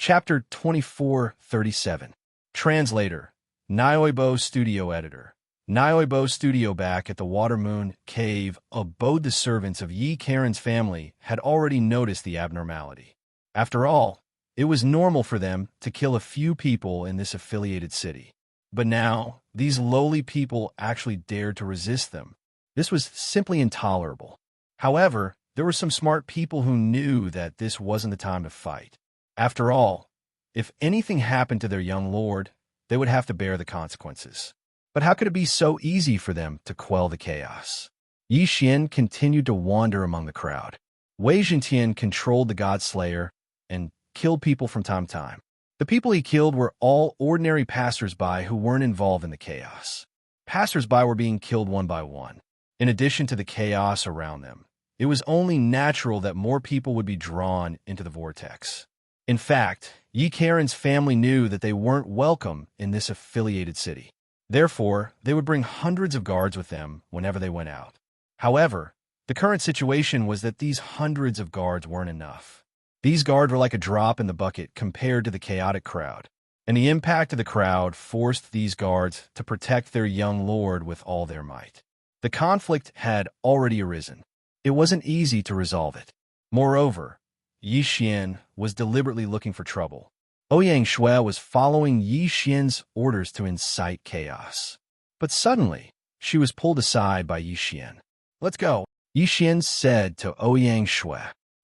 Chapter 2437. Translator, Nioibo Studio Editor. Nioibo Studio. Back at the Watermoon Cave abode the servants of Yi Karen's family had already noticed the abnormality. After all, it was normal for them to kill a few people in this affiliated city. But now, these lowly people actually dared to resist them. This was simply intolerable. However, there were some smart people who knew that this wasn't the time to fight. After all, if anything happened to their young lord, they would have to bear the consequences. But how could it be so easy for them to quell the chaos? Yi Xian continued to wander among the crowd. Wei Zhentian controlled the God Slayer and killed people from time to time. The people he killed were all ordinary passers-by who weren't involved in the chaos. Passers-by were being killed one by one. In addition to the chaos around them, it was only natural that more people would be drawn into the vortex. In fact, Yi Karen's family knew that they weren't welcome in this affiliated city. Therefore, they would bring hundreds of guards with them whenever they went out. However, the current situation was that these hundreds of guards weren't enough. These guards were like a drop in the bucket compared to the chaotic crowd, and the impact of the crowd forced these guards to protect their young lord with all their might. The conflict had already arisen. It wasn't easy to resolve it. Moreover, Yi Xian was deliberately looking for trouble. Ouyang Shui was following Yi Xian's orders to incite chaos. But suddenly, she was pulled aside by Yi Xian. "Let's go," Yi Xian said to Ouyang Shui.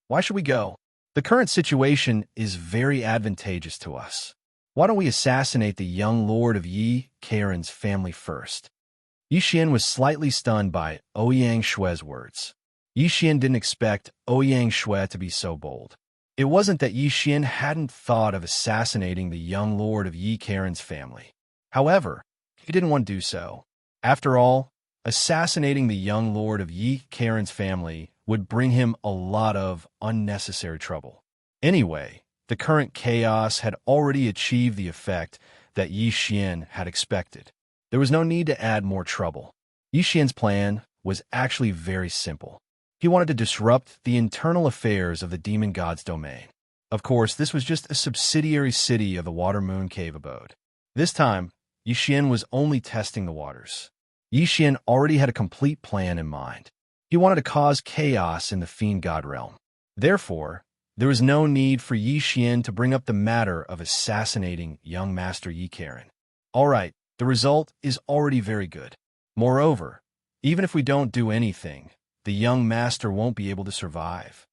"Why should we go? The current situation is very advantageous to us. Why don't we assassinate the young lord of Yi Karen's family first?" Yi Xian was slightly stunned by Ouyang Shui's words. Yi Xian didn't expect Ouyang Shui to be so bold. It wasn't that Yi Xian hadn't thought of assassinating the young lord of Yi Karen's family. However, he didn't want to do so. After all, assassinating the young lord of Yi Karen's family would bring him a lot of unnecessary trouble. Anyway, the current chaos had already achieved the effect that Yi Xian had expected. There was no need to add more trouble. Yi Xian's plan was actually very simple. He wanted to disrupt the internal affairs of the demon god's domain. Of course, this was just a subsidiary city of the Watermoon Cave abode. This time, Yi Xian was only testing the waters. Yi Xian already had a complete plan in mind. He wanted to cause chaos in the fiend god realm. Therefore, there was no need for Yi Xian to bring up the matter of assassinating young Master Yi Karen. All right, the result is already very good. Moreover, even if we don't do anything, the young master won't be able to survive.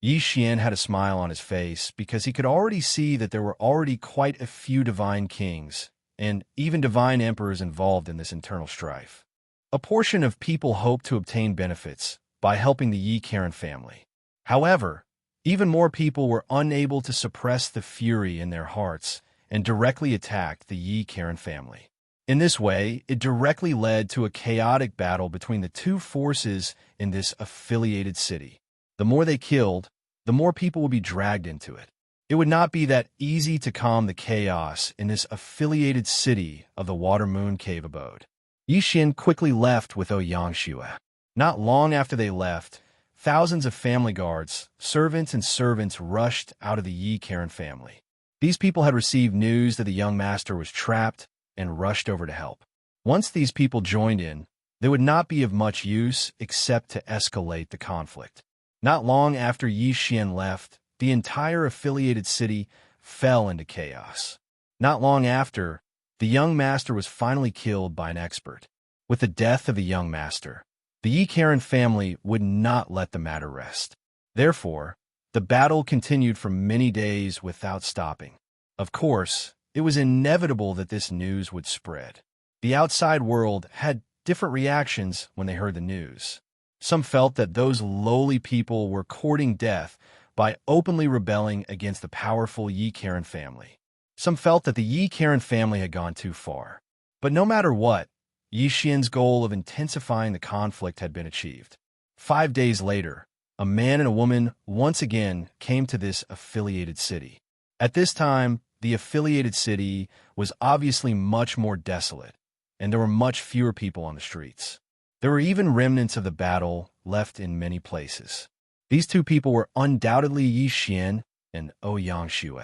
Yi Xian had a smile on his face because he could already see that there were already quite a few divine kings and even divine emperors involved in this internal strife. A portion of people hoped to obtain benefits by helping the Yi Karen family. However, even more people were unable to suppress the fury in their hearts and directly attacked the Yi Karen family. In this way, it directly led to a chaotic battle between the two forces in this affiliated city. The more they killed, the more people would be dragged into it. It would not be that easy to calm the chaos in this affiliated city of the Watermoon Cave abode. Yi Xian quickly left with Ouyang Shui. Not long after they left, thousands of family guards, servants and servants rushed out of the Yi Karen family. These people had received news that the young master was trapped and rushed over to help. Once these people joined in, they would not be of much use except to escalate the conflict. Not long after Yi Xian left, the entire affiliated city fell into chaos. Not long after, the young master was finally killed by an expert. With the death of the young master, the Yi Karen family would not let the matter rest. Therefore, the battle continued for many days without stopping. Of course, it was inevitable that this news would spread. The outside world had different reactions when they heard the news. Some felt that those lowly people were courting death by openly rebelling against the powerful Yi Karen family. Some felt that the Yi Karen family had gone too far. But no matter what, Yi Xian's goal of intensifying the conflict had been achieved. 5 days later, a man and a woman once again came to this affiliated city. At this time, the affiliated city was obviously much more desolate, and there were much fewer people on the streets. There were even remnants of the battle left in many places. These two people were undoubtedly Yi Xian and Ouyang Shui.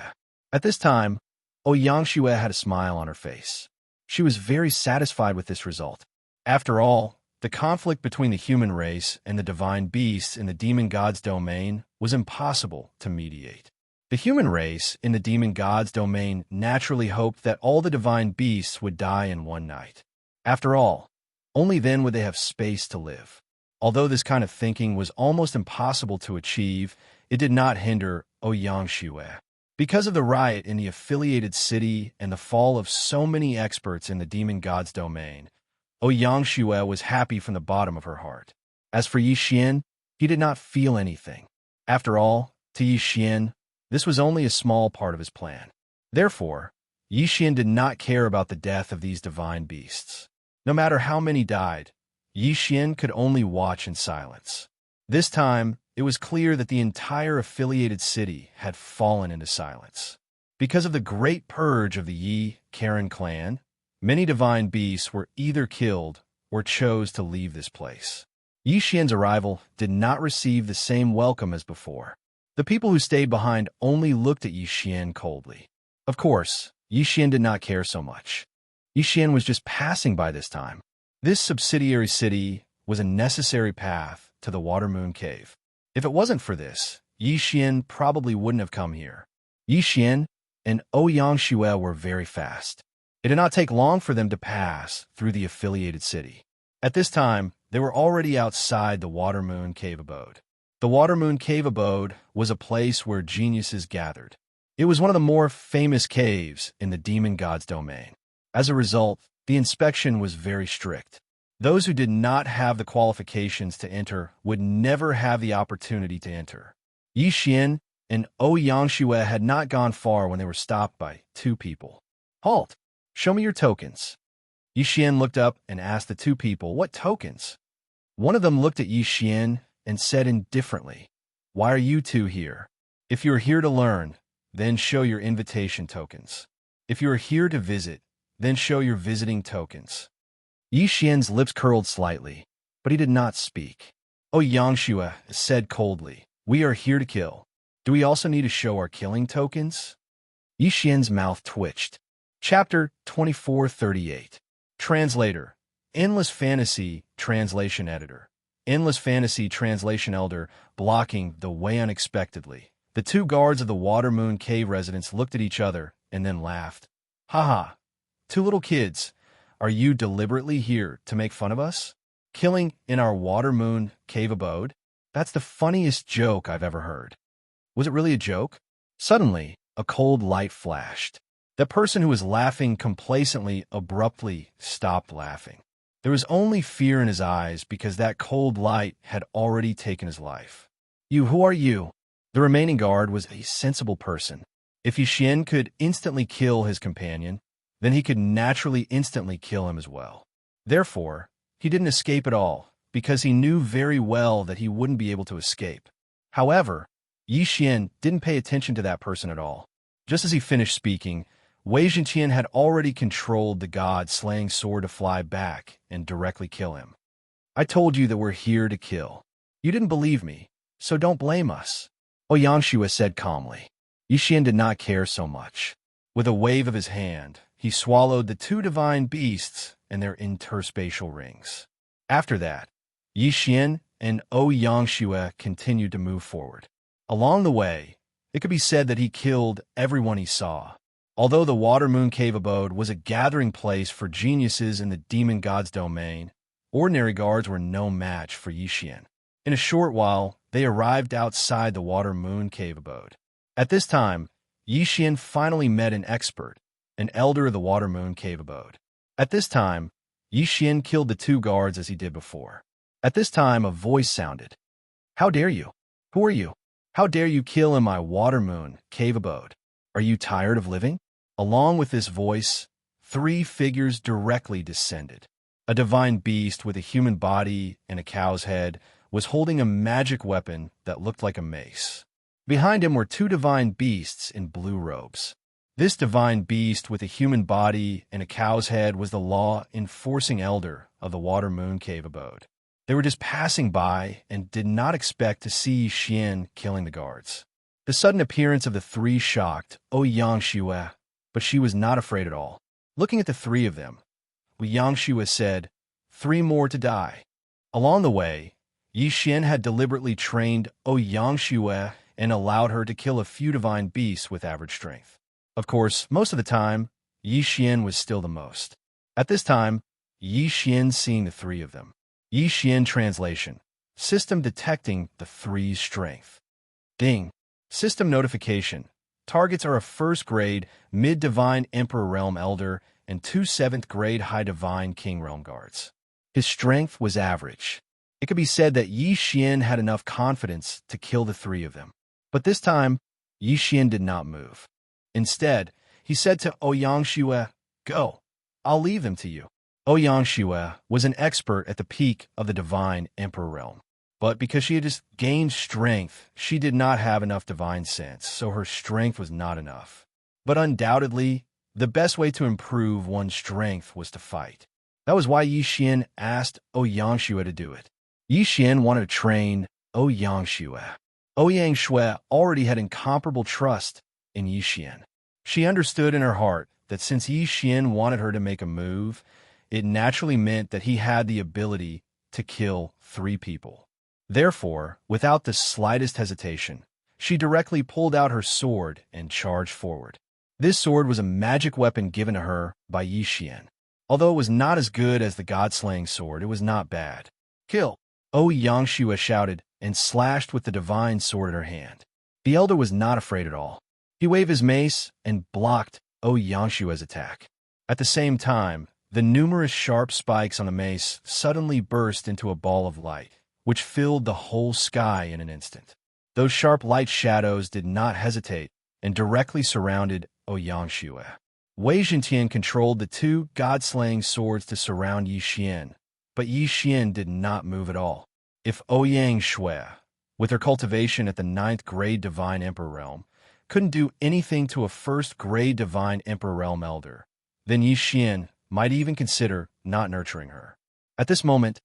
At this time, Xianxia had a smile on her face. She was very satisfied with this result. After all, the conflict between the human race and the divine beasts in the demon god's domain was impossible to mediate. The human race in the demon god's domain naturally hoped that all the divine beasts would die in one night. After all, only then would they have space to live. Although this kind of thinking was almost impossible to achieve, it did not hinder Xianxia. Because of the riot in the affiliated city and the fall of so many experts in the demon god's domain, Xianxia was happy from the bottom of her heart. As for Yixian, he did not feel anything. After all, to Yixian, this was only a small part of his plan. Therefore, Yixian did not care about the death of these divine beasts. No matter how many died, Yixian could only watch in silence. This time, it was clear that the entire affiliated city had fallen into silence. Because of the great purge of the Yi Karen clan, many divine beasts were either killed or chose to leave this place. Yixian's arrival did not receive the same welcome as before. The people who stayed behind only looked at Yixian coldly. Of course, Yixian did not care so much. Yixian was just passing by this time. This subsidiary city was a necessary path to the Water Moon Cave. If it wasn't for this, Yixian probably wouldn't have come here. Yixian and Xianxia were very fast. It did not take long for them to pass through the affiliated city. At this time, they were already outside the Water Moon Cave abode. The Water Moon Cave abode was a place where geniuses gathered. It was one of the more famous caves in the demon god's domain. As a result, the inspection was very strict. Those who did not have the qualifications to enter would never have the opportunity to enter. Yixian and Xianxia had not gone far when they were stopped by two people. "Halt! Show me your tokens." Yixian looked up and asked the two people, "What tokens?" One of them looked at Yixian and said indifferently, "Why are you two here? If you are here to learn, then show your invitation tokens. If you are here to visit, then show your visiting tokens." Yixian's lips curled slightly, but he did not speak. Xianxia said coldly, "We are here to kill. Do we also need to show our killing tokens?" Yixian's mouth twitched. Chapter 2438. Translator. Endless Fantasy Translation Editor. Endless Fantasy Translation Elder blocking the way unexpectedly. The two guards of the Water Moon Cave residents looked at each other and then laughed. "Haha, two little kids. Are you deliberately here to make fun of us? Killing in our Water Moon Cave abode? That's the funniest joke I've ever heard." Was it really a joke? Suddenly, a cold light flashed. The person who was laughing complacently abruptly stopped laughing. There was only fear in his eyes because that cold light had already taken his life. Who are you?" The remaining guard was a sensible person. If Yixian could instantly kill his companion, then he could naturally instantly kill him as well. Therefore, he didn't escape at all, because he knew very well that he wouldn't be able to escape. However, Yixian didn't pay attention to that person at all. Just as he finished speaking, Wei Zhenqian had already controlled the god-slaying sword to fly back and directly kill him. "I told you that we're here to kill. You didn't believe me, so don't blame us," Xianxia said calmly. Yixian did not care so much. With a wave of his hand, he swallowed the two divine beasts and their interspatial rings. After that, Yixian and Xianxia continued to move forward. Along the way, it could be said that he killed everyone he saw. Although the Water Moon Cave abode was a gathering place for geniuses in the demon god's domain, ordinary guards were no match for Yixian. In a short while, they arrived outside the Water Moon Cave abode. At this time, Yixian finally met an expert, an elder of the Water Moon Cave abode. At this time, Yixian killed the two guards as he did before. At this time, a voice sounded. "How dare you? Who are you? How dare you kill in my Water Moon Cave abode? Are you tired of living?" Along with this voice, three figures directly descended. A divine beast with a human body and a cow's head was holding a magic weapon that looked like a mace. Behind him were two divine beasts in blue robes. This divine beast with a human body and a cow's head was the law-enforcing elder of the Water Moon Cave abode. They were just passing by and did not expect to see Xian killing the guards. The sudden appearance of the three shocked Xianxia, but she was not afraid at all. Looking at the three of them, Xianxia said, "3 more to die." Along the way, Yi Xian had deliberately trained Xianxia and allowed her to kill a few divine beasts with average strength. Of course, most of the time, Yi Xian was still the most. At this time, Yi Xian seeing the three of them. Yi Xian translation. System detecting the three's strength. Ding. System notification. Targets are a 1st grade mid-divine Emperor Realm Elder and 2 7th grade high divine King Realm Guards. His strength was average. It could be said that Yi Xian had enough confidence to kill the three of them. But this time, Yi Xian did not move. Instead, he said to Xianxia, "Go. I'll leave them to you." Xianxia was an expert at the peak of the divine Emperor Realm. But because she had just gained strength, she did not have enough divine sense, so her strength was not enough. But undoubtedly, the best way to improve one's strength was to fight. That was why Yi Xian asked Xianxia to do it. Yi Xian wanted to train Xianxia. Xianxia already had incomparable trust in Yi Xian. She understood in her heart that since Yi Xian wanted her to make a move, it naturally meant that he had the ability to kill 3 people. Therefore, without the slightest hesitation, she directly pulled out her sword and charged forward. This sword was a magic weapon given to her by Yi Xian. Although it was not as good as the god-slaying sword, it was not bad. "Kill!" Xianxia shouted and slashed with the divine sword in her hand. The elder was not afraid at all. He waved his mace and blocked Xianxia's attack. At the same time, the numerous sharp spikes on the mace suddenly burst into a ball of light, which filled the whole sky in an instant. Those sharp light shadows did not hesitate and directly surrounded Xianxia. Wei Zhentian controlled the 2 god-slaying swords to surround Yi Xian, but Yi Xian did not move at all. If Xianxia, with her cultivation at the 9th grade divine Emperor Realm, couldn't do anything to a 1st grade divine Emperor Realm Elder, then Yi Xian might even consider not nurturing her. At this moment,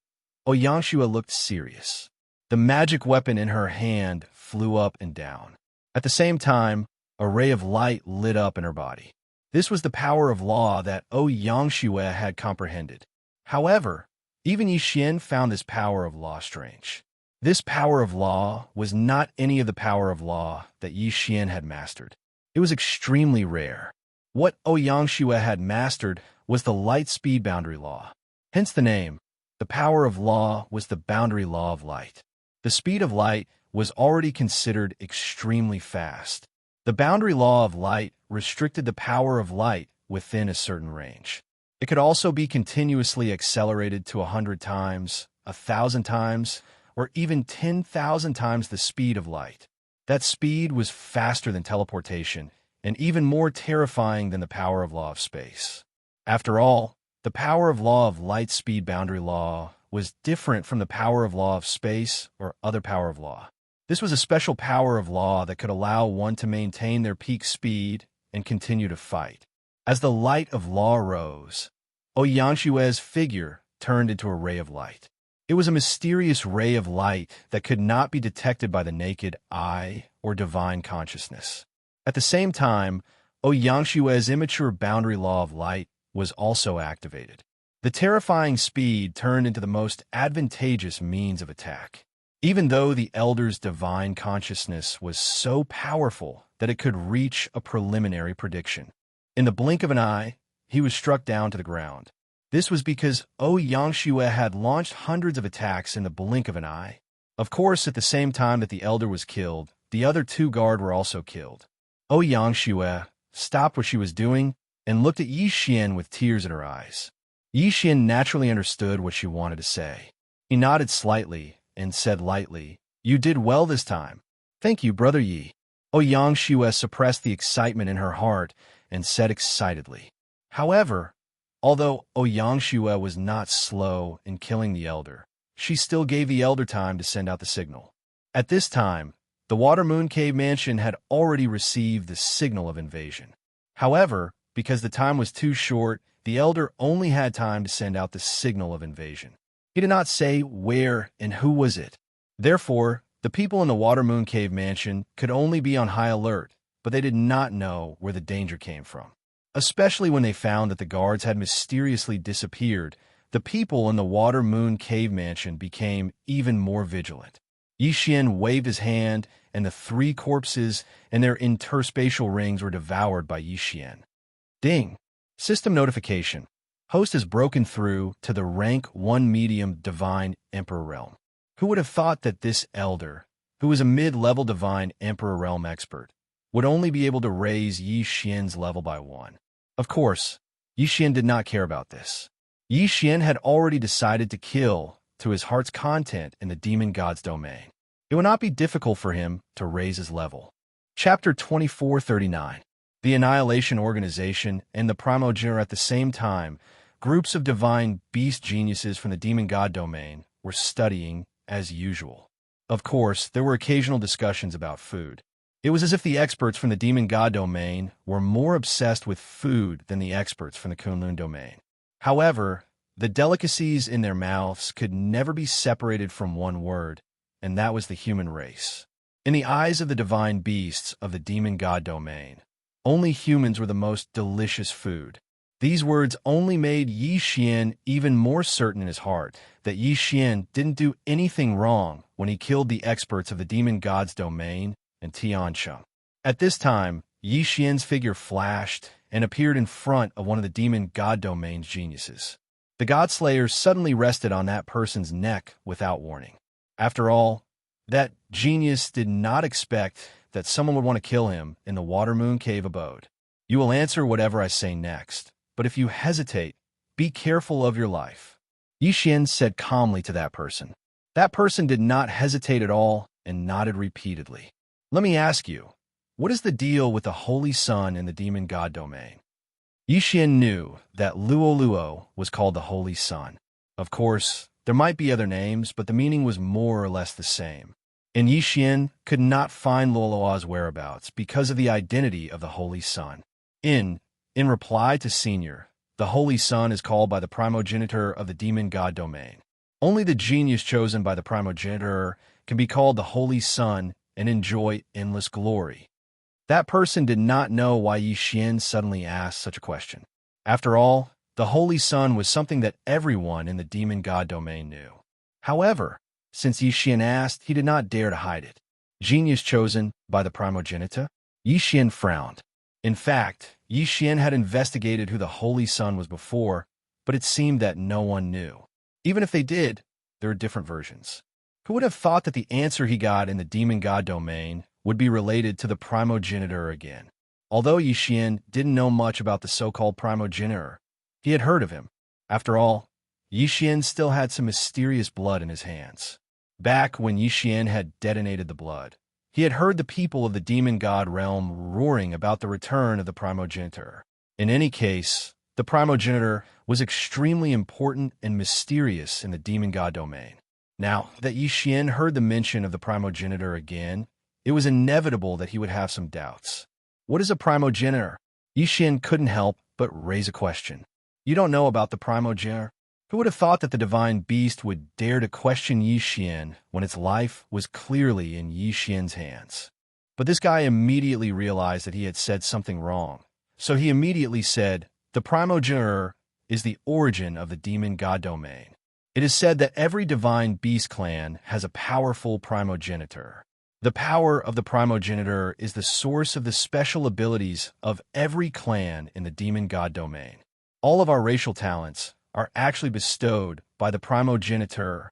Xianxia looked serious. The magic weapon in her hand flew up and down. At the same time, a ray of light lit up in her body. This was the power of law that Xianxia had comprehended. However, even Yi Xian found this power of law strange. This power of law was not any of the power of law that Yi Xian had mastered. It was extremely rare. What Xianxia had mastered was the light speed boundary law. Hence the name. The power of law was the boundary law of light. The speed of light was already considered extremely fast. The boundary law of light restricted the power of light within a certain range. It could also be continuously accelerated to 100 times, 1,000 times, or even 10,000 times the speed of light. That speed was faster than teleportation and even more terrifying than the power of law of space. After all, the power of law of light speed boundary law was different from the power of law of space or other power of law. This was a special power of law that could allow one to maintain their peak speed and continue to fight. As the light of law rose, Xianxia's figure turned into a ray of light. It was a mysterious ray of light that could not be detected by the naked eye or divine consciousness. At the same time, Xianxia's immature boundary law of light was also activated. The terrifying speed turned into the most advantageous means of attack. Even though the elder's divine consciousness was so powerful that it could reach a preliminary prediction. In the blink of an eye, he was struck down to the ground. This was because Xianxia had launched hundreds of attacks in the blink of an eye. Of course, at the same time that the elder was killed, the other 2 guard were also killed. Xianxia stopped what she was doing and looked at Yi Xian with tears in her eyes. Yi Xian naturally understood what she wanted to say. He nodded slightly and said lightly, "You did well this time." "Thank you, Brother Yi." Xianxia suppressed the excitement in her heart and said excitedly. However, although Xianxia was not slow in killing the elder, she still gave the elder time to send out the signal. At this time, the Water Moon Cave Mansion had already received the signal of invasion. However, because the time was too short, the elder only had time to send out the signal of invasion. He did not say where and who was it. Therefore, The people in the Water Moon Cave mansion could only be on high alert, but they did not know where the danger came from. Especially when they found that the guards had mysteriously disappeared, the people in the Water Moon Cave mansion became even more vigilant. Yixian waved his hand, and the three corpses and their interspatial rings were devoured by Yixian. Ding! System notification. Host has broken through to the rank 1 medium divine emperor realm. Who would have thought that this elder, who is a mid-level divine emperor realm expert, would only be able to raise Yixian's level by 1? Of course, Yixian did not care about this. Yixian had already decided to kill to his heart's content in the demon god's domain. It would not be difficult for him to raise his level. Chapter 2439. The Annihilation Organization and the Primogenitor at the same time, groups of divine beast geniuses from the demon god domain were studying as usual. Of course, there were occasional discussions about food. It was as if the experts from the demon god domain were more obsessed with food than the experts from the Kunlun domain. However, the delicacies in their mouths could never be separated from one word, and that was the human race. In the eyes of the divine beasts of the demon god domain, only humans were the most delicious food. These words only made Yixian even more certain in his heart that Yixian didn't do anything wrong when he killed the experts of the demon god's domain and Xianxia. At this time, Yixian's figure flashed and appeared in front of one of the demon god domain's geniuses. The Godslayer suddenly rested on that person's neck without warning. After all, that genius did not expect that someone would want to kill him in the Water Moon Cave abode. You will answer whatever I say next, but if you hesitate, be careful of your life. Yixian said calmly to that person. That person did not hesitate at all and nodded repeatedly. Let me ask you, what is the deal with the Holy Sun in the demon god domain? Yixian knew that Luo was called the Holy Sun. Of course, there might be other names, but the meaning was more or less the same. And Yixian could not find Luo's whereabouts because of the identity of the Holy Sun. In reply to Senior, the Holy Sun is called by the primogenitor of the demon god domain. Only the genius chosen by the primogenitor can be called the Holy Sun and enjoy endless glory. That person did not know why Yixian suddenly asked such a question. After all, the Holy Sun was something that everyone in the demon god domain knew. However, since Yixian asked, he did not dare to hide it. Genius chosen by the primogenitor? Yixian frowned. In fact, Yixian had investigated who the Holy Sun was before, but it seemed that no one knew. Even if they did, there are different versions. Who would have thought that the answer he got in the demon god domain would be related to the primogenitor again? Although Yixian didn't know much about the so-called primogenitor, he had heard of him. After all, Yixian still had some mysterious blood in his hands. Back when Yixian had detonated the blood, he had heard the people of the demon god realm roaring about the return of the primogenitor. In any case, the primogenitor was extremely important and mysterious in the demon god domain. Now that Yixian heard the mention of the primogenitor again, it was inevitable that he would have some doubts. What is a primogenitor? Yixian couldn't help but raise a question. You don't know about the primogenitor? Who would have thought that the divine beast would dare to question Yixian when its life was clearly in Yixian's hands? But this guy immediately realized that he had said something wrong. So he immediately said, the primogenitor is the origin of the demon god domain. It is said that every divine beast clan has a powerful primogenitor. The power of the primogenitor is the source of the special abilities of every clan in the demon god domain. All of our racial talents are actually bestowed by the primogenitor.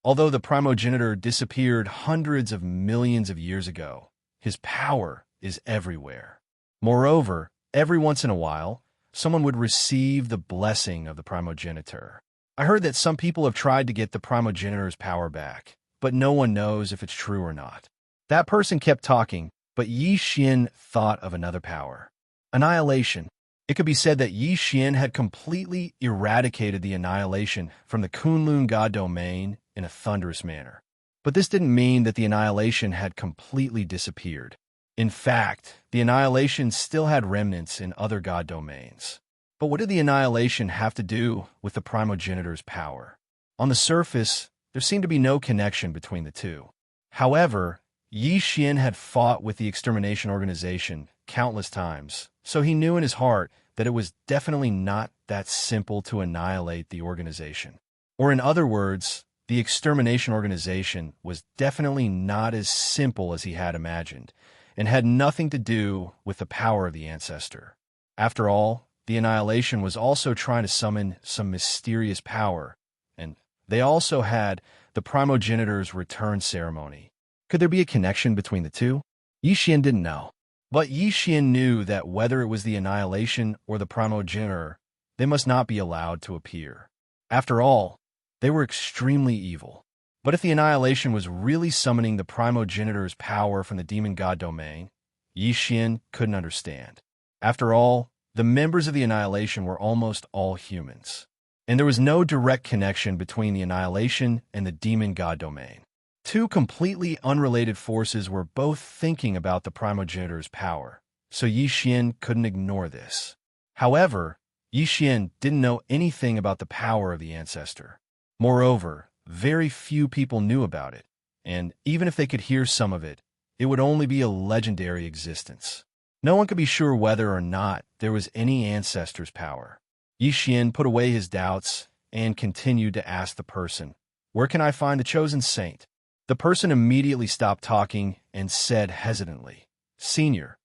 Although the primogenitor disappeared hundreds of millions of years ago, his power is everywhere. Moreover, every once in a while, someone would receive the blessing of the primogenitor. I heard that some people have tried to get the primogenitor's power back, but no one knows if it's true or not. That person kept talking, but Yixian thought of another power. Annihilation. It could be said that Yixian had completely eradicated the annihilation from the Kunlun god domain in a thunderous manner. But this didn't mean that the annihilation had completely disappeared. In fact, the annihilation still had remnants in other god domains. But what did the annihilation have to do with the primogenitor's power? On the surface, there seemed to be no connection between the two. However, Yi Xian had fought with the extermination organization countless times, so he knew in his heart that it was definitely not that simple to annihilate the organization. Or in other words, the extermination organization was definitely not as simple as he had imagined, and had nothing to do with the power of the ancestor. After all, the annihilation was also trying to summon some mysterious power, and they also had the primogenitor's return ceremony. Could there be a connection between the two? Yi Xian didn't know. But Yi Xian knew that whether it was the annihilation or the primogenitor, they must not be allowed to appear. After all, they were extremely evil. But if the annihilation was really summoning the primogenitor's power from the demon god domain, Yi Xian couldn't understand. After all, the members of the annihilation were almost all humans, and there was no direct connection between the annihilation and the demon god domain. Two completely unrelated forces were both thinking about the primogenitor's power, so Yi Xian couldn't ignore this. However, Yi Xian didn't know anything about the power of the ancestor. Moreover, very few people knew about it, and even if they could hear some of it, it would only be a legendary existence. No one could be sure whether or not there was any ancestor's power. Yi Xian put away his doubts and continued to ask the person, "Where can I find the chosen saint?" The person immediately stopped talking and said hesitantly, "Senior,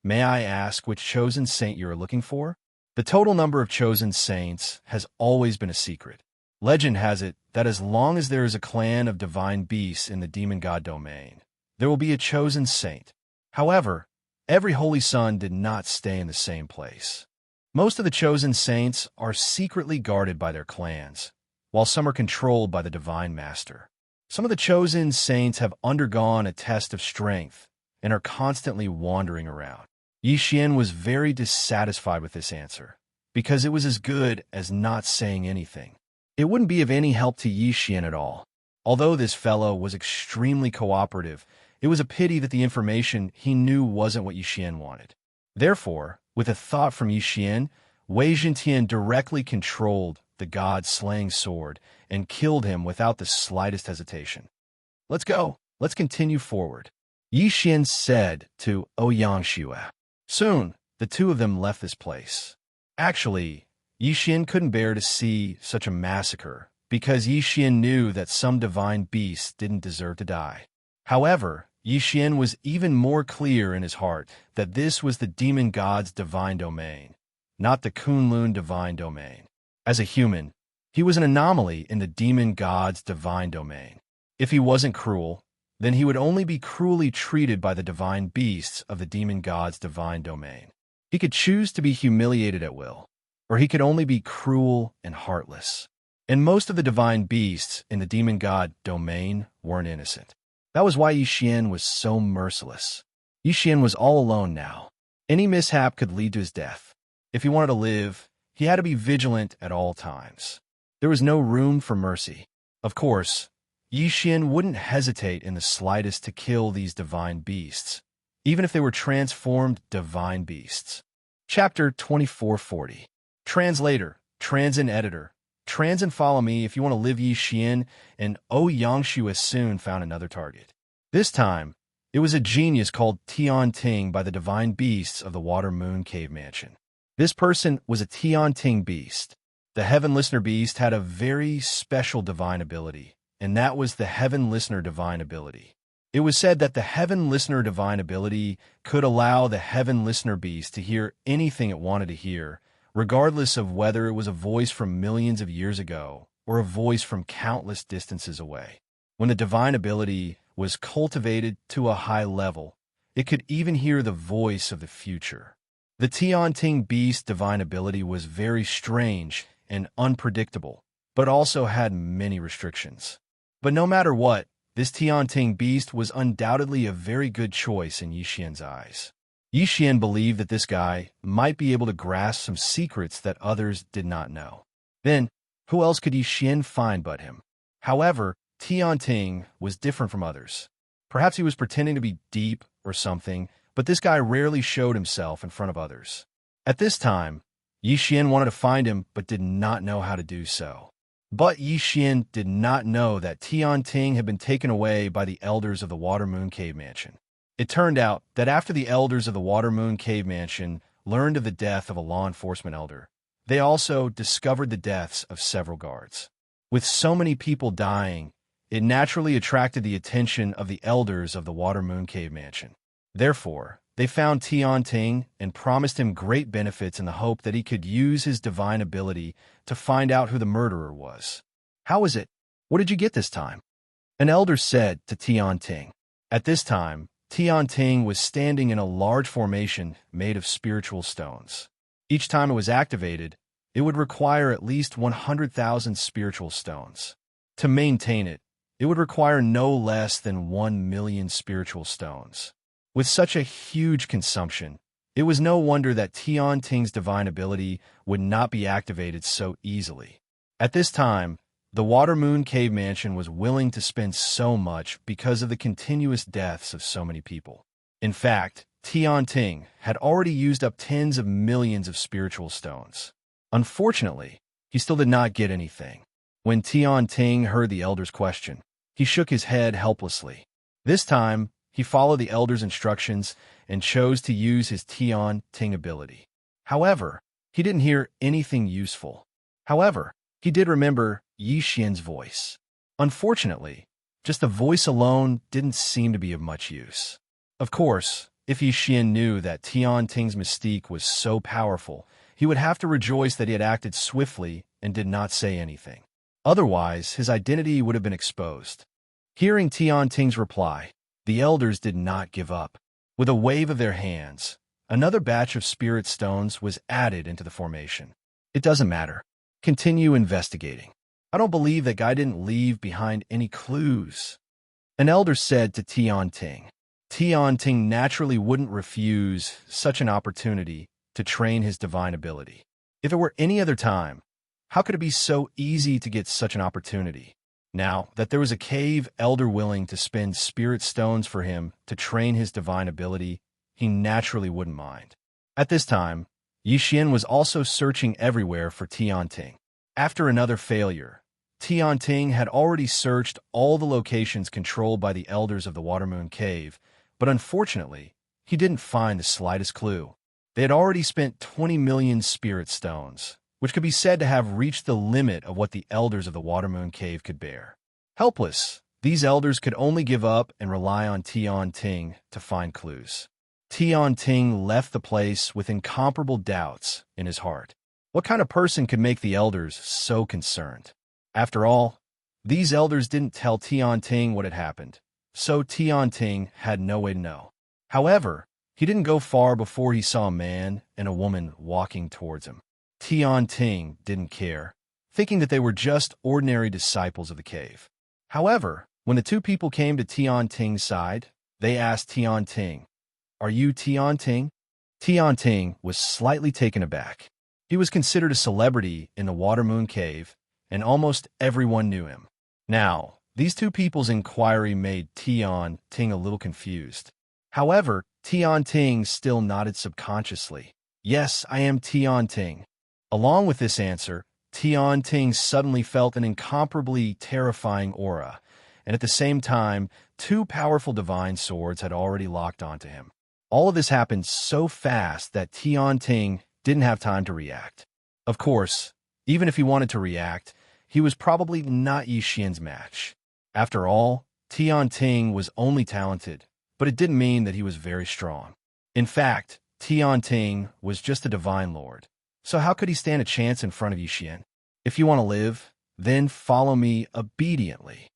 may I ask which chosen saint you are looking for?" The total number of chosen saints has always been a secret. Legend has it that as long as there is a clan of divine beasts in the demon god domain, there will be a chosen saint. However, every holy son did not stay in the same place. Most of the chosen saints are secretly guarded by their clans, while some are controlled by the divine master. Some of the chosen saints have undergone a test of strength and are constantly wandering around. Yi Xian was very dissatisfied with this answer, because it was as good as not saying anything. It wouldn't be of any help to Yi Xian at all. Although this fellow was extremely cooperative, it was a pity that the information he knew wasn't what Yi Xian wanted. Therefore, with a thought from Yi Xian, Wei Zhentian directly controlled the god-slaying sword and killed him without the slightest hesitation. "Let's go. Let's continue forward," Yi Xian said to Xianxia. Soon, the two of them left this place. Actually, Yi Xian couldn't bear to see such a massacre, because Yi Xian knew that some divine beasts didn't deserve to die. However, Yi Xian was even more clear in his heart that this was the demon god's divine domain, not the Kunlun divine domain. As a human, he was an anomaly in the demon god's divine domain. If he wasn't cruel, then he would only be cruelly treated by the divine beasts of the demon god's divine domain. He could choose to be humiliated at will, or he could only be cruel and heartless. And most of the divine beasts in the demon god domain weren't innocent. That was why Yi Xian was so merciless. Yi Xian was all alone now. Any mishap could lead to his death. If he wanted to live, he had to be vigilant at all times. There was no room for mercy. Of course, Yi Xian wouldn't hesitate in the slightest to kill these divine beasts, even if they were transformed divine beasts. Chapter 2440. Translator, Transin Editor. Transin follow me if you want to live. Yi Xian and Xianxia soon found another target. This time, it was a genius called Tian Ting by the divine beasts of the Water Moon Cave Mansion. This person was a Tian Ting beast. The Heaven Listener beast had a very special divine ability, and that was the Heaven Listener divine ability. It was said that the Heaven Listener divine ability could allow the Heaven Listener beast to hear anything it wanted to hear, regardless of whether it was a voice from millions of years ago or a voice from countless distances away. When the divine ability was cultivated to a high level, it could even hear the voice of the future. The Tian Ting beast divine ability was very strange and unpredictable, but also had many restrictions. But no matter what, this Tian Ting beast was undoubtedly a very good choice in Yi Xian's eyes. Yi Xian believed that this guy might be able to grasp some secrets that others did not know. Then, who else could Yi Xian find but him? However, Tian Ting was different from others. Perhaps he was pretending to be deep or something, but this guy rarely showed himself in front of others. At this time, Yi Xian wanted to find him but did not know how to do so. But Yi Xian did not know that Tian Ting had been taken away by the elders of the Water Moon Cave Mansion. It turned out that after the elders of the Water Moon Cave Mansion learned of the death of a law enforcement elder, they also discovered the deaths of several guards. With so many people dying, it naturally attracted the attention of the elders of the Water Moon Cave Mansion. Therefore, they found Tian Ting and promised him great benefits in the hope that he could use his divine ability to find out who the murderer was. "How is it? What did you get this time?" an elder said to Tian Ting. At this time, Tian Ting was standing in a large formation made of spiritual stones. Each time it was activated, it would require at least 100,000 spiritual stones. To maintain it, it would require no less than 1 million spiritual stones. With such a huge consumption, it was no wonder that Tian Ting's divine ability would not be activated so easily. At this time, the Water Moon Cave Mansion was willing to spend so much because of the continuous deaths of so many people. In fact, Tian Ting had already used up tens of millions of spiritual stones. Unfortunately, he still did not get anything. When Tian Ting heard the elder's question, he shook his head helplessly. This time, he followed the elder's instructions and chose to use his Tian Ting ability. However, he didn't hear anything useful. However, he did remember Yi Xian's voice. Unfortunately, just the voice alone didn't seem to be of much use. Of course, if Yi Xian knew that Tian Ting's mystique was so powerful, he would have to rejoice that he had acted swiftly and did not say anything. Otherwise, his identity would have been exposed. Hearing Tian Ting's reply, the elders did not give up. With a wave of their hands, another batch of spirit stones was added into the formation. "It doesn't matter. Continue investigating. I don't believe that guy didn't leave behind any clues," an elder said to Tian Ting. Tian Ting naturally wouldn't refuse such an opportunity to train his divine ability. If it were any other time, how could it be so easy to get such an opportunity? Now that there was a cave elder willing to spend spirit stones for him to train his divine ability, he naturally wouldn't mind. At this time, Yi Xian was also searching everywhere for Tian Ting. After another failure, Tian Ting had already searched all the locations controlled by the elders of the Water Moon Cave, but unfortunately, he didn't find the slightest clue. They had already spent 20 million spirit stones, which could be said to have reached the limit of what the elders of the Water Moon Cave could bear. Helpless, these elders could only give up and rely on Tian Ting to find clues. Tian Ting left the place with incomparable doubts in his heart. What kind of person could make the elders so concerned? After all, these elders didn't tell Tian Ting what had happened, so Tian Ting had no way to know. However, he didn't go far before he saw a man and a woman walking towards him. Tian Ting didn't care, thinking that they were just ordinary disciples of the cave. However, when the two people came to Tian Ting's side, they asked Tian Ting, "Are you Tian Ting?" Tian Ting was slightly taken aback. He was considered a celebrity in the Water Moon Cave, and almost everyone knew him. Now, these two people's inquiry made Tian Ting a little confused. However, Tian Ting still nodded subconsciously. "Yes, I am Tian Ting." Along with this answer, Tian Ting suddenly felt an incomparably terrifying aura, and at the same time, two powerful divine swords had already locked onto him. All of this happened so fast that Tian Ting didn't have time to react. Of course, even if he wanted to react, he was probably not Yi Xian's match. After all, Tian Ting was only talented, but it didn't mean that he was very strong. In fact, Tian Ting was just a divine lord. So how could he stand a chance in front of Yi Xian? "If you want to live, then follow me obediently,"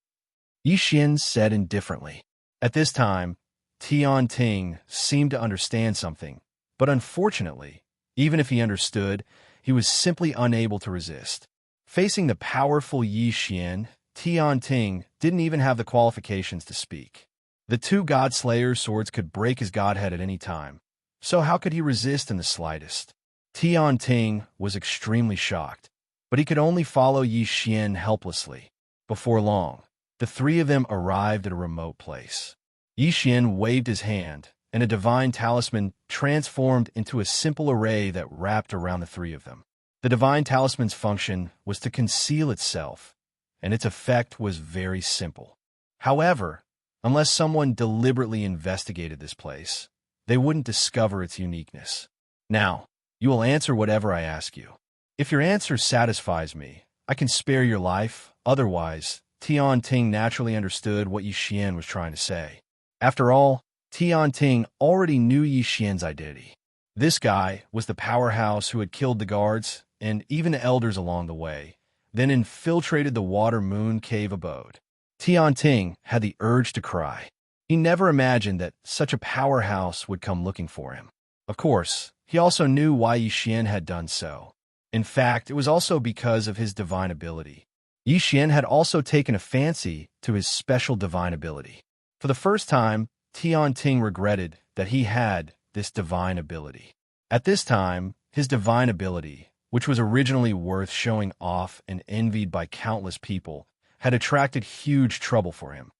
Yi Xian said indifferently. At this time, Tian Ting seemed to understand something, but unfortunately, even if he understood, he was simply unable to resist. Facing the powerful Yi Xian, Tian Ting didn't even have the qualifications to speak. The two God-Slayer swords could break his godhead at any time, so how could he resist in the slightest? Tian Ting was extremely shocked, but he could only follow Yi Xian helplessly. Before long, the three of them arrived at a remote place. Yi Xian waved his hand, and a divine talisman transformed into a simple array that wrapped around the three of them. The divine talisman's function was to conceal itself, and its effect was very simple. However, unless someone deliberately investigated this place, they wouldn't discover its uniqueness. Now, you will answer whatever I ask you. If your answer satisfies me, I can spare your life. Otherwise, Tian Ting naturally understood what Yi Xian was trying to say. After all, Tian Ting already knew Yi Xian's identity. This guy was the powerhouse who had killed the guards and even the elders along the way, then infiltrated the Water Moon Cave abode. Tian Ting had the urge to cry. He never imagined that such a powerhouse would come looking for him. Of course, he also knew why Yi Xian had done so. In fact, it was also because of his divine ability. Yi Xian had also taken a fancy to his special divine ability. For the first time, Tian Ting regretted that he had this divine ability. At this time, his divine ability, which was originally worth showing off and envied by countless people, had attracted huge trouble for him.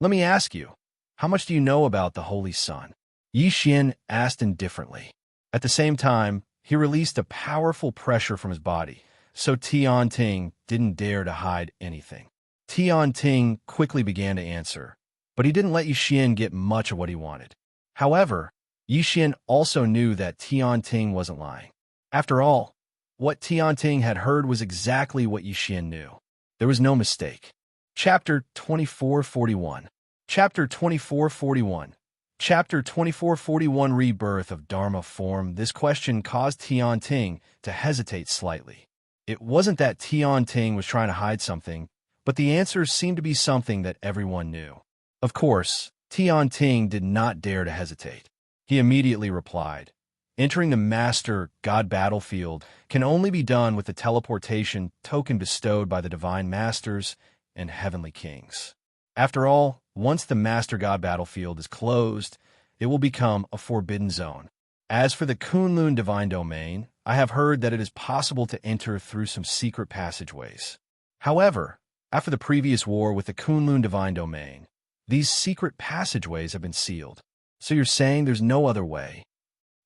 Let me ask you, how much do you know about the Holy Sun? Yi Xian asked indifferently. At the same time, he released a powerful pressure from his body, so Tian Ting didn't dare to hide anything. Tian Ting quickly began to answer, but he didn't let Yi Xian get much of what he wanted. However, Yi Xian also knew that Tian Ting wasn't lying. After all, what Tian Ting had heard was exactly what Yi Xian knew. There was no mistake. Chapter 2441. Chapter 2441. Chapter 2441 Rebirth of Dharma Form. This question caused Tian Ting to hesitate slightly. It wasn't that Tian Ting was trying to hide something, but the answer seemed to be something that everyone knew. Of course, Tian Ting did not dare to hesitate. He immediately replied, "Entering the Master God battlefield can only be done with the teleportation token bestowed by the Divine Masters and Heavenly Kings. After all, once the Master God battlefield is closed, it will become a forbidden zone. As for the Kunlun Divine Domain, I have heard that it is possible to enter through some secret passageways. However, after the previous war with the Kunlun Divine Domain, these secret passageways have been sealed. So you're saying there's no other way?"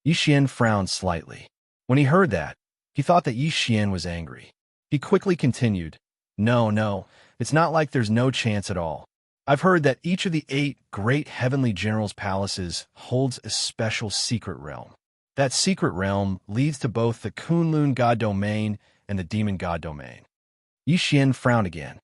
Yi Xian frowned slightly. When he heard that, he thought that Yi Xian was angry. He quickly continued, No, it's not like there's no chance at all. I've heard that each of the 8 great heavenly generals' palaces holds a special secret realm. That secret realm leads to both the Kunlun God Domain and the Demon God Domain." Yi Xian frowned again.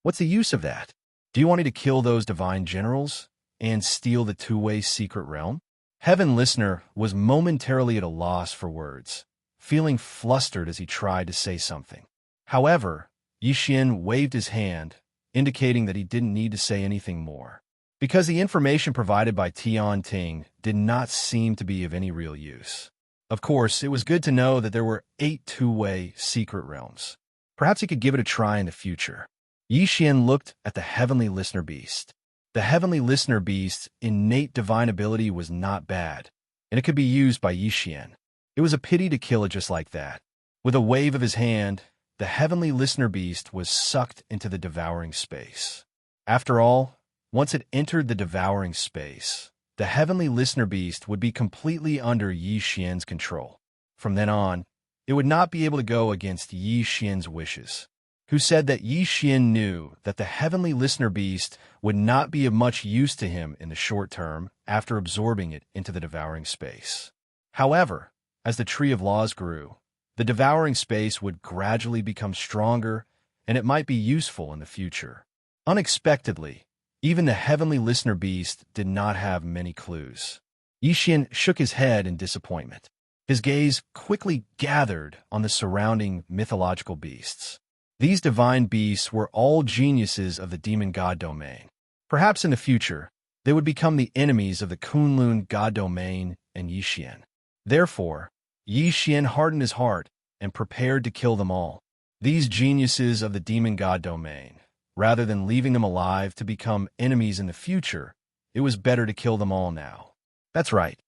"What's the use of that? Do you want me to kill those divine generals and steal the two-way secret realm?" Heaven Listener was momentarily at a loss for words, feeling flustered as he tried to say something. However, Yi Xian waved his hand, indicating that he didn't need to say anything more, because the information provided by Tian Ting did not seem to be of any real use. Of course, it was good to know that there were 8 two-way secret realms. Perhaps he could give it a try in the future. Yi Xian looked at the Heavenly Listener Beast. The Heavenly Listener Beast's innate divine ability was not bad, and it could be used by Yi Xian. It was a pity to kill it just like that. With a wave of his hand, the Heavenly Listener Beast was sucked into the devouring space. After all, once it entered the devouring space, the Heavenly Listener Beast would be completely under Yi Xian's control. From then on, it would not be able to go against Yi Xian's wishes, who said that Yi Xian knew that the Heavenly Listener Beast would not be of much use to him in the short term after absorbing it into the devouring space. However, as the Tree of Laws grew, the devouring space would gradually become stronger, and it might be useful in the future. Unexpectedly, even the Heavenly Listener Beast did not have many clues. Yi Xian shook his head in disappointment. His gaze quickly gathered on the surrounding mythological beasts. These divine beasts were all geniuses of the Demon God Domain. Perhaps in the future, they would become the enemies of the Kunlun God Domain and Yi Xian. Therefore, Yi Xian hardened his heart and prepared to kill them all. These geniuses of the Demon God Domain, rather than leaving them alive to become enemies in the future, it was better to kill them all now. That's right.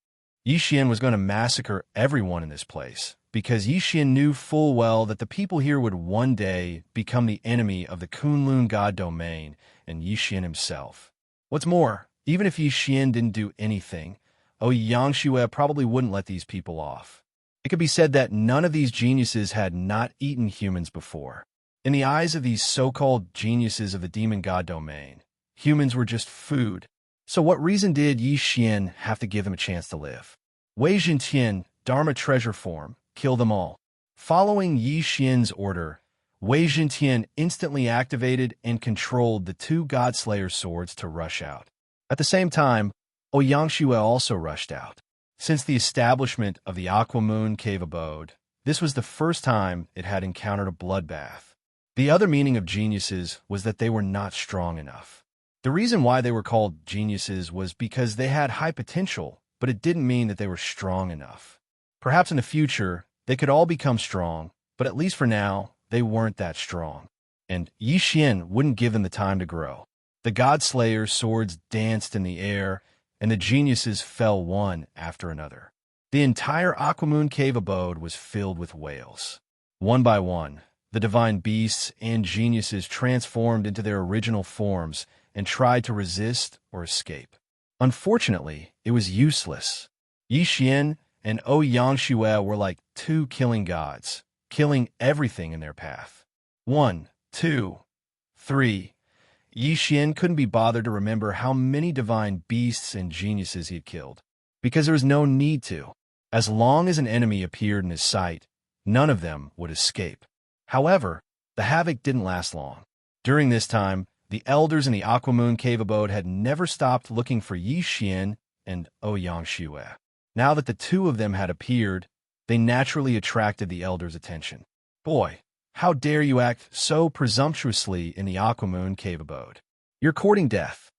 Yi Xian was going to massacre everyone in this place, because Yi Xian knew full well that the people here would one day become the enemy of the Kunlun God Domain and Yi Xian himself. What's more, even if Yi Xian didn't do anything, Xianxia probably wouldn't let these people off. It could be said that none of these geniuses had not eaten humans before. In the eyes of these so-called geniuses of the demon god domain, humans were just food. So what reason did Yi Xian have to give them a chance to live? Wei Zhentian, Dharma treasure form, kill them all. Following Yi Xian's order, Wei Zhentian instantly activated and controlled the two Godslayer swords to rush out. At the same time, Xianxia also rushed out. Since the establishment of the Aquamoon Cave Abode, this was the first time it had encountered a bloodbath. The other meaning of geniuses was that they were not strong enough. The reason why they were called geniuses was because they had high potential, but it didn't mean that they were strong enough. Perhaps in the future, they could all become strong, but at least for now, they weren't that strong. And Yi Xian wouldn't give them the time to grow. The Godslayer swords danced in the air, and the geniuses fell one after another. The entire Aquamoon Cave Abode was filled with whales. One by one, the divine beasts and geniuses transformed into their original forms and tried to resist or escape. Unfortunately, it was useless. Yi Xian and Xianxia were like two killing gods, killing everything in their path. 1, 2, 3. Yi Xian couldn't be bothered to remember how many divine beasts and geniuses he had killed, because there was no need to. As long as an enemy appeared in his sight, none of them would escape. However, the havoc didn't last long. During this time, the elders in the Aquamoon Cave Abode had never stopped looking for Yi Xian and Xianxia. Now that the two of them had appeared, they naturally attracted the elders' attention. Boy, how dare you act so presumptuously in the Aquamoon Cave Abode? You're courting death.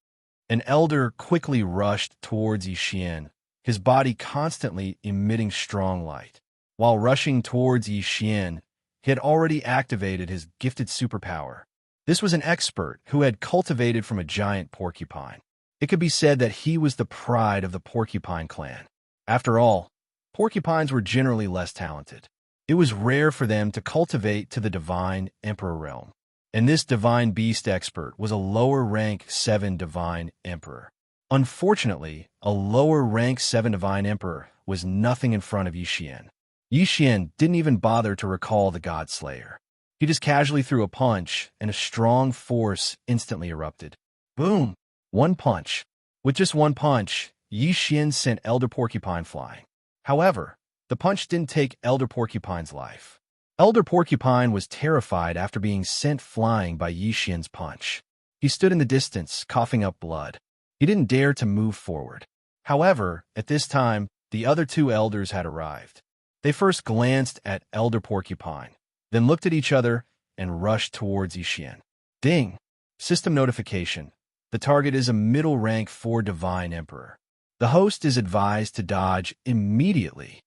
An elder quickly rushed towards Yi Xian, his body constantly emitting strong light. While rushing towards Yi Xian, he had already activated his gifted superpower. This was an expert who had cultivated from a giant porcupine. It could be said that he was the pride of the porcupine clan. After all, porcupines were generally less talented. It was rare for them to cultivate to the divine emperor realm. And this divine beast expert was a lower rank 7 divine emperor. Unfortunately, a lower rank 7 divine emperor was nothing in front of Yi Xian. Yi Xian didn't even bother to recall the Godslayer. He just casually threw a punch, and a strong force instantly erupted. Boom! One punch. With just one punch, Yi Xian sent Elder Porcupine flying. However, the punch didn't take Elder Porcupine's life. Elder Porcupine was terrified after being sent flying by Yi Xian's punch. He stood in the distance, coughing up blood. He didn't dare to move forward. However, at this time, the other two elders had arrived. They first glanced at Elder Porcupine, then looked at each other and rushed towards Yi Xian. Ding! System notification. The target is a middle rank 4 divine emperor. The host is advised to dodge immediately.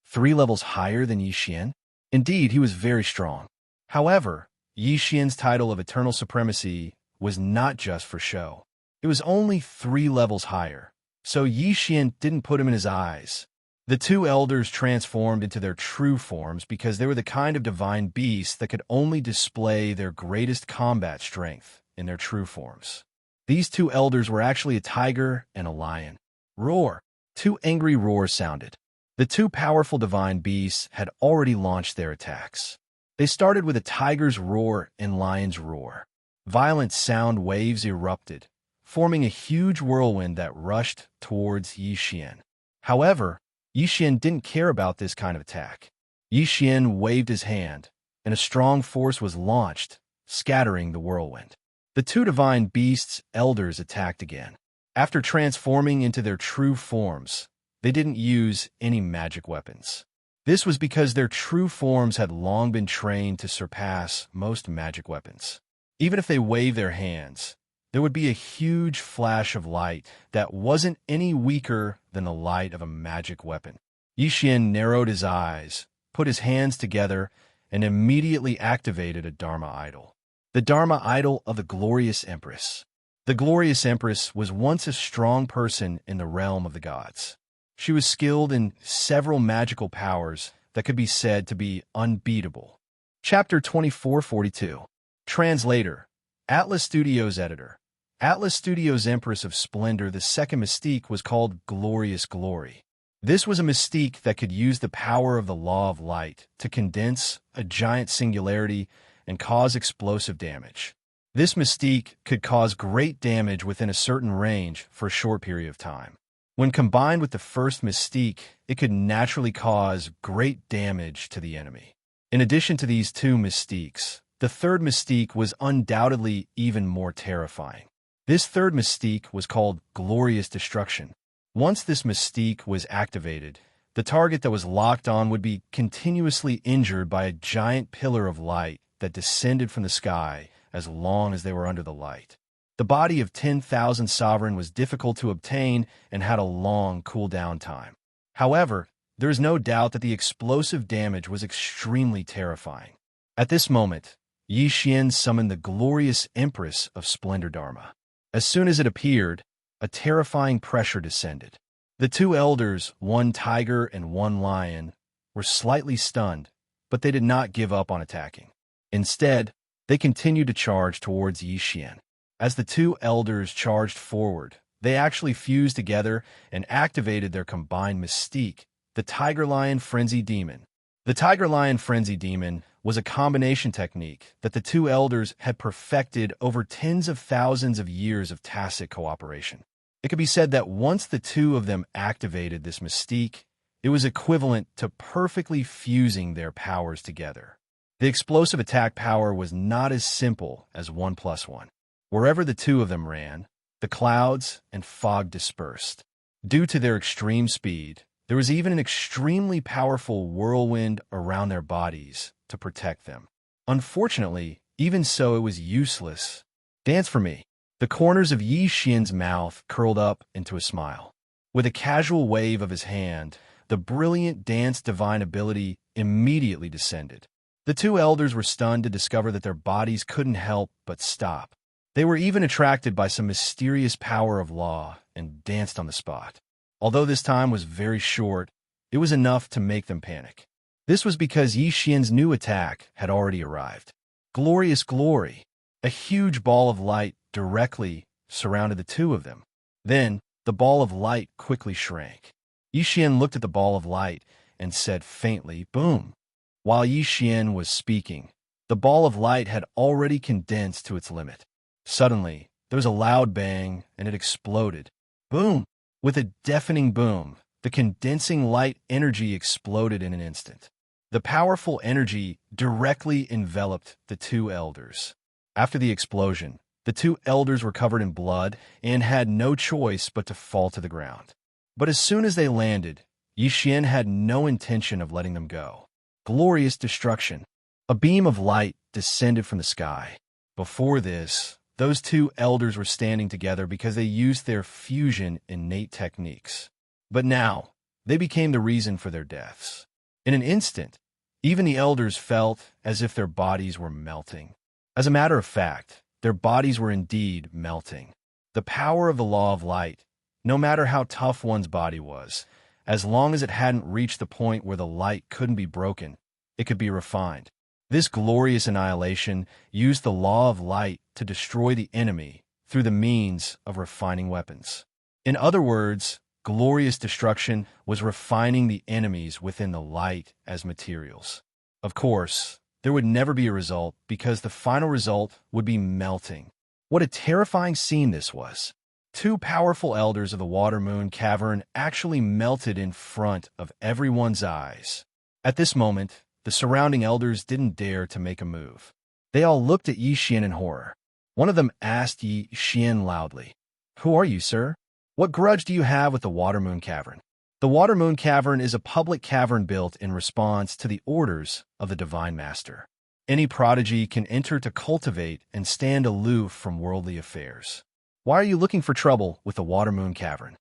3 levels higher than Yi Xian? Indeed, he was very strong. However, Yi Xian's title of eternal supremacy was not just for show. It was only 3 levels higher, so Yi Xian didn't put him in his eyes. The two elders transformed into their true forms because they were the kind of divine beasts that could only display their greatest combat strength in their true forms. These two elders were actually a tiger and a lion. Roar! 2 angry roars sounded. The 2 powerful divine beasts had already launched their attacks. They started with a tiger's roar and lion's roar. Violent sound waves erupted, forming a huge whirlwind that rushed towards Yi Xian. However, Yi Xian didn't care about this kind of attack. Yi Xian waved his hand, and a strong force was launched, scattering the whirlwind. The 2 divine beasts' elders attacked again. After transforming into their true forms, they didn't use any magic weapons. This was because their true forms had long been trained to surpass most magic weapons. Even if they waved their hands, there would be a huge flash of light that wasn't any weaker than the light of a magic weapon. Yi Xian narrowed his eyes, put his hands together, and immediately activated a Dharma idol. The Dharma idol of the Glorious Empress. The Glorious Empress was once a strong person in the realm of the gods. She was skilled in several magical powers that could be said to be unbeatable. Chapter 2442. Translator. Atlas Studios Editor. Atlas Studios Empress of Splendor, the second mystique was called Glorious Glory. This was a mystique that could use the power of the law of light to condense a giant singularity and cause explosive damage. This mystique could cause great damage within a certain range for a short period of time. When combined with the first mystique, it could naturally cause great damage to the enemy. In addition to these two mystiques, the third mystique was undoubtedly even more terrifying. This third mystique was called Glorious Destruction. Once this mystique was activated, the target that was locked on would be continuously injured by a giant pillar of light that descended from the sky as long as they were under the light. The body of 10,000 Sovereign was difficult to obtain and had a long cooldown time. However, there is no doubt that the explosive damage was extremely terrifying. At this moment, Yi Xian summoned the glorious Empress of Splendor Dharma. As soon as it appeared, a terrifying pressure descended. The two elders, one tiger and one lion, were slightly stunned, but they did not give up on attacking. Instead, they continued to charge towards Yi Xian. As the two elders charged forward, they actually fused together and activated their combined mystique, the Tiger-Lion Frenzy Demon. The Tiger-Lion Frenzy Demon was a combination technique that the two elders had perfected over tens of thousands of years of tacit cooperation. It could be said that once the two of them activated this mystique, it was equivalent to perfectly fusing their powers together. The explosive attack power was not as simple as 1+1. Wherever the two of them ran, the clouds and fog dispersed. Due to their extreme speed, there was even an extremely powerful whirlwind around their bodies to protect them. Unfortunately, even so, it was useless. Dance for me. The corners of Yi Xian's mouth curled up into a smile. With a casual wave of his hand, the brilliant dance divine ability immediately descended. The two elders were stunned to discover that their bodies couldn't help but stop. They were even attracted by some mysterious power of law and danced on the spot. Although this time was very short, it was enough to make them panic. This was because Yi Xian's new attack had already arrived. Glorious Glory! A huge ball of light directly surrounded the two of them. Then, the ball of light quickly shrank. Yi Xian looked at the ball of light and said faintly, "Boom!" While Yi Xian was speaking, the ball of light had already condensed to its limit. Suddenly, there was a loud bang, and it exploded. Boom! With a deafening boom, the condensing light energy exploded in an instant. The powerful energy directly enveloped the two elders. After the explosion, the two elders were covered in blood and had no choice but to fall to the ground. But as soon as they landed, Yi Xian had no intention of letting them go. Glorious Destruction! A beam of light descended from the sky. Before this, those two elders were standing together because they used their fusion innate techniques. But now, they became the reason for their deaths. In an instant, even the elders felt as if their bodies were melting. As a matter of fact, their bodies were indeed melting. The power of the law of light, no matter how tough one's body was, as long as it hadn't reached the point where the light couldn't be broken, it could be refined. This glorious annihilation used the law of light to destroy the enemy through the means of refining weapons. In other words, glorious destruction was refining the enemies within the light as materials. Of course, there would never be a result because the final result would be melting. What a terrifying scene this was. Two powerful elders of the Water Moon Cavern actually melted in front of everyone's eyes. At this moment, the surrounding elders didn't dare to make a move. They all looked at Yi Xian in horror. One of them asked Yi Xian loudly, "Who are you, sir? What grudge do you have with the Water Moon Cavern?" The Water Moon Cavern is a public cavern built in response to the orders of the Divine Master. Any prodigy can enter to cultivate and stand aloof from worldly affairs. Why are you looking for trouble with the Water Moon Cavern?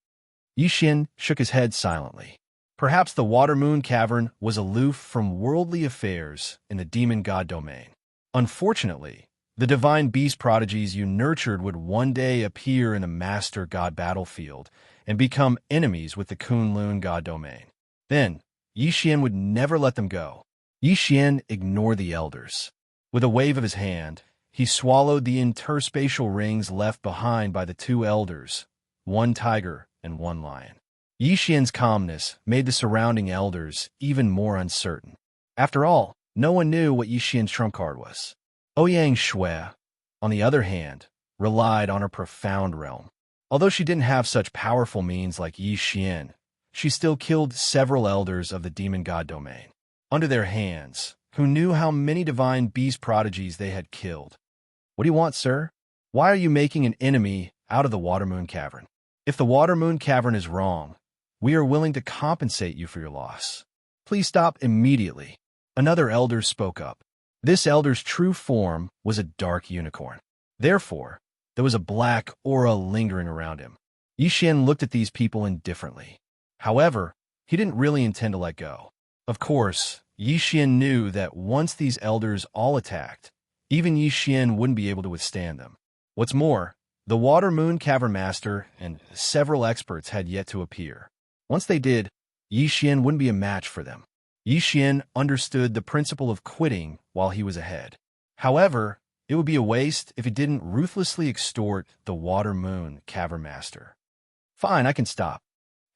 Yi Xian shook his head silently. Perhaps the Water Moon Cavern was aloof from worldly affairs in the demon god domain. Unfortunately, the divine beast prodigies you nurtured would one day appear in the master god battlefield and become enemies with the Kunlun god domain. Then, Yi Xian would never let them go. Yi Xian ignored the elders. With a wave of his hand, he swallowed the interspatial rings left behind by the two elders, one tiger and one lion. Yi Xian's calmness made the surrounding elders even more uncertain. After all, no one knew what Yi Xian's trump card was. Ouyang Shui, on the other hand, relied on her profound realm. Although she didn't have such powerful means like Yi Xian, she still killed several elders of the demon god domain. Under their hands, who knew how many divine beast prodigies they had killed. What do you want, sir? Why are you making an enemy out of the Watermoon Cavern? If the Watermoon Cavern is wrong, we are willing to compensate you for your loss. Please stop immediately. Another elder spoke up. This elder's true form was a dark unicorn. Therefore, there was a black aura lingering around him. Yi Xian looked at these people indifferently. However, he didn't really intend to let go. Of course, Yi Xian knew that once these elders all attacked, even Yi Xian wouldn't be able to withstand them. What's more, the Watermoon Cavern Master and several experts had yet to appear. Once they did, Yi Xian wouldn't be a match for them. Yi Xian understood the principle of quitting while he was ahead. However, it would be a waste if he didn't ruthlessly extort the Watermoon Cavern Master. Fine, I can stop.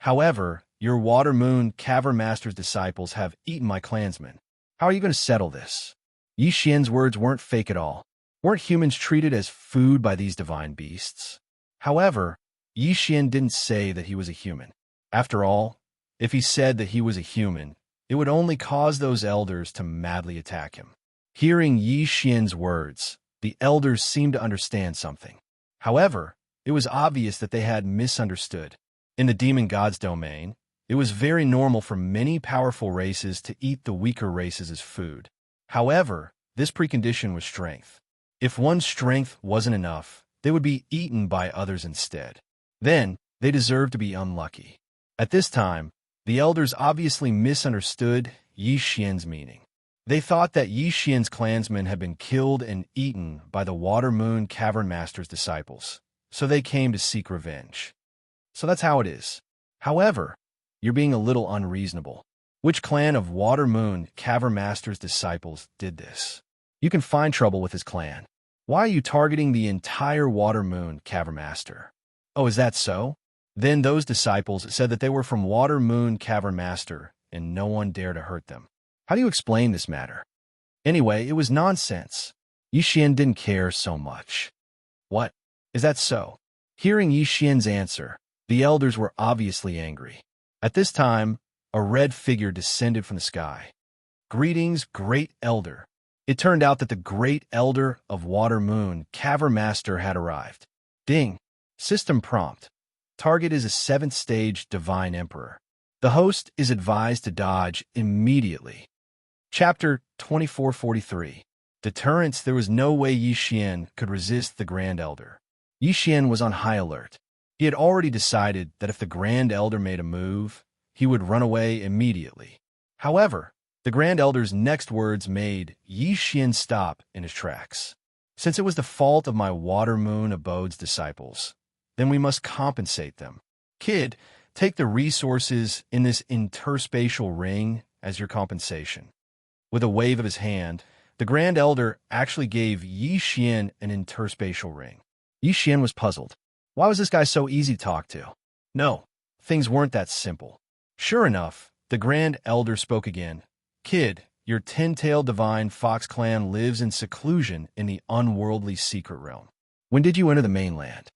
However, your Watermoon Cavern Master's disciples have eaten my clansmen. How are you going to settle this? Yi Xian's words weren't fake at all. Weren't humans treated as food by these divine beasts? However, Yi Xian didn't say that he was a human. After all, if he said that he was a human, it would only cause those elders to madly attack him. Hearing Yi Xian's words, the elders seemed to understand something. However, it was obvious that they had misunderstood. In the demon god's domain, it was very normal for many powerful races to eat the weaker races as food. However, this precondition was strength. If one's strength wasn't enough, they would be eaten by others instead. Then, they deserved to be unlucky. At this time, the elders obviously misunderstood Yi Xian's meaning. They thought that Yi Xian's clansmen had been killed and eaten by the Watermoon Cavern Master's disciples, so they came to seek revenge. So that's how it is. However, you're being a little unreasonable. Which clan of Watermoon Cavern Master's disciples did this? You can find trouble with his clan. Why are you targeting the entire Watermoon Cavern Master? Oh, is that so? Then those disciples said that they were from Watermoon Cavern Master, and no one dared to hurt them. How do you explain this matter? Anyway, it was nonsense. Yi Xian didn't care so much. What? Is that so? Hearing Yi Xian's answer, the elders were obviously angry. At this time, a red figure descended from the sky. Greetings, Great Elder. It turned out that the Great Elder of Watermoon Cavern Master had arrived. Ding. System prompt. Target is a 7th stage Divine Emperor. The host is advised to dodge immediately. Chapter 2443. Deterrence. There was no way Yi Xian could resist the Grand Elder. Yi Xian was on high alert. He had already decided that if the Grand Elder made a move, he would run away immediately. However, the Grand Elder's next words made Yi Xian stop in his tracks. Since it was the fault of my Watermoon Abode's disciples, then we must compensate them. Kid, take the resources in this interspatial ring as your compensation. With a wave of his hand, the Grand Elder actually gave Yi Xian an interspatial ring. Yi Xian was puzzled. Why was this guy so easy to talk to? No, things weren't that simple. Sure enough, the Grand Elder spoke again. Kid, your 10-tailed divine fox clan lives in seclusion in the unworldly secret realm. When did you enter the mainland?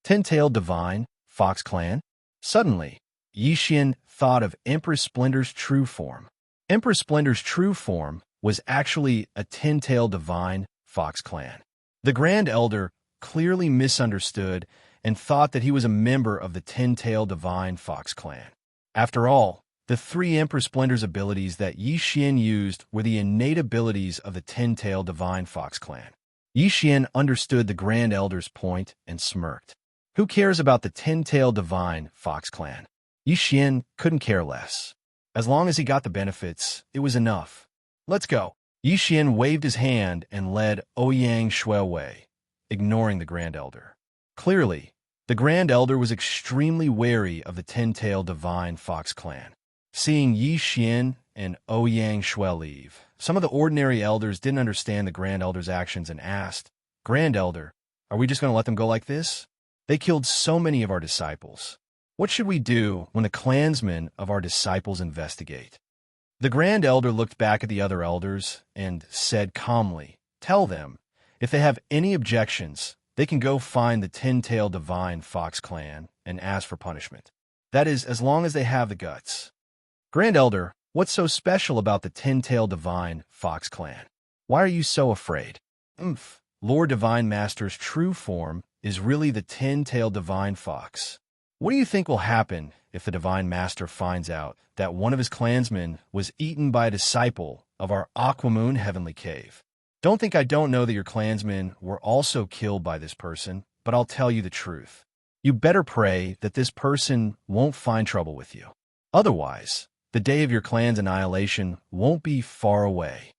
10-tailed divine fox clan? Suddenly, Yi Xian thought of Empress Splendor's true form. Empress Splendor's true form was actually a 10-tailed divine fox clan. The Grand Elder clearly misunderstood and thought that he was a member of the 10-tailed divine fox clan. After all, the 3 Empress Splendor's abilities that Yi Xian used were the innate abilities of the 10-tailed divine fox clan. Yi Xian understood the Grand Elder's point and smirked. Who cares about the 10-tailed divine fox clan? Yi Xian couldn't care less. As long as he got the benefits, it was enough. Let's go. Yi Xian waved his hand and led Ouyang Shui away, ignoring the Grand Elder. Clearly, the Grand Elder was extremely wary of the 10-tailed divine fox clan. Seeing Yi Xian and Ouyang Shui leave, some of the ordinary elders didn't understand the Grand Elder's actions and asked, Grand Elder, are we just going to let them go like this? They killed so many of our disciples. What should we do when the clansmen of our disciples investigate? The Grand Elder looked back at the other elders and said calmly, "Tell them, if they have any objections, they can go find the Ten-Tailed Divine Fox clan and ask for punishment. That is, as long as they have the guts." Grand Elder, what's so special about the Ten-Tailed Divine Fox clan? Why are you so afraid? Lord Divine Master's true form is really the Ten-Tailed Divine Fox. What do you think will happen if the Divine Master finds out that one of his clansmen was eaten by a disciple of our Aquamoon Heavenly Cave? Don't think I don't know that your clansmen were also killed by this person, but I'll tell you the truth. You better pray that this person won't find trouble with you. Otherwise, the day of your clan's annihilation won't be far away.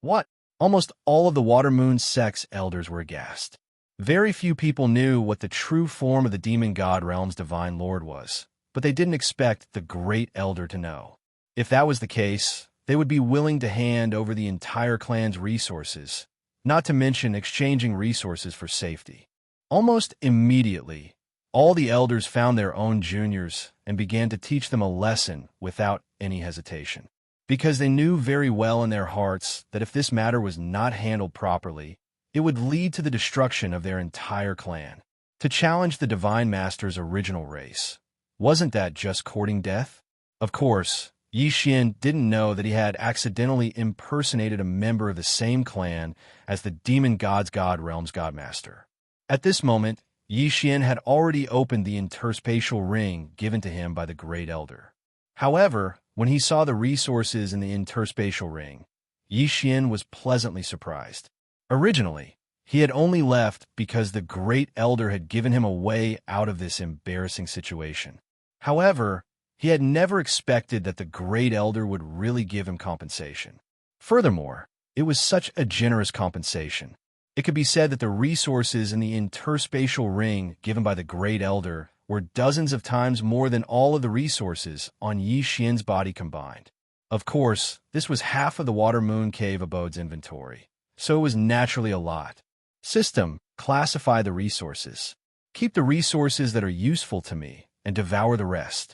What? Almost all of the Watermoon sect's elders were aghast. Very few people knew what the true form of the Demon God Realm's Divine Lord was, but they didn't expect the Great Elder to know. If that was the case, they would be willing to hand over the entire clan's resources, not to mention exchanging resources for safety. Almost immediately, all the elders found their own juniors and began to teach them a lesson without any hesitation, because they knew very well in their hearts that if this matter was not handled properly, it would lead to the destruction of their entire clan. To challenge the Divine Master's original race, wasn't that just courting death? Of course, Xianxia didn't know that he had accidentally impersonated a member of the same clan as the Demon God's God Realm's Godmaster. At this moment, Xianxia had already opened the interspatial ring given to him by the Great Elder. However, when he saw the resources in the interspatial ring, Xianxia was pleasantly surprised. Originally, he had only left because the Great Elder had given him a way out of this embarrassing situation. However, he had never expected that the Great Elder would really give him compensation. Furthermore, it was such a generous compensation. It could be said that the resources in the interspatial ring given by the Great Elder were dozens of times more than all of the resources on Xianxia's body combined. Of course, this was half of the Watermoon Cave Abode's inventory, so it was naturally a lot. System, classify the resources. Keep the resources that are useful to me, and devour the rest.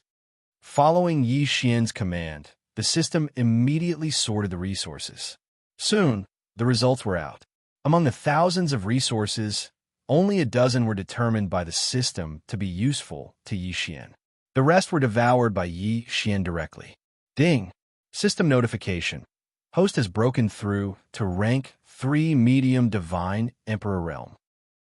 Following Xianxia's command, the system immediately sorted the resources. Soon, the results were out. Among the thousands of resources, only a dozen were determined by the system to be useful to Xianxia. The rest were devoured by Xianxia directly. Ding! System notification. Host has broken through to rank 3 medium divine emperor realm.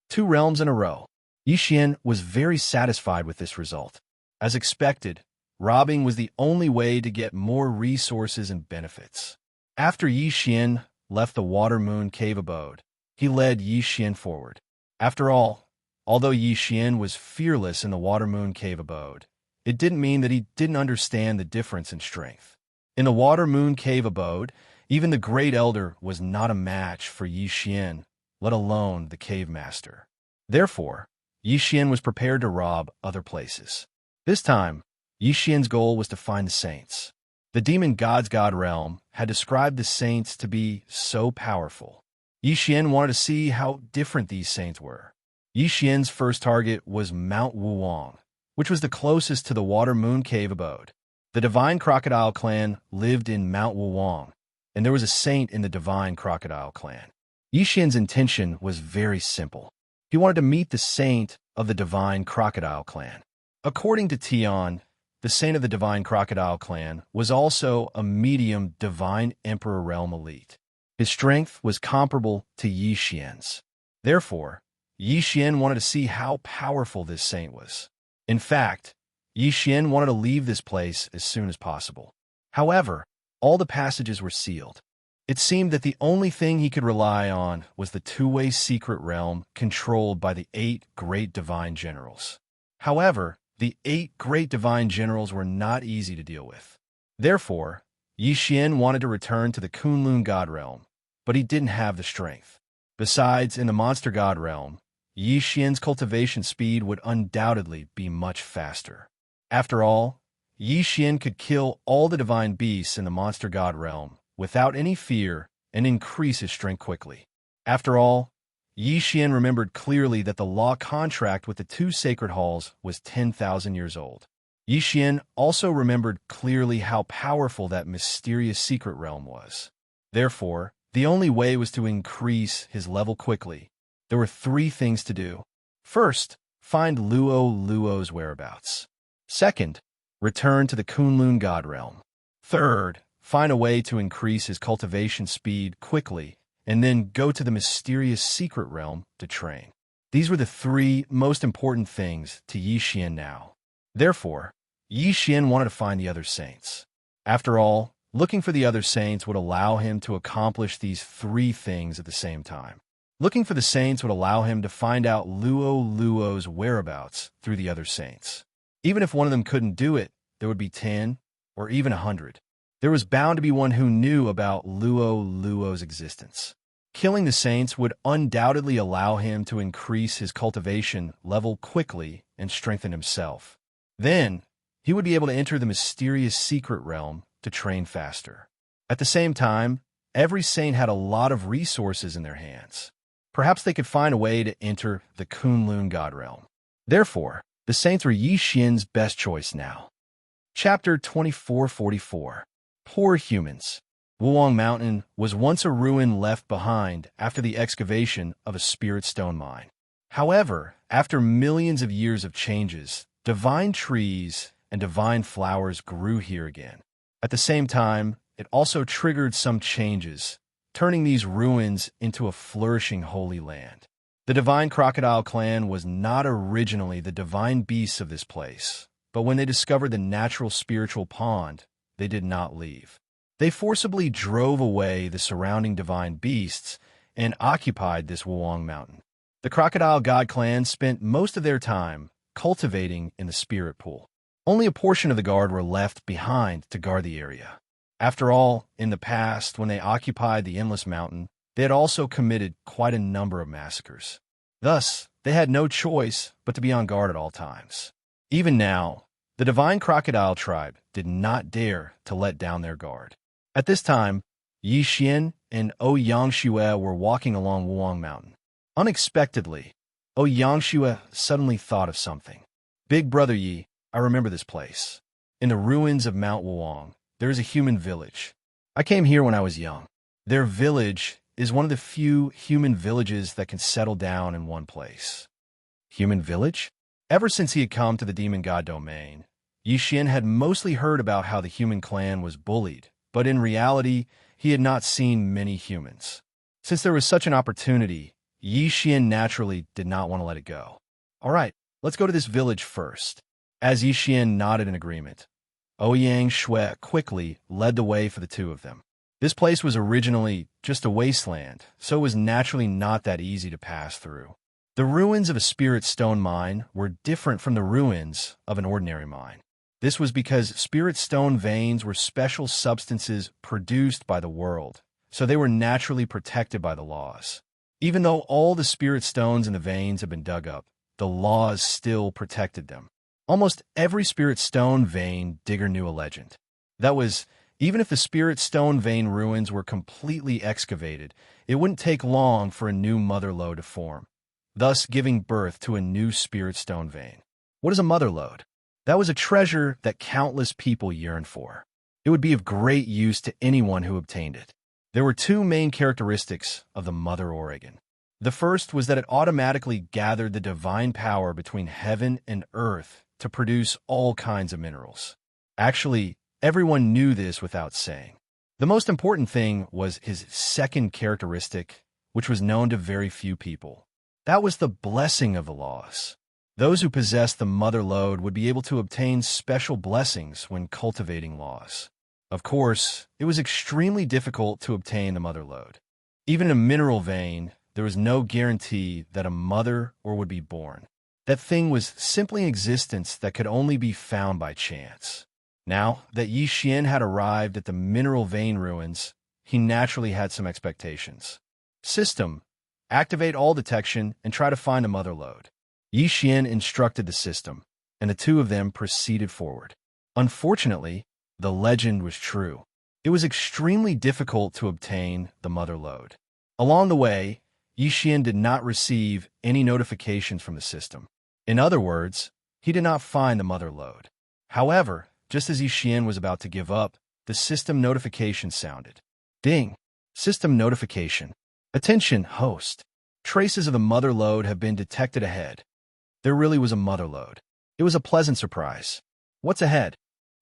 2 realms in a row. Xianxia was very satisfied with this result. As expected, robbing was the only way to get more resources and benefits. After Xianxia left the Watermoon Cave Abode, he led Xianxia forward. After all, although Xianxia was fearless in the Watermoon Cave Abode, it didn't mean that he didn't understand the difference in strength. In the Watermoon Cave Abode, even the Great Elder was not a match for Xianxia, let alone the Cave Master. Therefore, Xianxia was prepared to rob other places. This time, Xianxia's goal was to find the saints. The Demon God's God Realm had described the saints to be so powerful. Xianxia wanted to see how different these saints were. Xianxia's first target was Mount Wuwang, which was the closest to the Watermoon Cave Abode. The Divine Crocodile clan lived in Mount Wuwang, and there was a saint in the Divine Crocodile clan. Xianxia's intention was very simple. He wanted to meet the saint of the Divine Crocodile clan. According to Tian, the saint of the Divine Crocodile clan was also a medium Divine Emperor Realm elite. His strength was comparable to Xianxia's. Therefore, Xianxia wanted to see how powerful this saint was. In fact, Xianxia wanted to leave this place as soon as possible. However, all the passages were sealed. It seemed that the only thing he could rely on was the two-way secret realm controlled by the 8 great divine generals. However, the 8 great divine generals were not easy to deal with. Therefore, Xianxia wanted to return to the Kunlun God Realm, but he didn't have the strength. Besides, in the Monster God Realm, Xianxia's cultivation speed would undoubtedly be much faster. After all, Xianxia could kill all the divine beasts in the Monster God Realm without any fear and increase his strength quickly. After all, Xianxia remembered clearly that the law contract with the 2 sacred halls was 10,000 years old. Yi Xian also remembered clearly how powerful that mysterious secret realm was. Therefore, the only way was to increase his level quickly. There were 3 things to do. First, find Luo's whereabouts. Second, return to the Kunlun God realm. Third, find a way to increase his cultivation speed quickly, and then go to the mysterious secret realm to train. These were the 3 most important things to Yi Xian now. Therefore, Yi Xian wanted to find the other saints. After all, looking for the other saints would allow him to accomplish these 3 things at the same time. Looking for the saints would allow him to find out Luo's whereabouts through the other saints. Even if one of them couldn't do it, there would be 10 or even 100. There was bound to be one who knew about Luo's existence. Killing the saints would undoubtedly allow him to increase his cultivation level quickly and strengthen himself. Then, he would be able to enter the mysterious secret realm to train faster. At the same time, every saint had a lot of resources in their hands. Perhaps they could find a way to enter the Kunlun God realm. Therefore, the saints were Yi Xian's best choice now. Chapter 2444. Poor humans. Wuwang Mountain was once a ruin left behind after the excavation of a spirit stone mine. However, after millions of years of changes, divine trees and divine flowers grew here again. At the same time, it also triggered some changes, turning these ruins into a flourishing holy land. The divine crocodile clan was not originally the divine beasts of this place, but when they discovered the natural spiritual pond, they did not leave. They forcibly drove away the surrounding divine beasts and occupied this Wuwang Mountain. The crocodile god clan spent most of their time cultivating in the spirit pool. Only a portion of the guard were left behind to guard the area. After all, in the past, when they occupied the Endless Mountain, they had also committed quite a number of massacres. Thus, they had no choice but to be on guard at all times. Even now, the divine crocodile tribe did not dare to let down their guard. At this time, Yi Xian and Xianxia were walking along Wuwang Mountain. Unexpectedly, Xianxia suddenly thought of something. Big brother Yi, I remember this place. In the ruins of Mount Wuwang, there is a human village. I came here when I was young. Their village is one of the few human villages that can settle down in one place. Human village? Ever since he had come to the demon god domain, Yi Xian had mostly heard about how the human clan was bullied, but in reality, he had not seen many humans. Since there was such an opportunity, Yi Xian naturally did not want to let it go. All right, let's go to this village first. As Yi Xian nodded in agreement, Xianxia quickly led the way for the 2 of them. This place was originally just a wasteland, so it was naturally not that easy to pass through. The ruins of a spirit stone mine were different from the ruins of an ordinary mine. This was because spirit stone veins were special substances produced by the world, so they were naturally protected by the laws. Even though all the spirit stones in the veins had been dug up, the laws still protected them. Almost every spirit stone vein digger knew a legend. That was, even if the spirit stone vein ruins were completely excavated, it wouldn't take long for a new mother lode to form, thus giving birth to a new spirit stone vein. What is a mother lode? That was a treasure that countless people yearned for. It would be of great use to anyone who obtained it. There were 2 main characteristics of the Mother Oregon. The first was that it automatically gathered the divine power between heaven and earth to produce all kinds of minerals. Actually, everyone knew this without saying. The most important thing was his second characteristic, which was known to very few people. That was the blessing of the laws. Those who possessed the mother lode would be able to obtain special blessings when cultivating laws. Of course, it was extremely difficult to obtain the mother lode. Even in a mineral vein, there was no guarantee that a mother or would be born. That thing was simply an existence that could only be found by chance. Now that Yi Xian had arrived at the mineral vein ruins, he naturally had some expectations. System: activate all detection and try to find a mother lode. Yi Xian instructed the system, and the 2 of them proceeded forward. Unfortunately, the legend was true. It was extremely difficult to obtain the mother lode. Along the way, Yi Xian did not receive any notifications from the system. In other words, he did not find the mother lode. However, just as Xian was about to give up, the system notification sounded. Ding! System notification. Attention, host. Traces of the mother lode have been detected ahead. There really was a mother lode. It was a pleasant surprise. What's ahead?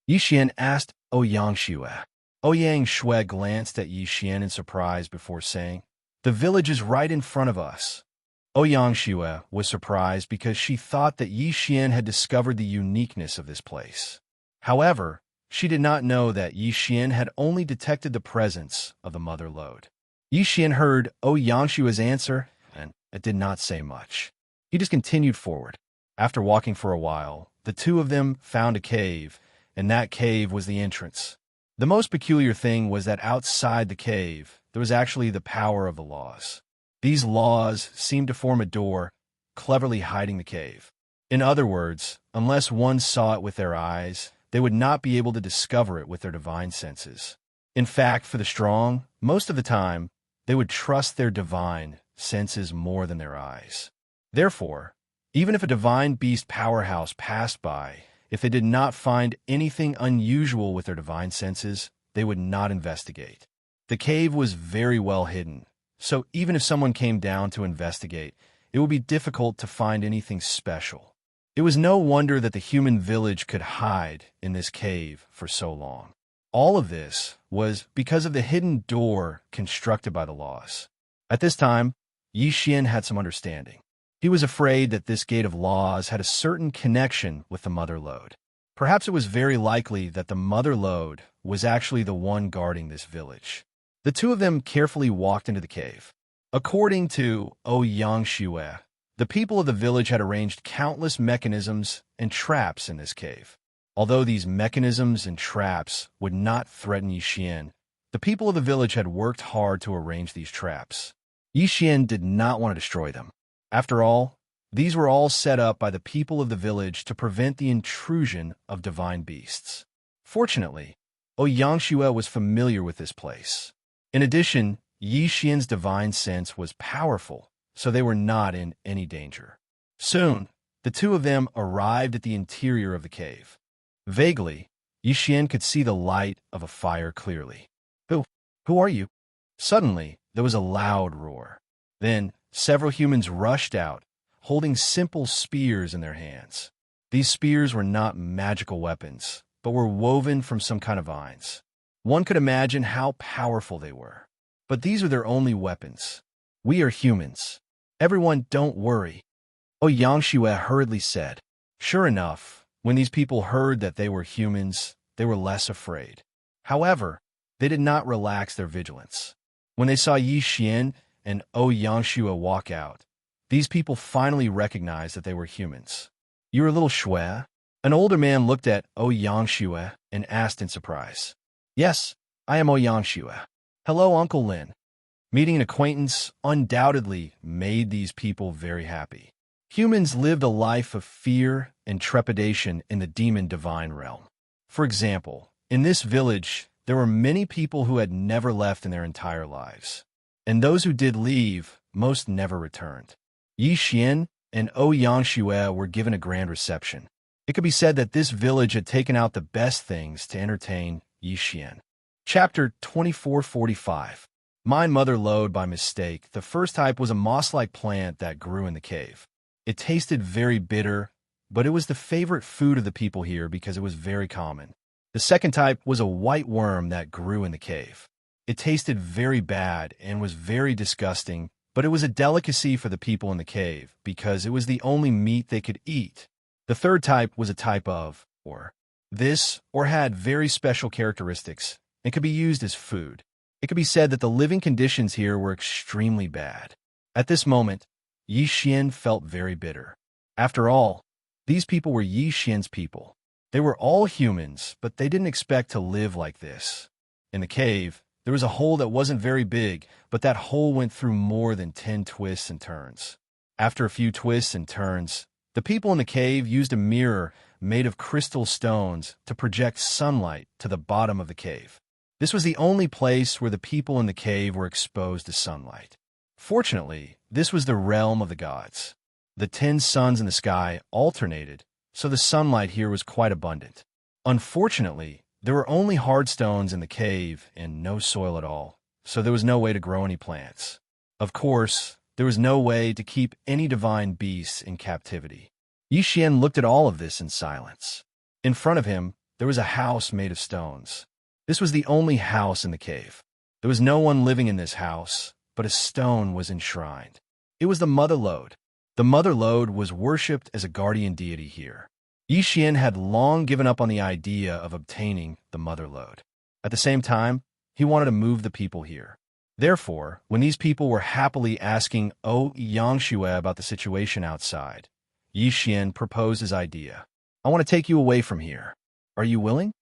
Xian asked Xianxia. Xianxia glanced at Xian in surprise before saying, "The village is right in front of us." Xianxia was surprised because she thought that Xian had discovered the uniqueness of this place. However, she did not know that Xian had only detected the presence of the mother lode. Xian heard Xianxia's answer, and it did not say much. He just continued forward. After walking for a while, the two of them found a cave, and that cave was the entrance. The most peculiar thing was that outside the cave, there was actually the power of the laws. These laws seemed to form a door, cleverly hiding the cave. In other words, unless one saw it with their eyes, they would not be able to discover it with their divine senses. In fact, for the strong, most of the time, they would trust their divine senses more than their eyes. Therefore, even if a divine beast powerhouse passed by, if they did not find anything unusual with their divine senses, they would not investigate. The cave was very well hidden, so even if someone came down to investigate, it would be difficult to find anything special. It was no wonder that the human village could hide in this cave for so long. All of this was because of the hidden door constructed by the laws. At this time, Xian had some understanding. He was afraid that this gate of laws had a certain connection with the mother lode. Perhaps it was very likely that the mother lode was actually the one guarding this village. The two of them carefully walked into the cave. According to Xianxia, the people of the village had arranged countless mechanisms and traps in this cave. Although these mechanisms and traps would not threaten Xian, the people of the village had worked hard to arrange these traps. Xian did not want to destroy them. After all, these were all set up by the people of the village to prevent the intrusion of divine beasts. Fortunately, Xianxia was familiar with this place. In addition, Xian's divine sense was powerful, so they were not in any danger. Soon, the two of them arrived at the interior of the cave. Vaguely, Xian could see the light of a fire clearly. Who are you? Suddenly, there was a loud roar. Then, several humans rushed out, holding simple spears in their hands. These spears were not magical weapons, but were woven from some kind of vines. One could imagine how powerful they were. But these are their only weapons. We are humans. Everyone, don't worry. Xianxia hurriedly said. Sure enough, when these people heard that they were humans, they were less afraid. However, they did not relax their vigilance. When they saw Xian and Xianxia walk out, these people finally recognized that they were humans. You're a little shui? An older man looked at Xianxia and asked in surprise. Yes, I am Xianxia. Hello, Uncle Lin. Meeting an acquaintance undoubtedly made these people very happy. Humans lived a life of fear and trepidation in the demon-divine realm. For example, in this village, there were many people who had never left in their entire lives. And those who did leave, most never returned. Xian and Xianxia were given a grand reception. It could be said that this village had taken out the best things to entertain Xian. Chapter 2445. Mine mother lode by mistake. The first type was a moss-like plant that grew in the cave. It tasted very bitter, but it was the favorite food of the people here because it was very common. The second type was a white worm that grew in the cave. It tasted very bad and was very disgusting, but it was a delicacy for the people in the cave because it was the only meat they could eat. The third type was a type of, or had very special characteristics and could be used as food. It could be said that the living conditions here were extremely bad. At this moment, Xian felt very bitter. After all, these people were Xian's people. They were all humans, but they didn't expect to live like this. In the cave, there was a hole that wasn't very big, but that hole went through more than 10 twists and turns. After a few twists and turns, the people in the cave used a mirror made of crystal stones to project sunlight to the bottom of the cave. This was the only place where the people in the cave were exposed to sunlight. Fortunately, this was the realm of the gods. The 10 suns in the sky alternated, so the sunlight here was quite abundant. Unfortunately, there were only hard stones in the cave and no soil at all, so there was no way to grow any plants. Of course, there was no way to keep any divine beasts in captivity. Xian looked at all of this in silence. In front of him, there was a house made of stones. This was the only house in the cave. There was no one living in this house, but a stone was enshrined. It was the Mother Lode. The Mother Lode was worshipped as a guardian deity here. Xian had long given up on the idea of obtaining the Mother Lode. At the same time, he wanted to move the people here. Therefore, when these people were happily asking Xianxia about the situation outside, Xian proposed his idea. I want to take you away from here. Are you willing?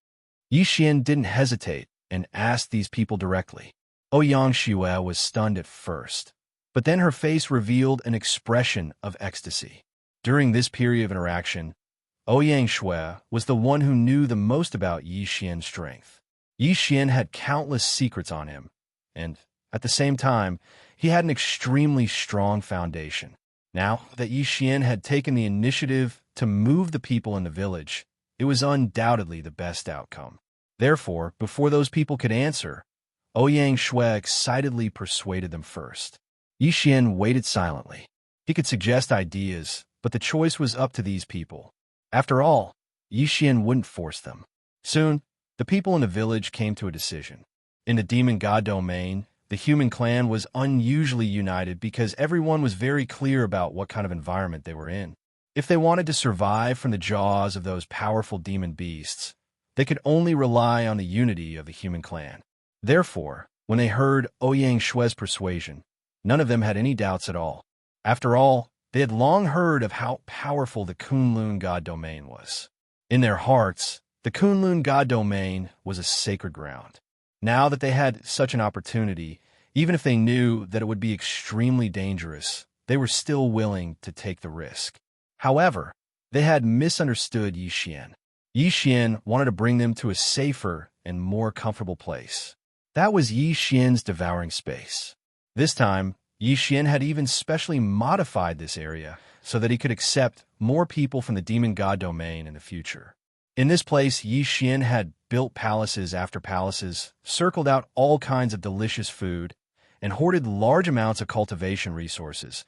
Xian didn't hesitate and asked these people directly. Xianxia was stunned at first, but then her face revealed an expression of ecstasy. During this period of interaction, Xianxia was the one who knew the most about Xian's strength. Xian had countless secrets on him, and, at the same time, he had an extremely strong foundation. Now that Xian had taken the initiative to move the people in the village, it was undoubtedly the best outcome. Therefore, before those people could answer, Xianxia excitedly persuaded them first. Xian waited silently. He could suggest ideas, but the choice was up to these people. After all, Xian wouldn't force them. Soon, the people in the village came to a decision. In the demon god domain, the human clan was unusually united because everyone was very clear about what kind of environment they were in. If they wanted to survive from the jaws of those powerful demon beasts, they could only rely on the unity of the human clan. Therefore, when they heard Xiangshui's persuasion, none of them had any doubts at all. After all, they had long heard of how powerful the Kunlun god domain was. In their hearts, the Kunlun god domain was a sacred ground. Now that they had such an opportunity, even if they knew that it would be extremely dangerous, they were still willing to take the risk. However, they had misunderstood Xian. Xian wanted to bring them to a safer and more comfortable place. That was Xian's devouring space. This time, Xian had even specially modified this area so that he could accept more people from the demon god domain in the future. In this place, Xian had built palaces after palaces, circled out all kinds of delicious food, and hoarded large amounts of cultivation resources,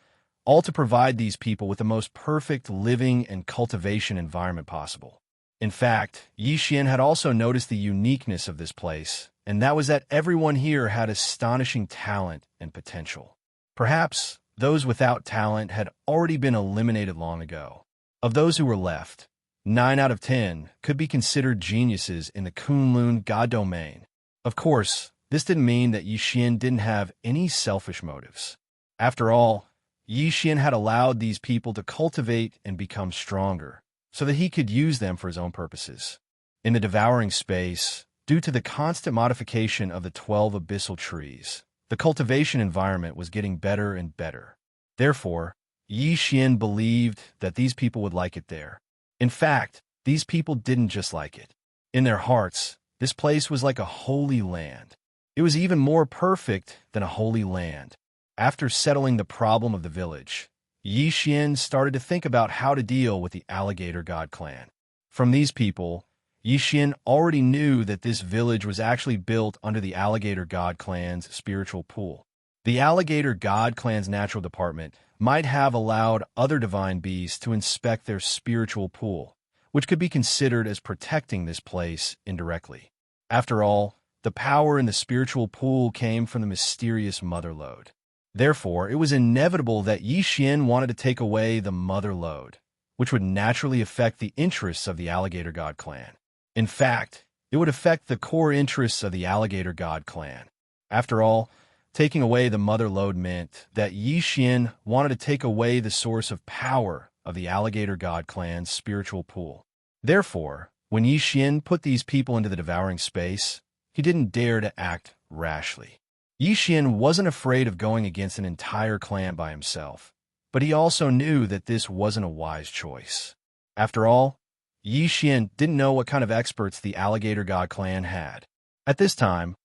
all to provide these people with the most perfect living and cultivation environment possible. In fact, Xian had also noticed the uniqueness of this place, and that was that everyone here had astonishing talent and potential. Perhaps those without talent had already been eliminated long ago. Of those who were left, 9 out of 10 could be considered geniuses in the Kunlun god domain. Of course, this didn't mean that Xian didn't have any selfish motives. After all, Xian had allowed these people to cultivate and become stronger, so that he could use them for his own purposes. In the devouring space, due to the constant modification of the 12 abyssal trees, the cultivation environment was getting better and better. Therefore, Xian believed that these people would like it there. In fact, these people didn't just like it. In their hearts, this place was like a holy land. It was even more perfect than a holy land. After settling the problem of the village, Xian started to think about how to deal with the alligator god clan. From these people, Xian already knew that this village was actually built under the alligator god clan's spiritual pool. The alligator god clan's natural department might have allowed other divine beasts to inspect their spiritual pool, which could be considered as protecting this place indirectly. After all, the power in the spiritual pool came from the mysterious Mother Lode. Therefore, it was inevitable that Xian wanted to take away the Mother Lode, which would naturally affect the interests of the alligator god clan. In fact, it would affect the core interests of the alligator god clan. After all, taking away the Mother Lode meant that Xian wanted to take away the source of power of the alligator god clan's spiritual pool. Therefore, when Xian put these people into the devouring space, he didn't dare to act rashly. Xian wasn't afraid of going against an entire clan by himself, but he also knew that this wasn't a wise choice. After all, Xian didn't know what kind of experts the alligator god clan had. At this time,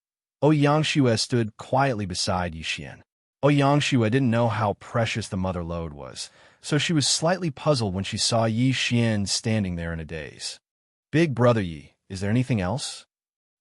Xianxia stood quietly beside Xian. Xianxia didn't know how precious the Mother Lode was, so she was slightly puzzled when she saw Xian standing there in a daze. "Big brother Yi, is there anything else?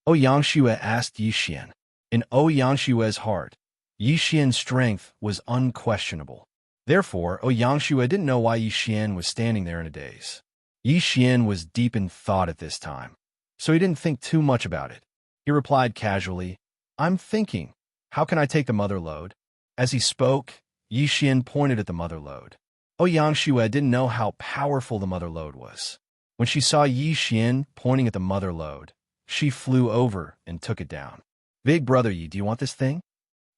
Xianxia asked Yixian. In Xianxia's heart, Yixian's strength was unquestionable. Therefore, Xianxia didn't know why Yixian was standing there in a daze. Yixian was deep in thought at this time, so he didn't think too much about it. He replied casually, I'm thinking, how can I take the mother lode? As he spoke, Yixian pointed at the mother lode. Xianxia didn't know how powerful the mother lode was. When she saw Yixian pointing at the mother lode, she flew over and took it down. Big brother Yi, do you want this thing?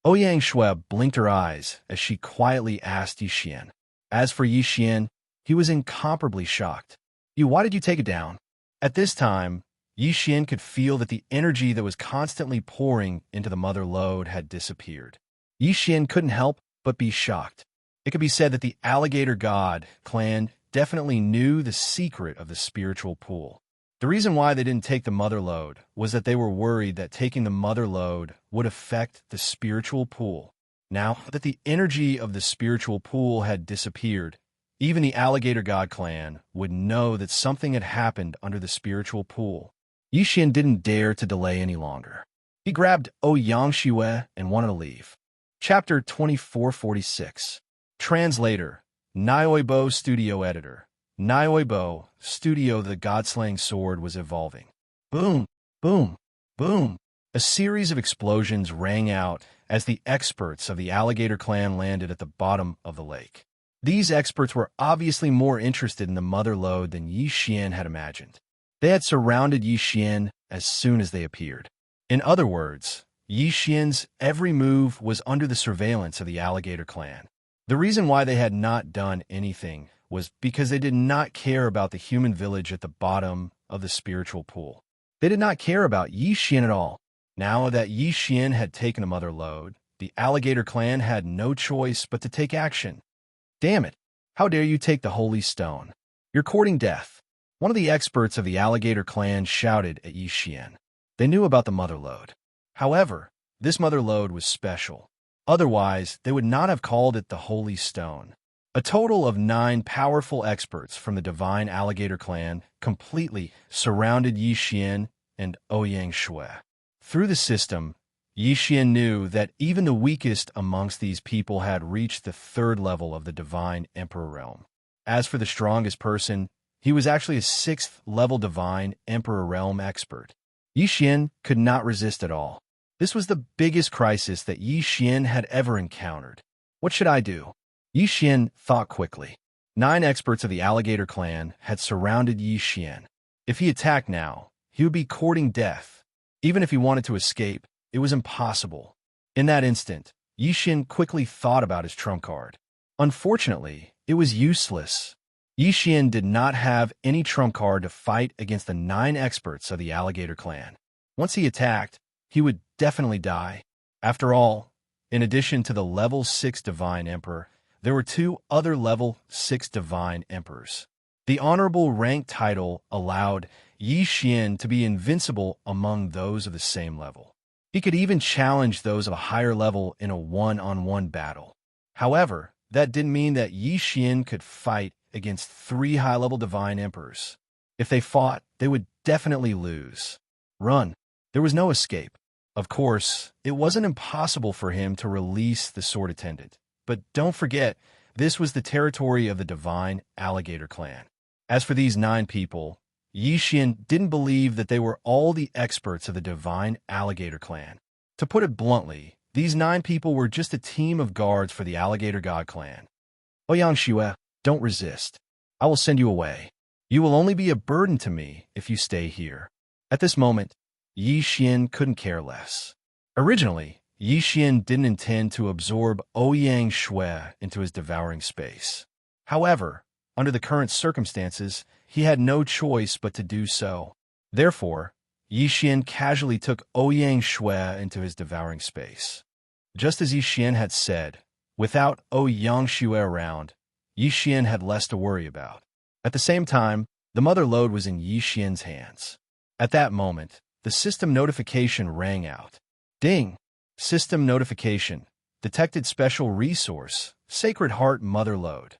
Xianxia blinked her eyes as she quietly asked Yixian. As for Yixian, he was incomparably shocked. Why did you take it down? At this time, Yixian could feel that the energy that was constantly pouring into the mother lode had disappeared. Yixian couldn't help but be shocked. It could be said that the Alligator God clan definitely knew the secret of the spiritual pool. The reason why they didn't take the mother lode was that they were worried that taking the mother lode would affect the spiritual pool. Now that the energy of the spiritual pool had disappeared, even the Alligator God clan would know that something had happened under the spiritual pool. Yixian didn't dare to delay any longer. He grabbed Xianxia and wanted to leave. Chapter 2446. Translator, Nioibo Studio Editor. Nioibo Studio. The God-slaying sword was evolving. Boom, boom, boom. A series of explosions rang out as the experts of the Alligator clan landed at the bottom of the lake. These experts were obviously more interested in the mother lode than Yixian had imagined. They had surrounded Yixian as soon as they appeared. In other words, Yixian's every move was under the surveillance of the Alligator clan. The reason why they had not done anything was because they did not care about the human village at the bottom of the spiritual pool. They did not care about Yixian at all. Now that Yixian had taken a mother lode, the Alligator clan had no choice but to take action. Damn it! How dare you take the holy stone? You're courting death. One of the experts of the Alligator clan shouted at Yixian. They knew about the mother lode. However, this mother lode was special. Otherwise, they would not have called it the Holy Stone. A total of 9 powerful experts from the Divine Alligator clan completely surrounded Yixian and Xianxia. Through the system, Yixian knew that even the weakest amongst these people had reached the 3rd level of the Divine Emperor realm. As for the strongest person, he was actually a 6th level Divine Emperor realm expert. Yixian could not resist at all. This was the biggest crisis that Yixian had ever encountered. What should I do? Yixian thought quickly. 9 experts of the Alligator clan had surrounded Yixian. If he attacked now, he would be courting death. Even if he wanted to escape, it was impossible. In that instant, Yixian quickly thought about his trump card. Unfortunately, it was useless. Yixian did not have any trump card to fight against the 9 experts of the Alligator clan. Once he attacked, he would definitely die. After all, in addition to the level 6 Divine Emperor, there were 2 other level 6 Divine Emperors. The honorable rank title allowed Yixian to be invincible among those of the same level. He could even challenge those of a higher level in a one-on-one battle. However, that didn't mean that Yixian could fight against 3 high-level Divine Emperors. If they fought, they would definitely lose. Run. There was no escape. Of course, it wasn't impossible for him to release the sword attendant. But don't forget, this was the territory of the Divine Alligator clan. As for these 9 people, Yixian didn't believe that they were all the experts of the Divine Alligator clan. To put it bluntly, these 9 people were just a team of guards for the Alligator God clan. Xianxia, don't resist. I will send you away. You will only be a burden to me if you stay here. At this moment, Yixian couldn't care less. Originally, Yixian didn't intend to absorb Xianxia into his devouring space. However, under the current circumstances, he had no choice but to do so. Therefore, Yixian casually took Xianxia into his devouring space. Just as Yixian had said, without Xianxia around, Yixian had less to worry about. At the same time, the mother lode was in Yixian's hands. At that moment, the system notification rang out. Ding! System notification. Detected special resource, Sacred Heart Mother Lode.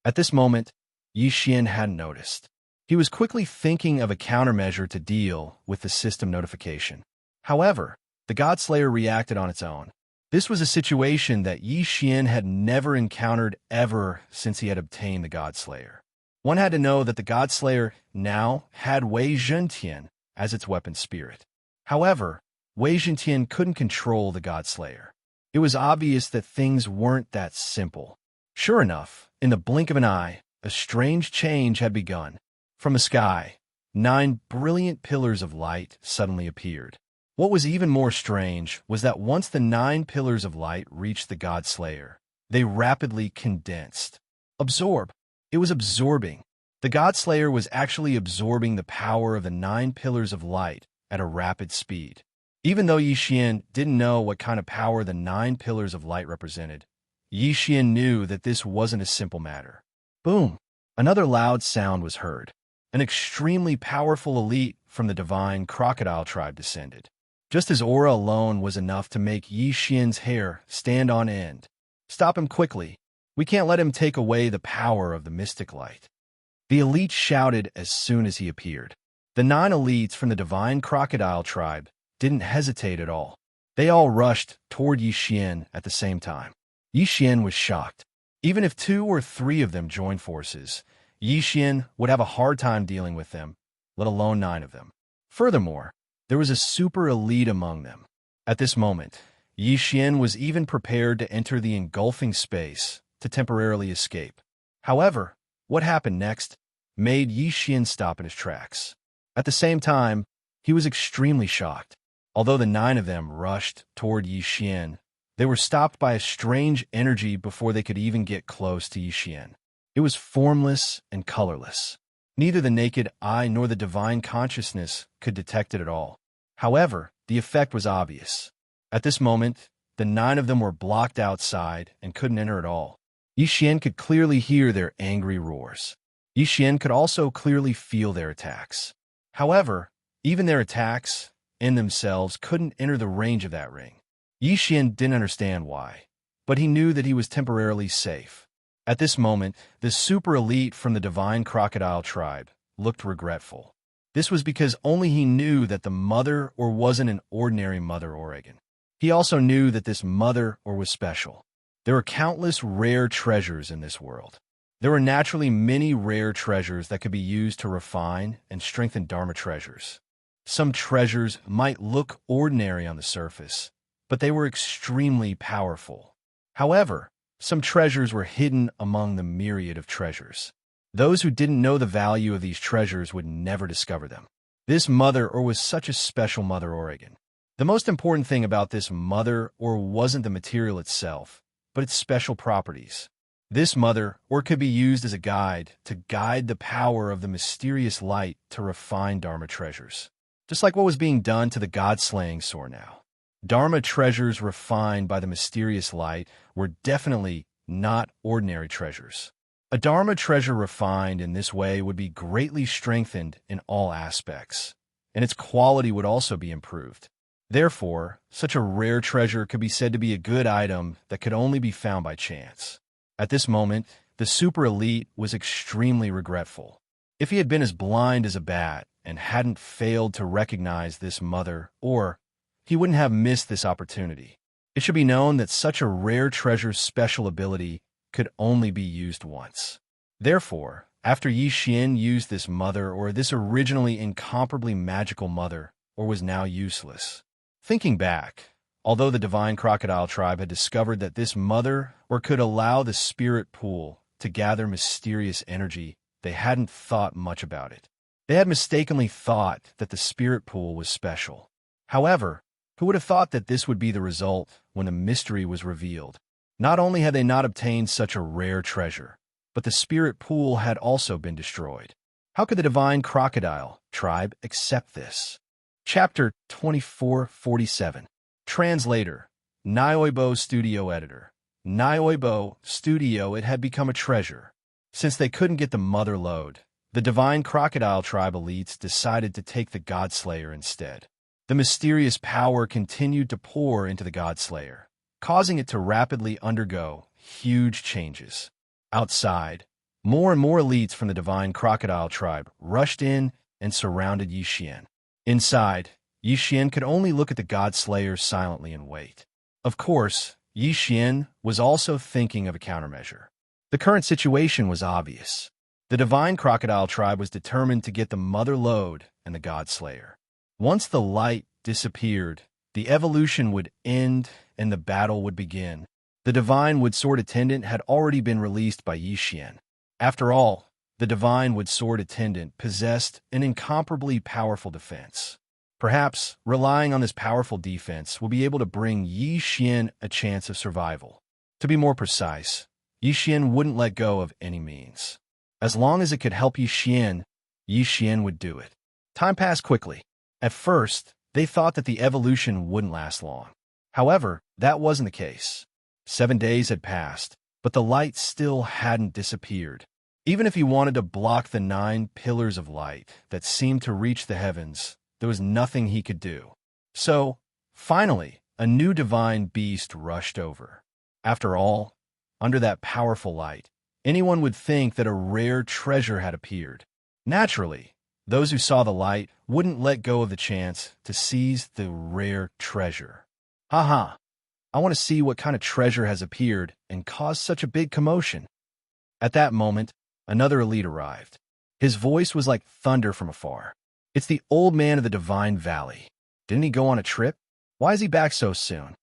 At this moment, Yixian hadn't noticed. He was quickly thinking of a countermeasure to deal with the system notification. However, the Godslayer reacted on its own. This was a situation that Yi Xian had never encountered ever since he had obtained the Godslayer. One had to know that the Godslayer now had Wei Zhentian as its weapon spirit. However, Wei Zhentian couldn't control the Godslayer. It was obvious that things weren't that simple. Sure enough, in the blink of an eye, a strange change had begun. From the sky, 9 brilliant pillars of light suddenly appeared. What was even more strange was that once the 9 pillars of light reached the Godslayer, they rapidly condensed. Absorb. It was absorbing. The Godslayer was actually absorbing the power of the 9 pillars of light at a rapid speed. Even though Yi Xian didn't know what kind of power the 9 pillars of light represented, Yi Xian knew that this wasn't a simple matter. Boom! Another loud sound was heard. An extremely powerful elite from the divine crocodile tribe descended. Just as aura alone was enough to make Yi Xian's hair stand on end. Stop him quickly. We can't let him take away the power of the mystic light. The elite shouted as soon as he appeared. The 9 elites from the divine crocodile tribe didn't hesitate at all. They all rushed toward Yi Xian at the same time. Yi Xian was shocked. Even if 2 or 3 of them joined forces, Yi Xian would have a hard time dealing with them, let alone 9 of them. Furthermore, there was a super elite among them. At this moment, Yi Xian was even prepared to enter the engulfing space to temporarily escape. However, what happened next made Yi Xian stop in his tracks. At the same time, he was extremely shocked. Although the 9 of them rushed toward Yi Xian, they were stopped by a strange energy before they could even get close to Yi Xian. It was formless and colorless. Neither the naked eye nor the divine consciousness could detect it at all. However, the effect was obvious. At this moment, the 9 of them were blocked outside and couldn't enter at all. Yi Xian could clearly hear their angry roars. Yi Xian could also clearly feel their attacks. However, even their attacks in themselves couldn't enter the range of that ring. Yi Xian didn't understand why, but he knew that he was temporarily safe. At this moment, the super elite from the divine crocodile tribe looked regretful. This was because only he knew that the mother or wasn't an ordinary mother Oregon. He also knew that this mother or was special. There are countless rare treasures in this world. There were naturally many rare treasures that could be used to refine and strengthen Dharma treasures. Some treasures might look ordinary on the surface, but they were extremely powerful. However, some treasures were hidden among the myriad of treasures. Those who didn't know the value of these treasures would never discover them. This mother or was such a special mother Oregon. The most important thing about this mother or wasn't the material itself, but its special properties. This mother or could be used as a guide to guide the power of the mysterious light to refine Dharma treasures. Just like what was being done to the God-slaying sword now. Dharma treasures refined by the mysterious light were definitely not ordinary treasures. A Dharma treasure refined in this way would be greatly strengthened in all aspects, and its quality would also be improved. Therefore, such a rare treasure could be said to be a good item that could only be found by chance. At this moment, the super elite was extremely regretful. If he had been as blind as a bat and hadn't failed to recognize this mother, or he wouldn't have missed this opportunity. It should be known that such a rare treasure's special ability could only be used once. Therefore, after Yi Xian used this mother or this originally incomparably magical mother or was now useless. Thinking back, although the divine crocodile tribe had discovered that this mother or could allow the spirit pool to gather mysterious energy, they hadn't thought much about it. They had mistakenly thought that the spirit pool was special. However, who would have thought that this would be the result when the mystery was revealed? Not only had they not obtained such a rare treasure, but the spirit pool had also been destroyed. How could the divine crocodile tribe accept this? Chapter 2447. Translator, Nioibo Studio Editor. Nioibo Studio, it had become a treasure. Since they couldn't get the mother lode, the divine crocodile tribe elites decided to take the Godslayer instead. The mysterious power continued to pour into the Godslayer, causing it to rapidly undergo huge changes. Outside, More and more elites from the divine crocodile tribe rushed in and surrounded Xian. Inside, Xian could only look at the god slayers silently and wait. Of course, Xian was also thinking of a countermeasure. The current situation was obvious. The divine crocodile tribe was determined to get the mother lode and the god slayer. Once the light disappeared, the evolution would end and the battle would begin. The divine wood sword attendant had already been released by Xian. After all, the divine wood sword attendant possessed an incomparably powerful defense. Perhaps, relying on this powerful defense will be able to bring Xian a chance of survival. To be more precise, Xian wouldn't let go of any means. As long as it could help Xian would do it. Time passed quickly. At first, they thought that the evolution wouldn't last long. However, that wasn't the case. 7 days had passed, but the light still hadn't disappeared. Even if he wanted to block the 9 pillars of light that seemed to reach the heavens, there was nothing he could do. So, finally, a new divine beast rushed over. After all, under that powerful light, anyone would think that a rare treasure had appeared. Naturally, those who saw the light wouldn't let go of the chance to seize the rare treasure. Haha, I want to see what kind of treasure has appeared and caused such a big commotion. At that moment, another elite arrived. His voice was like thunder from afar. It's the old man of the Divine Valley. Didn't he go on a trip? Why is he back so soon?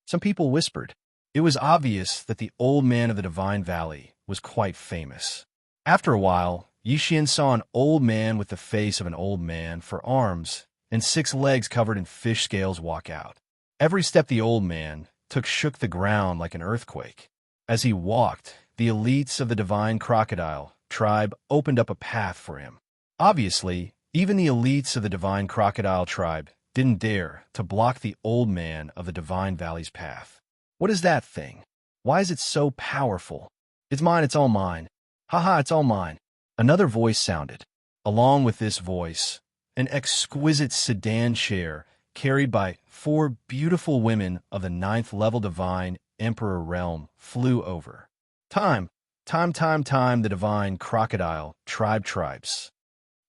Some people whispered. It was obvious that the old man of the Divine Valley was quite famous. After a while, Xian saw an old man with the face of an old man for arms and 6 legs covered in fish scales walk out. Every step the old man took shook the ground like an earthquake. As he walked, the elites of the divine crocodile tribe opened up a path for him. Obviously, even the elites of the divine crocodile tribe didn't dare to block the old man of the Divine Valley's path. What is that thing? Why is it so powerful? It's mine, it's all mine. Haha, it's all mine. Another voice sounded. Along with this voice, an exquisite sedan chair carried by 4 beautiful women of the 9th level divine emperor realm flew over. Time, the divine crocodile tribes.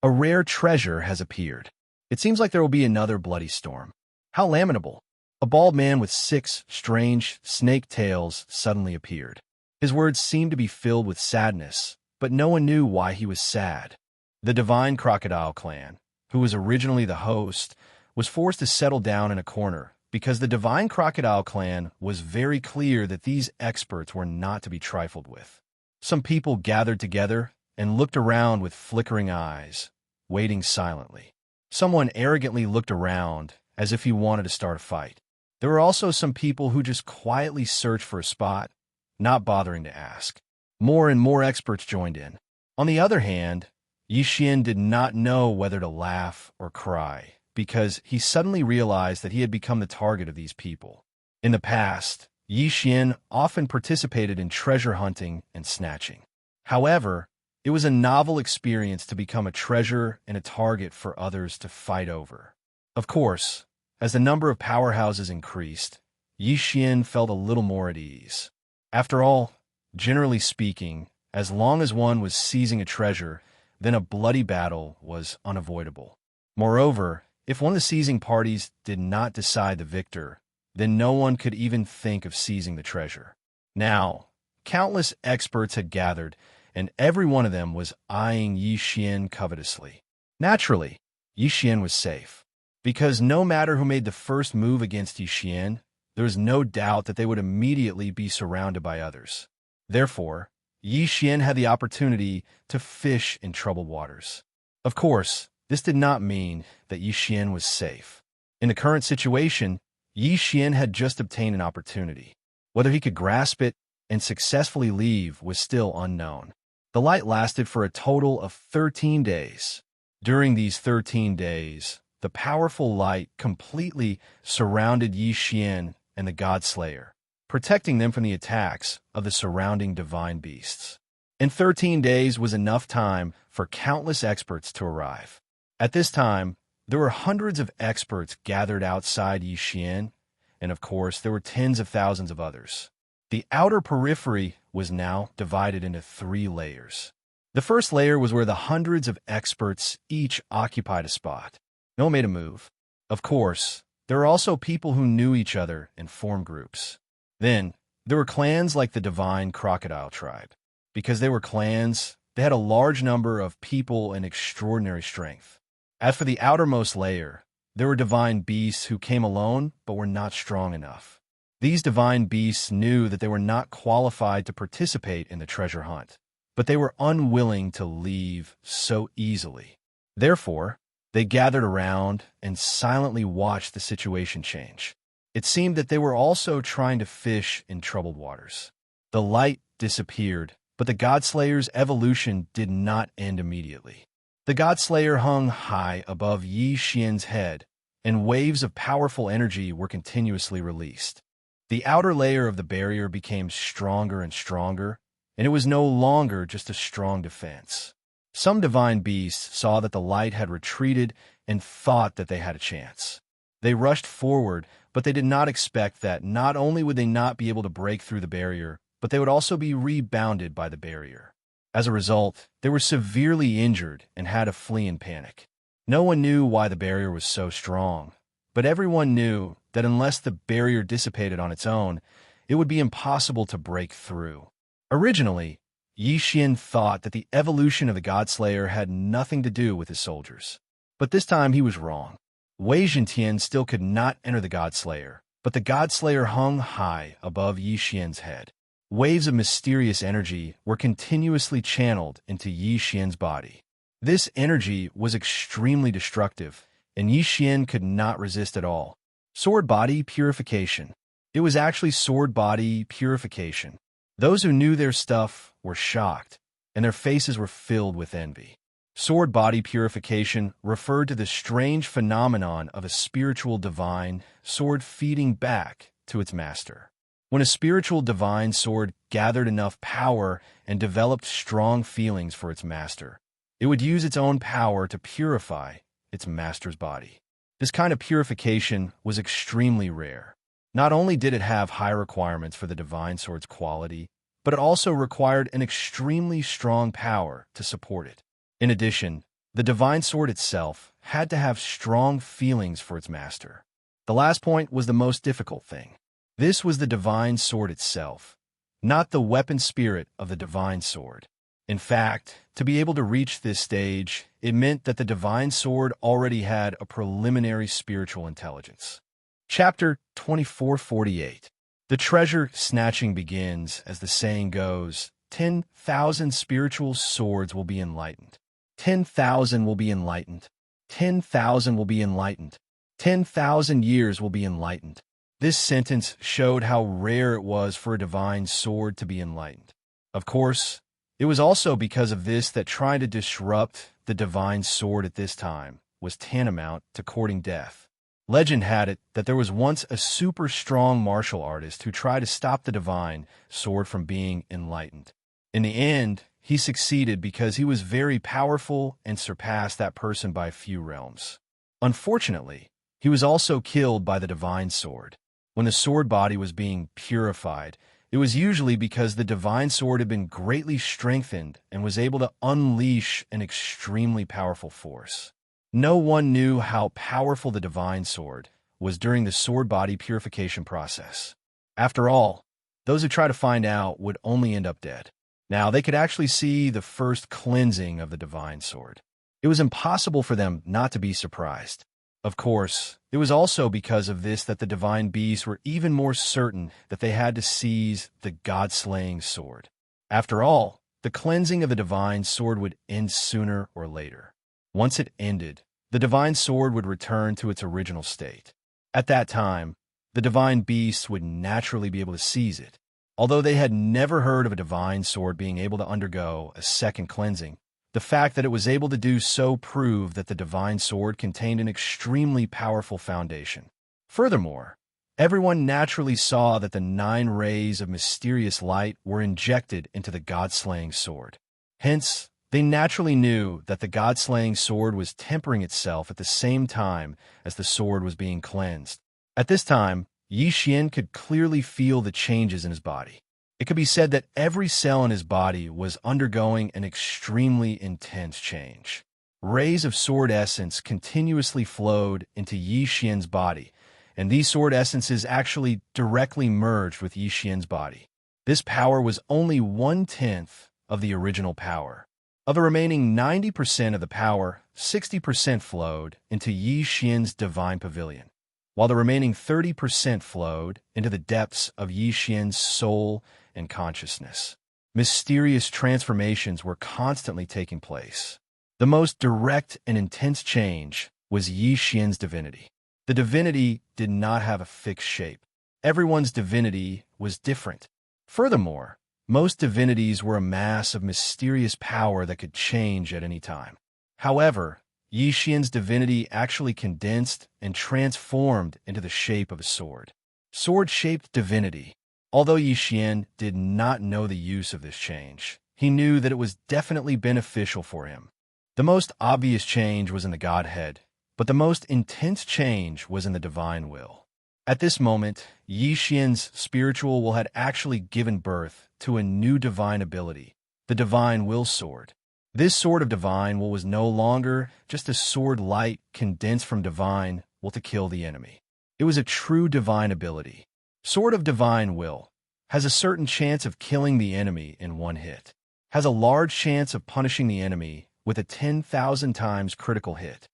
A rare treasure has appeared. It seems like there will be another bloody storm. How lamentable. A bald man with 6 strange snake tails suddenly appeared. His words seemed to be filled with sadness, but no one knew why he was sad. The divine crocodile clan, who was originally the host, was forced to settle down in a corner because the divine crocodile clan was very clear that these experts were not to be trifled with. Some people gathered together and looked around with flickering eyes, waiting silently. Someone arrogantly looked around as if he wanted to start a fight. There were also some people who just quietly searched for a spot, not bothering to ask. More and more experts joined in. On the other hand, Xian did not know whether to laugh or cry, because he suddenly realized that he had become the target of these people. In the past, Xian often participated in treasure hunting and snatching. However, it was a novel experience to become a treasure and a target for others to fight over. Of course, as the number of powerhouses increased, Xian felt a little more at ease. After all, generally speaking, as long as one was seizing a treasure, then a bloody battle was unavoidable. Moreover, if one of the seizing parties did not decide the victor, then no one could even think of seizing the treasure. Now, countless experts had gathered, and every one of them was eyeing Xian covetously. Naturally, Xian was safe, because no matter who made the first move against Xian, there was no doubt that they would immediately be surrounded by others. Therefore, Xian had the opportunity to fish in troubled waters. Of course, this did not mean that Xian was safe. In the current situation, Xian had just obtained an opportunity. Whether he could grasp it and successfully leave was still unknown. The light lasted for a total of 13 days. During these 13 days, the powerful light completely surrounded Xian and the God Slayer, protecting them from the attacks of the surrounding divine beasts. And 13 days was enough time for countless experts to arrive. At this time, there were hundreds of experts gathered outside Xian, and of course, there were tens of thousands of others. The outer periphery was now divided into 3 layers. The first layer was where the hundreds of experts each occupied a spot. No one made a move. Of course, there were also people who knew each other and formed groups. Then, there were clans like the Divine Crocodile Tribe. Because they were clans, they had a large number of people and extraordinary strength. As for the outermost layer, there were divine beasts who came alone but were not strong enough. These divine beasts knew that they were not qualified to participate in the treasure hunt, but they were unwilling to leave so easily. Therefore, they gathered around and silently watched the situation change. It seemed that they were also trying to fish in troubled waters. The light disappeared, but the Godslayer's evolution did not end immediately. The Godslayer hung high above Xianxia's head, and waves of powerful energy were continuously released. The outer layer of the barrier became stronger and stronger, and it was no longer just a strong defense. Some divine beasts saw that the light had retreated and thought that they had a chance. They rushed forward, but they did not expect that not only would they not be able to break through the barrier, but they would also be rebounded by the barrier. As a result, they were severely injured and had to flee in panic. No one knew why the barrier was so strong, but everyone knew that unless the barrier dissipated on its own, it would be impossible to break through. Originally, Xian thought that the evolution of the Godslayer had nothing to do with his soldiers. But this time he was wrong. Wei Zhentian still could not enter the Godslayer, but the Godslayer hung high above Xian's head. Waves of mysterious energy were continuously channeled into Xian's body. This energy was extremely destructive, and Xian could not resist at all. Sword body purification. It was actually sword body purification. Those who knew their stuff were shocked, and their faces were filled with envy. Sword body purification referred to the strange phenomenon of a spiritual divine sword feeding back to its master. When a spiritual divine sword gathered enough power and developed strong feelings for its master, it would use its own power to purify its master's body. This kind of purification was extremely rare. Not only did it have high requirements for the divine sword's quality, but it also required an extremely strong power to support it. In addition, the divine sword itself had to have strong feelings for its master. The last point was the most difficult thing. This was the divine sword itself, not the weapon spirit of the divine sword. In fact, to be able to reach this stage, it meant that the divine sword already had a preliminary spiritual intelligence. Chapter 2448. The treasure snatching begins, as the saying goes, 10,000 spiritual swords will be enlightened. 10,000 will be enlightened. 10,000 will be enlightened. 10,000 years will be enlightened. This sentence showed how rare it was for a divine sword to be enlightened. Of course, it was also because of this that trying to disrupt the divine sword at this time was tantamount to courting death. Legend had it that there was once a super strong martial artist who tried to stop the divine sword from being enlightened. In the end, he succeeded because he was very powerful and surpassed that person by a few realms. Unfortunately, he was also killed by the divine sword. When the sword body was being purified, it was usually because the divine sword had been greatly strengthened and was able to unleash an extremely powerful force. No one knew how powerful the divine sword was during the sword body purification process. After all, those who try to find out would only end up dead. Now, they could actually see the first cleansing of the divine sword. It was impossible for them not to be surprised. Of course, it was also because of this that the divine beasts were even more certain that they had to seize the god-slaying sword. After all, the cleansing of the divine sword would end sooner or later. Once it ended, the divine sword would return to its original state. At that time, the divine beasts would naturally be able to seize it. Although they had never heard of a divine sword being able to undergo a second cleansing, the fact that it was able to do so proved that the divine sword contained an extremely powerful foundation. Furthermore, everyone naturally saw that the 9 rays of mysterious light were injected into the god-slaying sword. Hence, they naturally knew that the god-slaying sword was tempering itself at the same time as the sword was being cleansed. At this time, Xian could clearly feel the changes in his body. It could be said that every cell in his body was undergoing an extremely intense change. Rays of sword essence continuously flowed into Yi Xian's body, and these sword essences actually directly merged with Yi Xian's body. This power was only 1/10 of the original power. Of the remaining 90% of the power, 60% flowed into Yi Xian's divine pavilion, while the remaining 30% flowed into the depths of Yi Xian's soul and consciousness. Mysterious transformations were constantly taking place. The most direct and intense change was Yi Xian's divinity. The divinity did not have a fixed shape. Everyone's divinity was different. Furthermore, most divinities were a mass of mysterious power that could change at any time. However, Yi Xian's divinity actually condensed and transformed into the shape of a sword. Sword-shaped divinity. Although Yi Xian did not know the use of this change, he knew that it was definitely beneficial for him. The most obvious change was in the Godhead, but the most intense change was in the divine will. At this moment, Yi Xian's spiritual will had actually given birth to a new divine ability, the divine will sword. This sword of divine will was no longer just a sword light condensed from divine will to kill the enemy. It was a true divine ability. Sword of divine will has a certain chance of killing the enemy in one hit, has a large chance of punishing the enemy with a 10,000 times critical hit.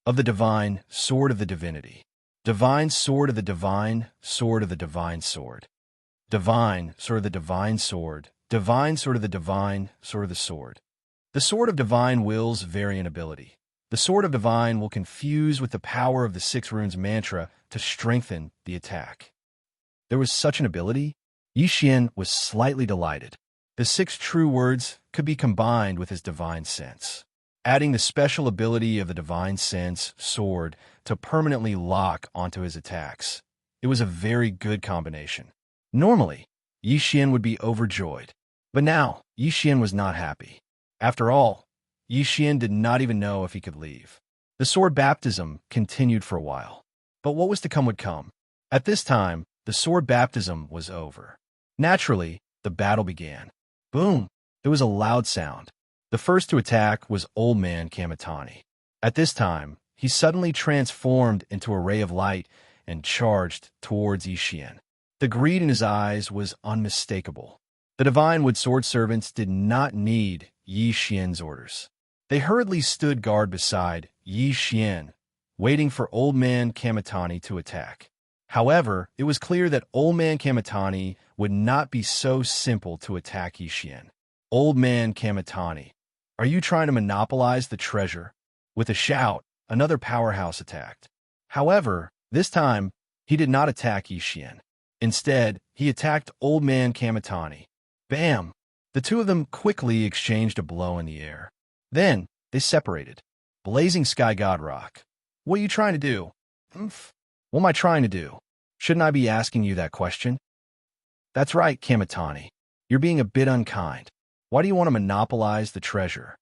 Of the divine, sword of the divinity. Divine sword of the divine, sword of the divine sword. Divine, sword of the divine sword. Divine sword of the divine, sword of the sword. The sword of divine will's variant ability. The sword of divine will confuse with the power of the 6 runes mantra to strengthen the attack. There was such an ability? Yi Xian was slightly delighted. The 6 true words could be combined with his divine sense, adding the special ability of the divine sense sword to permanently lock onto his attacks. It was a very good combination. Normally, Yi Xian would be overjoyed, but now Yi Xian was not happy. After all, Yi Xian did not even know if he could leave. The sword baptism continued for a while, but what was to come would come. At this time, the sword baptism was over. Naturally, the battle began. Boom! There was a loud sound. The first to attack was Old Man Kamitani. At this time, he suddenly transformed into a ray of light and charged towards Yi Xian. The greed in his eyes was unmistakable. The divine wood sword servants did not need Yi Xian's orders. They hurriedly stood guard beside Yi Xian, waiting for Old Man Kamitani to attack. However, it was clear that Old Man Kamitani would not be so simple to attack Yi Xian. Old Man Kamitani, are you trying to monopolize the treasure? With a shout, another powerhouse attacked. However, this time, he did not attack Yi Xian. Instead, he attacked Old Man Kamitani. Bam! The two of them quickly exchanged a blow in the air. Then, they separated. Blazing Sky God Rock. What are you trying to do? What am I trying to do? Shouldn't I be asking you that question? That's right, Kamitani. You're being a bit unkind. Why do you want to monopolize the treasure?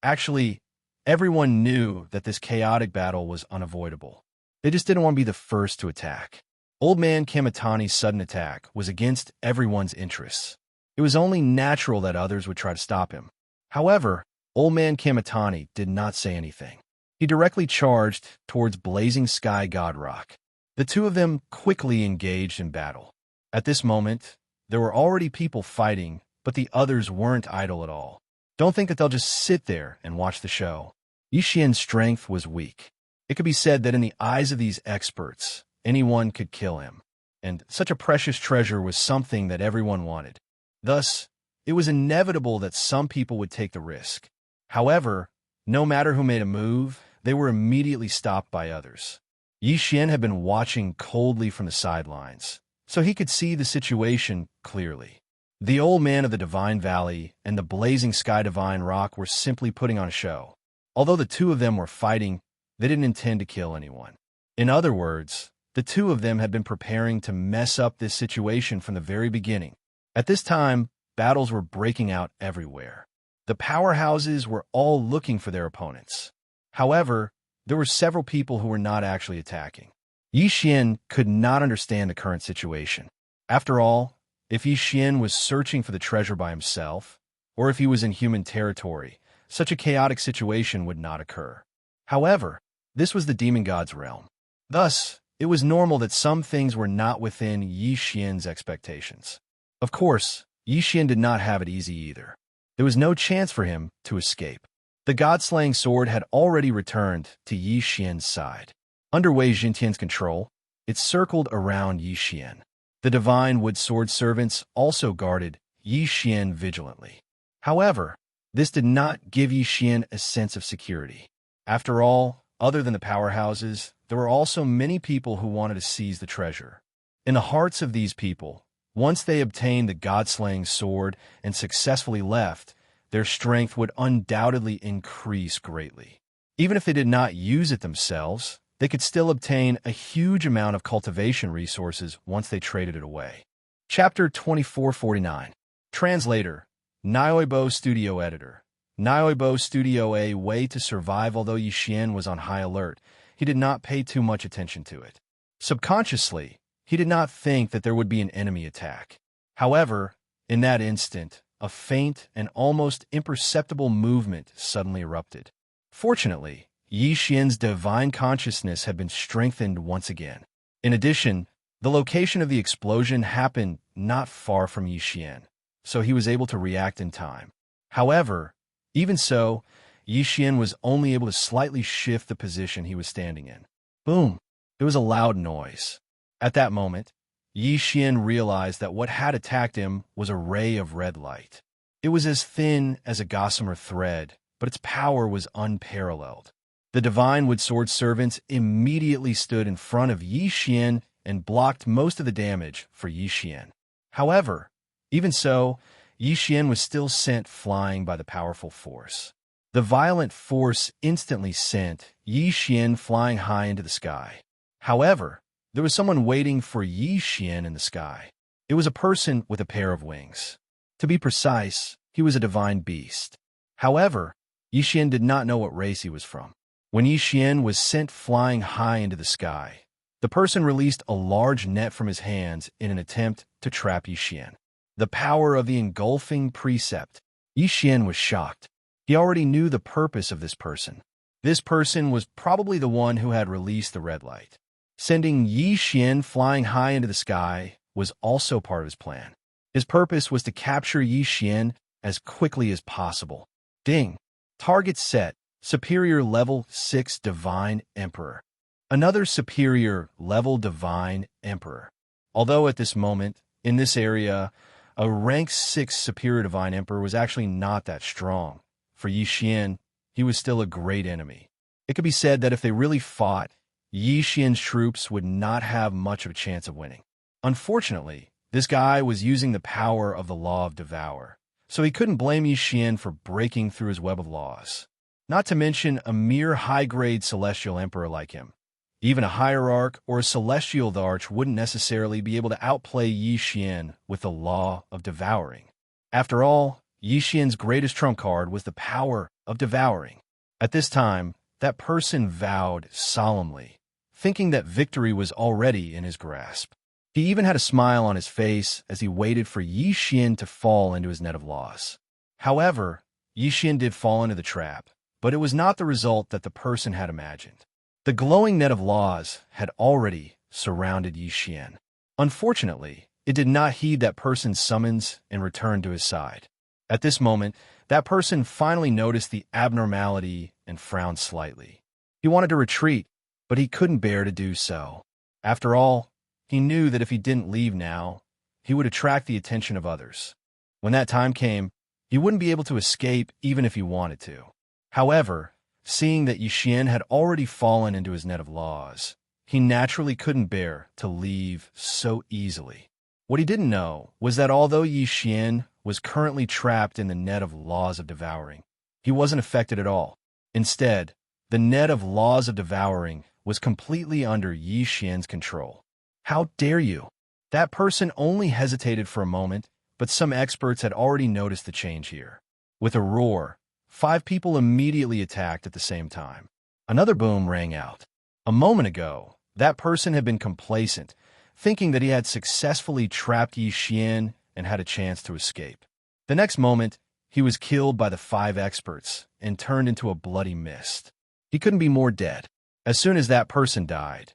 Actually, everyone knew that this chaotic battle was unavoidable. They just didn't want to be the first to attack. Old Man Kamitani's sudden attack was against everyone's interests. It was only natural that others would try to stop him. However, Old Man Kamitani did not say anything. He directly charged towards Blazing Sky God Rock. The two of them quickly engaged in battle. At this moment, there were already people fighting, but the others weren't idle at all. Don't think that they'll just sit there and watch the show. Yi Xian's strength was weak. It could be said that in the eyes of these experts, anyone could kill him, and such a precious treasure was something that everyone wanted. Thus, it was inevitable that some people would take the risk. However, no matter who made a move, they were immediately stopped by others. Yi Xian had been watching coldly from the sidelines, so he could see the situation clearly. The Old Man of the Divine Valley and the Blazing Sky Divine Rock were simply putting on a show. Although the two of them were fighting, they didn't intend to kill anyone. In other words, the two of them had been preparing to mess up this situation from the very beginning. At this time, battles were breaking out everywhere. The powerhouses were all looking for their opponents. However, there were several people who were not actually attacking. Yi Xian could not understand the current situation. After all, If Yi Xian was searching for the treasure by himself, or if he was in human territory, such a chaotic situation would not occur. However, this was the demon god's realm. Thus, it was normal that some things were not within Yi Xian's expectations. Of course, Yi Xian did not have it easy either. There was no chance for him to escape. The god-slaying sword had already returned to Yi Xian's side. Under Wei Jintian's control, it circled around Yi Xian. The divine wood sword servants also guarded Yi Xian vigilantly. However, this did not give Yi Xian a sense of security. After all, other than the powerhouses, there were also many people who wanted to seize the treasure. In the hearts of these people, once they obtained the god-slaying sword and successfully left, their strength would undoubtedly increase greatly. Even if they did not use it themselves, they could still obtain a huge amount of cultivation resources once they traded it away. Chapter 2449. Translator, Nioibo Studio Editor. Nioibo Studio. A way to survive. Although Yi Xian was on high alert, he did not pay too much attention to it. Subconsciously, he did not think that there would be an enemy attack. However, in that instant, a faint and almost imperceptible movement suddenly erupted. Fortunately, Yi Xian's divine consciousness had been strengthened once again. In addition, the location of the explosion happened not far from Yi Xian, so he was able to react in time. However, even so, Yi Xian was only able to slightly shift the position he was standing in. Boom! There was a loud noise. At that moment, Yi Xian realized that what had attacked him was a ray of red light. It was as thin as a gossamer thread, but its power was unparalleled. The divine wood sword servants immediately stood in front of Yi Xian and blocked most of the damage for Yi Xian. However, even so, Yi Xian was still sent flying by the powerful force. The violent force instantly sent Yi Xian flying high into the sky. However, there was someone waiting for Yi Xian in the sky. It was a person with a pair of wings. To be precise, he was a divine beast. However, Yi Xian did not know what race he was from. When Yi Xian was sent flying high into the sky, the person released a large net from his hands in an attempt to trap Yi Xian. The power of the engulfing precept. Yi Xian was shocked. He already knew the purpose of this person. This person was probably the one who had released the red light. Sending Yi Xian flying high into the sky was also part of his plan. His purpose was to capture Yi Xian as quickly as possible. Ding! Target set. Superior Level 6 Divine Emperor. Another Superior Level Divine Emperor. Although at this moment, in this area, a rank 6 Superior Divine Emperor was actually not that strong. For Yi Xian, he was still a great enemy. It could be said that if they really fought, Yi Xian's troops would not have much of a chance of winning. Unfortunately, this guy was using the power of the law of Devourer, so he couldn't blame Yi Xian for breaking through his web of laws. Not to mention a mere high-grade celestial emperor like him. Even a hierarch or a celestial arch wouldn't necessarily be able to outplay Yi Xian with the law of devouring. After all, Yi Xian's greatest trump card was the power of devouring. At this time, that person vowed solemnly, thinking that victory was already in his grasp. He even had a smile on his face as he waited for Yi Xian to fall into his net of laws. However, Yi Xian did fall into the trap, but it was not the result that the person had imagined. The glowing net of laws had already surrounded Yi Xian. Unfortunately, it did not heed that person's summons and returned to his side. At this moment, that person finally noticed the abnormality and frowned slightly. He wanted to retreat, but he couldn't bear to do so. After all, he knew that if he didn't leave now, he would attract the attention of others. When that time came, he wouldn't be able to escape even if he wanted to. However, seeing that Yi Xian had already fallen into his net of laws, he naturally couldn't bear to leave so easily. What he didn't know was that although Yi Xian was currently trapped in the net of laws of devouring, he wasn't affected at all. Instead, the net of laws of devouring was completely under Yi Xian's control. How dare you? That person only hesitated for a moment, but some experts had already noticed the change here. With a roar, 5 people immediately attacked at the same time. Another boom rang out. A moment ago, that person had been complacent, thinking that he had successfully trapped Yi Xian and had a chance to escape. The next moment, he was killed by the 5 experts and turned into a bloody mist. He couldn't be more dead. As soon as that person died,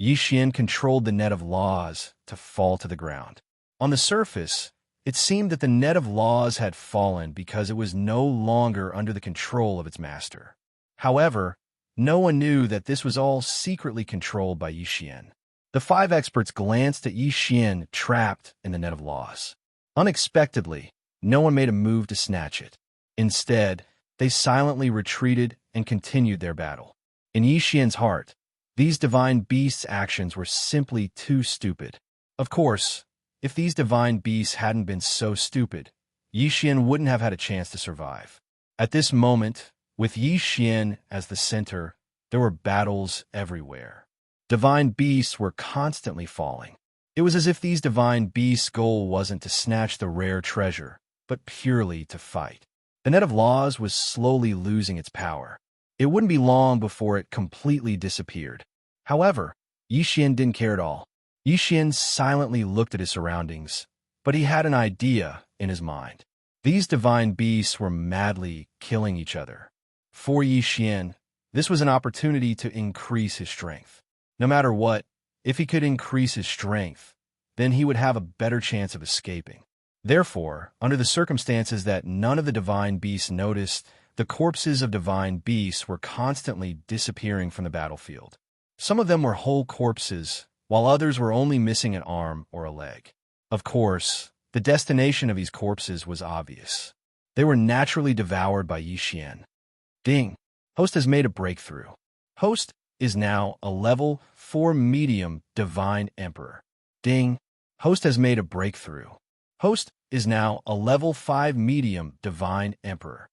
Xian controlled the net of laws to fall to the ground. On the surface, it seemed that the net of laws had fallen because it was no longer under the control of its master. However, no one knew that this was all secretly controlled by Xian. The 5 experts glanced at Xian trapped in the net of laws. Unexpectedly, no one made a move to snatch it. Instead, they silently retreated and continued their battle. In Xian's heart, these divine beasts' actions were simply too stupid. Of course, if these divine beasts hadn't been so stupid, Xian wouldn't have had a chance to survive. At this moment, with Xian as the center, there were battles everywhere. Divine beasts were constantly falling. It was as if these divine beasts' goal wasn't to snatch the rare treasure, but purely to fight. The net of laws was slowly losing its power. It wouldn't be long before it completely disappeared. However, Xian didn't care at all. Xian silently looked at his surroundings, but he had an idea in his mind. These divine beasts were madly killing each other. For Xian, this was an opportunity to increase his strength. No matter what, if he could increase his strength, then he would have a better chance of escaping. Therefore, under the circumstances that none of the divine beasts noticed, the corpses of divine beasts were constantly disappearing from the battlefield. Some of them were whole corpses, while others were only missing an arm or a leg. Of course, the destination of these corpses was obvious. They were naturally devoured by Xian. Ding! Host has made a breakthrough. Host is now a level 4 medium divine emperor. Ding! Host has made a breakthrough. Host is now a level 5 medium divine emperor.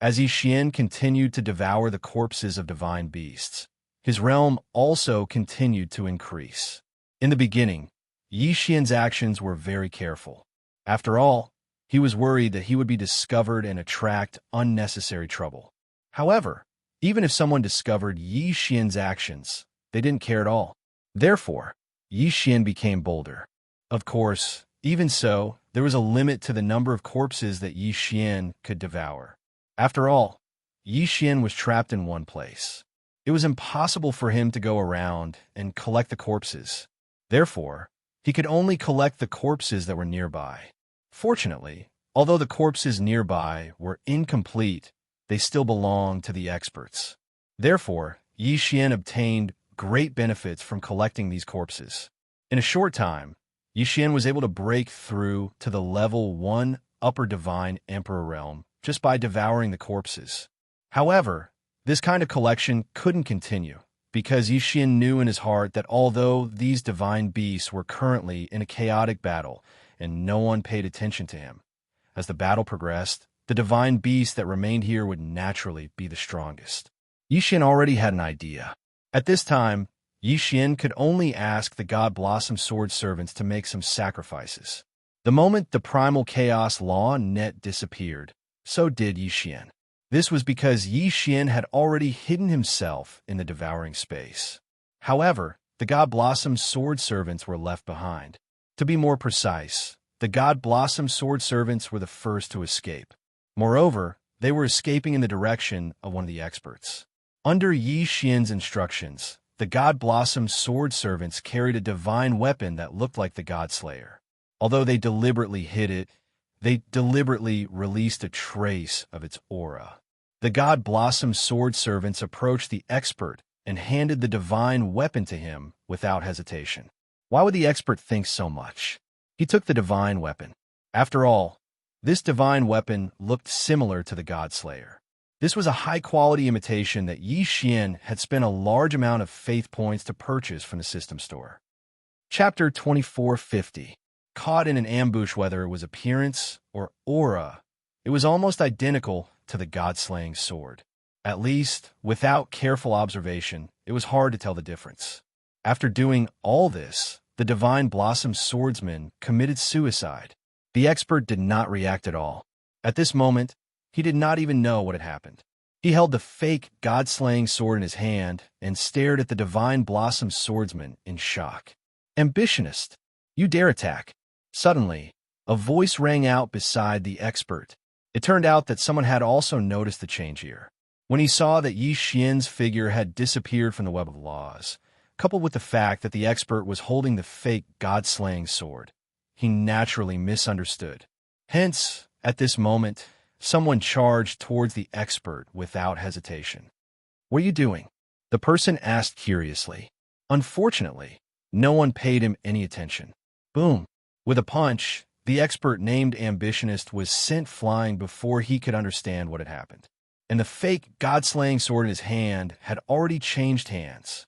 As Xian continued to devour the corpses of divine beasts, his realm also continued to increase. In the beginning, Xian's actions were very careful. After all, he was worried that he would be discovered and attract unnecessary trouble. However, even if someone discovered Xian's actions, they didn't care at all. Therefore, Xian became bolder. Of course, even so, there was a limit to the number of corpses that Xian could devour. After all, Xian was trapped in one place. It was impossible for him to go around and collect the corpses. Therefore, he could only collect the corpses that were nearby. Fortunately, although the corpses nearby were incomplete, they still belonged to the experts. Therefore, Xian obtained great benefits from collecting these corpses. In a short time, Xian was able to break through to the level 1 upper divine emperor realm just by devouring the corpses. However, this kind of collection couldn't continue, because Xian knew in his heart that although these divine beasts were currently in a chaotic battle and no one paid attention to him, as the battle progressed, the divine beasts that remained here would naturally be the strongest. Xian already had an idea. At this time, Xian could only ask the God Blossom Sword servants to make some sacrifices. The moment the primal chaos law net disappeared, so did Xian. This was because Xian had already hidden himself in the devouring space. However, the God Blossom Sword servants were left behind. To be more precise, the God Blossom Sword servants were the first to escape. Moreover, they were escaping in the direction of one of the experts. Under Xian's instructions, the God Blossom Sword servants carried a divine weapon that looked like the God Slayer. Although they deliberately hid it, they deliberately released a trace of its aura. The God Blossom Sword servants approached the expert and handed the divine weapon to him without hesitation. Why would the expert think so much? He took the divine weapon. After all, this divine weapon looked similar to the God Slayer. This was a high-quality imitation that Xian had spent a large amount of faith points to purchase from the system store. Chapter 2450. Caught in an ambush, whether it was appearance or aura, it was almost identical to the God-slaying sword. At least, without careful observation, it was hard to tell the difference. After doing all this, the Divine Blossom swordsman committed suicide. The expert did not react at all. At this moment, he did not even know what had happened. He held the fake God-slaying sword in his hand and stared at the Divine Blossom swordsman in shock. Ambitionist! You dare attack! Suddenly, A voice rang out beside the expert. It turned out that someone had also noticed the change here. When he saw that Yi Xian's figure had disappeared from the web of laws, coupled with the fact that the expert was holding the fake god-slaying sword, he naturally misunderstood. Hence, at this moment, someone charged towards the expert without hesitation. "What are you doing?" the person asked curiously. Unfortunately, no one paid him any attention. Boom! With a punch, the expert named Ambitionist was sent flying before he could understand what had happened. And the fake god-slaying sword in his hand had already changed hands.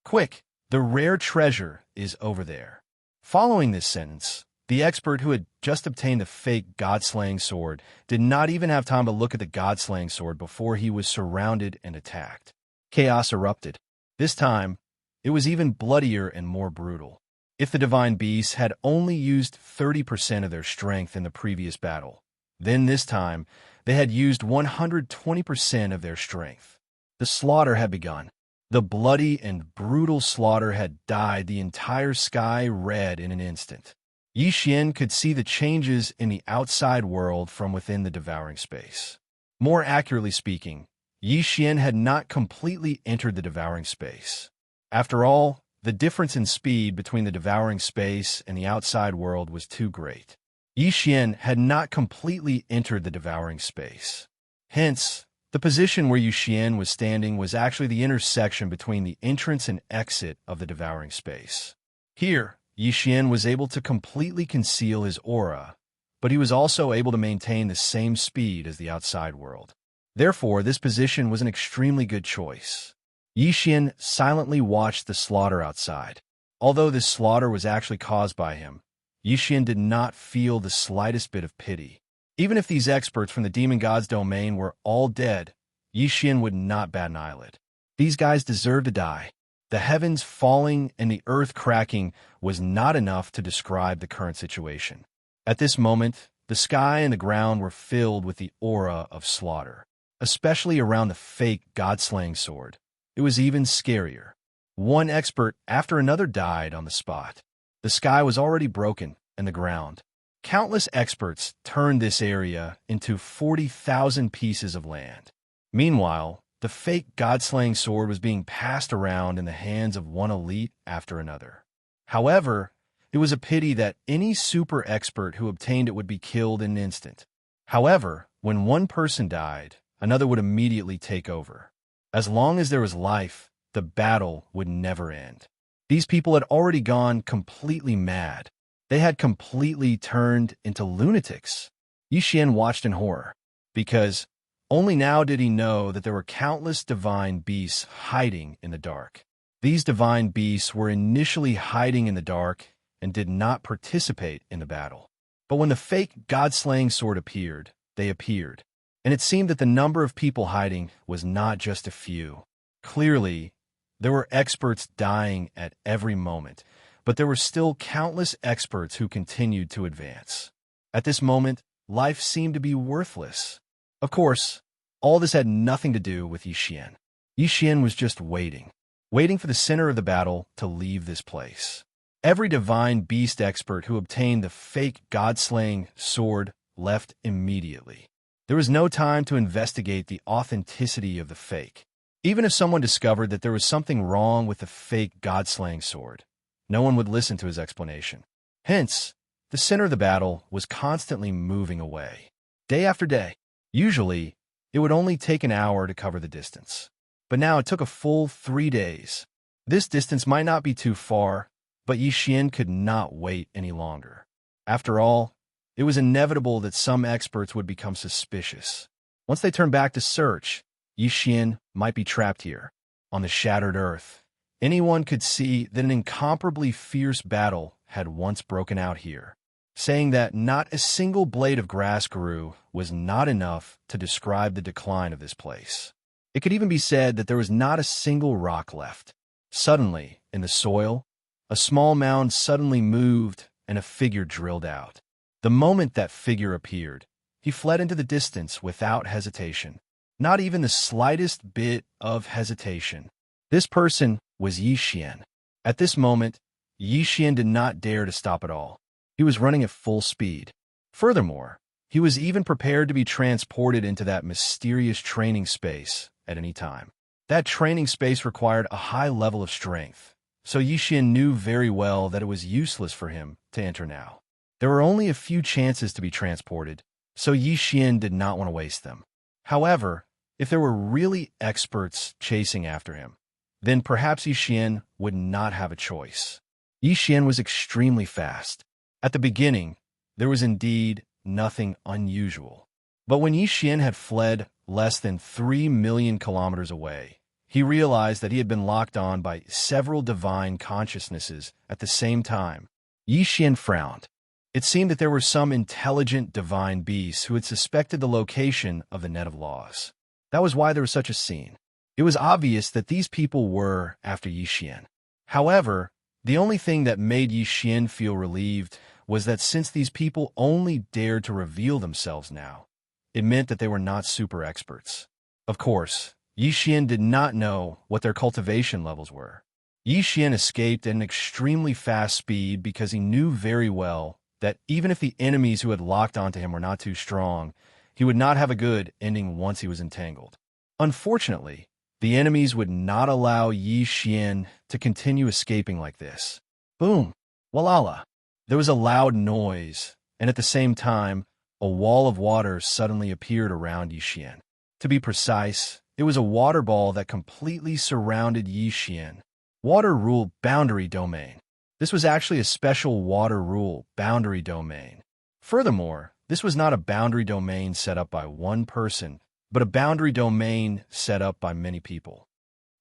"Quick! The rare treasure is over there." Following this sentence, the expert who had just obtained the fake god-slaying sword did not even have time to look at the god-slaying sword before he was surrounded and attacked. Chaos erupted. This time, it was even bloodier and more brutal. If the divine beasts had only used 30% of their strength in the previous battle, then this time they had used 120% of their strength. The slaughter had begun. The bloody and brutal slaughter had dyed the entire sky red in an instant. Yi Xian could see the changes in the outside world from within the devouring space. More accurately speaking, Yi Xian had not completely entered the devouring space. After all, the difference in speed between the devouring space and the outside world was too great. Yi Xian had not completely entered the devouring space. Hence, the position where Yi Xian was standing was actually the intersection between the entrance and exit of the devouring space. Here, Yi Xian was able to completely conceal his aura, but he was also able to maintain the same speed as the outside world. Therefore, this position was an extremely good choice. Yi Xian silently watched the slaughter outside. Although this slaughter was actually caused by him, Yi Xian did not feel the slightest bit of pity. Even if these experts from the demon god's domain were all dead, Yi Xian would not bat an eyelid. These guys deserved to die. The heavens falling and the earth cracking was not enough to describe the current situation. At this moment, the sky and the ground were filled with the aura of slaughter, especially around the fake god-slaying sword. It was even scarier. One expert after another died on the spot. The sky was already broken, and the ground. Countless experts turned this area into 40,000 pieces of land. Meanwhile, the fake god-slaying sword was being passed around in the hands of one elite after another. However, it was a pity that any super expert who obtained it would be killed in an instant. However, when one person died, another would immediately take over. As long as there was life, the battle would never end. These people had already gone completely mad. They had completely turned into lunatics. Yi Xian watched in horror, because only now did he know that there were countless divine beasts hiding in the dark. These divine beasts were initially hiding in the dark and did not participate in the battle. But when the fake god-slaying sword appeared, they appeared. And it seemed that the number of people hiding was not just a few. Clearly, there were experts dying at every moment, but there were still countless experts who continued to advance. At this moment, life seemed to be worthless. Of course, all this had nothing to do with Yi Xian. Yi Xian was just waiting for the center of the battle to leave this place. Every divine beast expert who obtained the fake god-slaying sword left immediately. There was no time to investigate the authenticity of the fake. Even if someone discovered that there was something wrong with the fake god-slaying sword, no one would listen to his explanation. Hence, the center of the battle was constantly moving away. Day after day, usually, it would only take an hour to cover the distance. But now it took a full 3 days. This distance might not be too far, but Yi Xian could not wait any longer. After all, it was inevitable that some experts would become suspicious. Once they turned back to search, Yi Xian might be trapped here, on the shattered earth. Anyone could see that an incomparably fierce battle had once broken out here. Saying that not a single blade of grass grew was not enough to describe the decline of this place. It could even be said that there was not a single rock left. Suddenly, in the soil, a small mound suddenly moved and a figure drilled out. The moment that figure appeared, he fled into the distance without hesitation. Not even the slightest bit of hesitation. This person was Yi Xian. At this moment, Yi Xian did not dare to stop at all. He was running at full speed. Furthermore, he was even prepared to be transported into that mysterious training space at any time. That training space required a high level of strength, so Yixian knew very well that it was useless for him to enter now. There were only a few chances to be transported, so Yixian did not want to waste them. However, if there were really experts chasing after him, then perhaps Yixian would not have a choice. Yixian was extremely fast. At the beginning, there was indeed nothing unusual. But when Yixian had fled less than 3 million kilometers away, he realized that he had been locked on by several divine consciousnesses at the same time. Yixian frowned. It seemed that there were some intelligent divine beasts who had suspected the location of the net of laws. That was why there was such a scene. It was obvious that these people were after Yixian. However, the only thing that made Yixian feel relieved was that since these people only dared to reveal themselves now, it meant that they were not super experts. Of course, Yixian did not know what their cultivation levels were. Yixian escaped at an extremely fast speed because he knew very well that even if the enemies who had locked onto him were not too strong, he would not have a good ending once he was entangled. Unfortunately, the enemies would not allow Yixian to continue escaping like this. Boom! Walala! There was a loud noise, and at the same time, a wall of water suddenly appeared around Yixian. To be precise, it was a water ball that completely surrounded Yixian. Water Rule Boundary Domain. This was actually a special water rule boundary domain. Furthermore, this was not a boundary domain set up by one person, but a boundary domain set up by many people.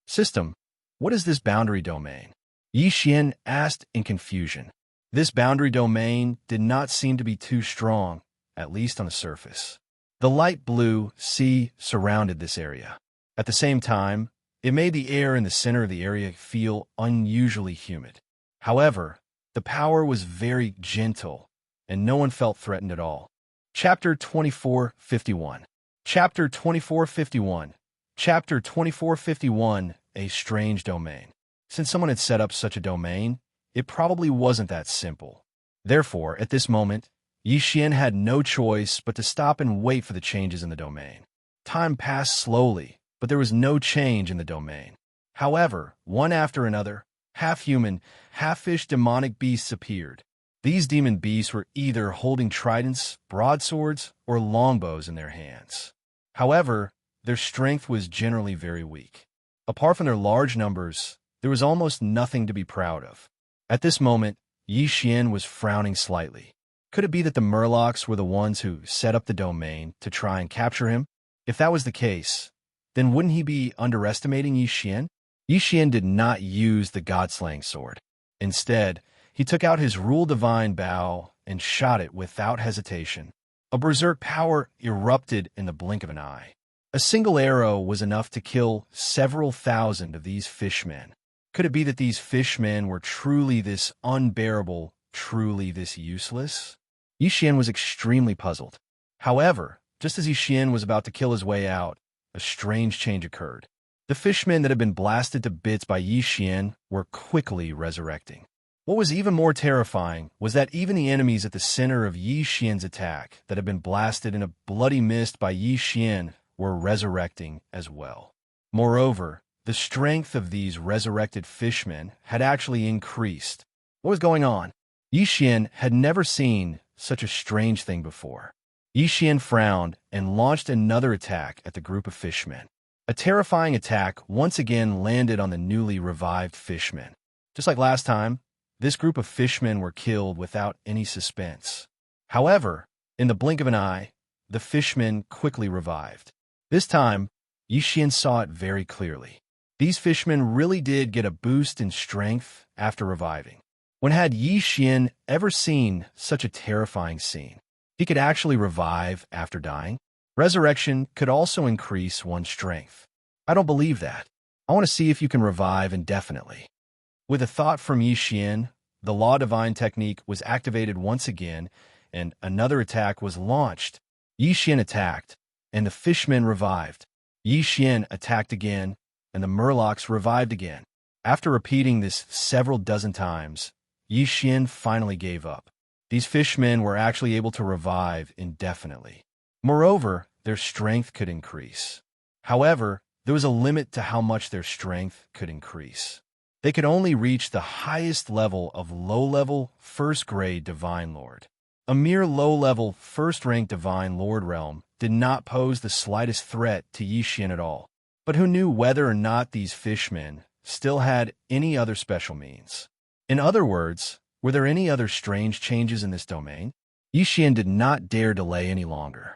System, what is this boundary domain? Yixian asked in confusion. This boundary domain did not seem to be too strong, at least on the surface. The light blue sea surrounded this area. At the same time, it made the air in the center of the area feel unusually humid. However, the power was very gentle, and no one felt threatened at all. Chapter 2451. Chapter 2451. Chapter 2451, A Strange Domain. Since someone had set up such a domain, it probably wasn't that simple. Therefore, at this moment, Yixian had no choice but to stop and wait for the changes in the domain. Time passed slowly, but there was no change in the domain. However, one after another, half-human, half-fish demonic beasts appeared. These demon beasts were either holding tridents, broadswords, or longbows in their hands. However, their strength was generally very weak. Apart from their large numbers, there was almost nothing to be proud of. At this moment, Yixian was frowning slightly. Could it be that the Murlocs were the ones who set up the domain to try and capture him? If that was the case, then wouldn't he be underestimating Yixian? Yixian did not use the God-slaying sword. Instead, he took out his Rule Divine bow and shot it without hesitation. A berserk power erupted in the blink of an eye. A single arrow was enough to kill several thousand of these fishmen. Could it be that these fishmen were truly this unbearable, truly this useless? Yixian was extremely puzzled. However, just as Yixian was about to kill his way out, a strange change occurred. The fishmen that had been blasted to bits by Yixian were quickly resurrecting. What was even more terrifying was that even the enemies at the center of Yixian's attack that had been blasted in a bloody mist by Yixian were resurrecting as well. Moreover, the strength of these resurrected fishmen had actually increased. What was going on? Yixian had never seen such a strange thing before. Yixian frowned and launched another attack at the group of fishmen. A terrifying attack once again landed on the newly revived fishmen. Just like last time, this group of fishmen were killed without any suspense. However, in the blink of an eye, the fishmen quickly revived. This time, Yixian saw it very clearly. These fishmen really did get a boost in strength after reviving. When had Yixian ever seen such a terrifying scene? He could actually revive after dying. Resurrection could also increase one's strength. I don't believe that. I want to see if you can revive indefinitely. With a thought from Yixian, the Law Divine technique was activated once again, and another attack was launched. Yixian attacked, and the fishmen revived. Yixian attacked again, and the Murlocs revived again. After repeating this several dozen times, Yixian finally gave up. These fishmen were actually able to revive indefinitely. Moreover, their strength could increase. However, there was a limit to how much their strength could increase. They could only reach the highest level of low-level, first-grade Divine Lord. A mere low-level, first-rank Divine Lord realm did not pose the slightest threat to Xianxia at all. But who knew whether or not these fishmen still had any other special means? In other words, were there any other strange changes in this domain? Xianxia did not dare delay any longer.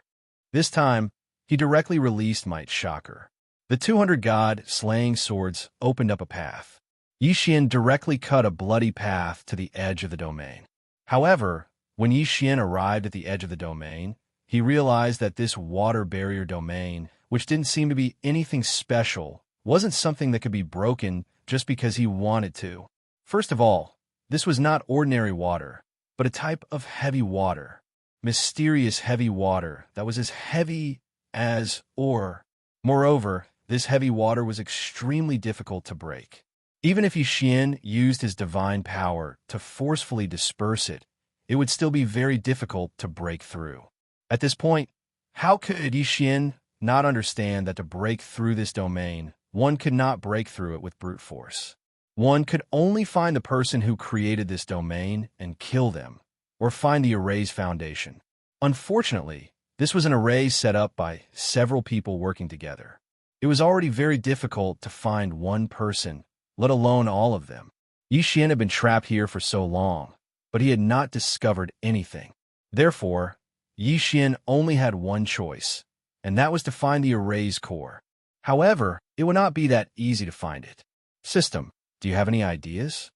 This time, he directly released Might Shocker. The 200 god-slaying swords opened up a path. Xianxia directly cut a bloody path to the edge of the domain. However, when Xianxia arrived at the edge of the domain, he realized that this water barrier domain, which didn't seem to be anything special, wasn't something that could be broken just because he wanted to. First of all, this was not ordinary water, but a type of heavy water. Mysterious heavy water that was as heavy as ore. Moreover, this heavy water was extremely difficult to break. Even if Xianxia used his divine power to forcefully disperse it, it would still be very difficult to break through. At this point, how could Xianxia not understand that to break through this domain, one could not break through it with brute force? One could only find the person who created this domain and kill them, or find the array's foundation. Unfortunately, this was an array set up by several people working together. It was already very difficult to find one person, let alone all of them. Xianxia had been trapped here for so long, but he had not discovered anything. Therefore, Xianxia only had one choice, and that was to find the array's core. However, it would not be that easy to find it. System, do you have any ideas?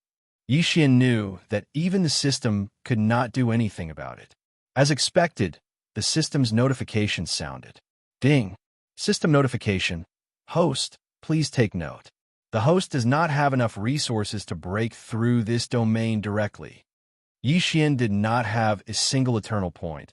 Xianxia knew that even the system could not do anything about it. As expected, the system's notification sounded. Ding! System notification. Host, please take note. The host does not have enough resources to break through this domain directly. Xianxia did not have a single eternal point,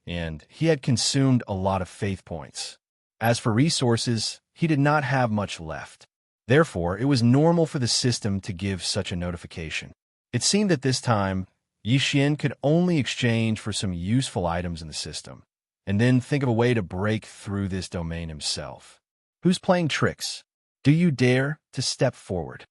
and he had consumed a lot of faith points. As for resources, he did not have much left. Therefore, it was normal for the system to give such a notification. It seemed that this time, Xianxia could only exchange for some useful items in the system, and then think of a way to break through this domain himself. Who's playing tricks? Do you dare to step forward?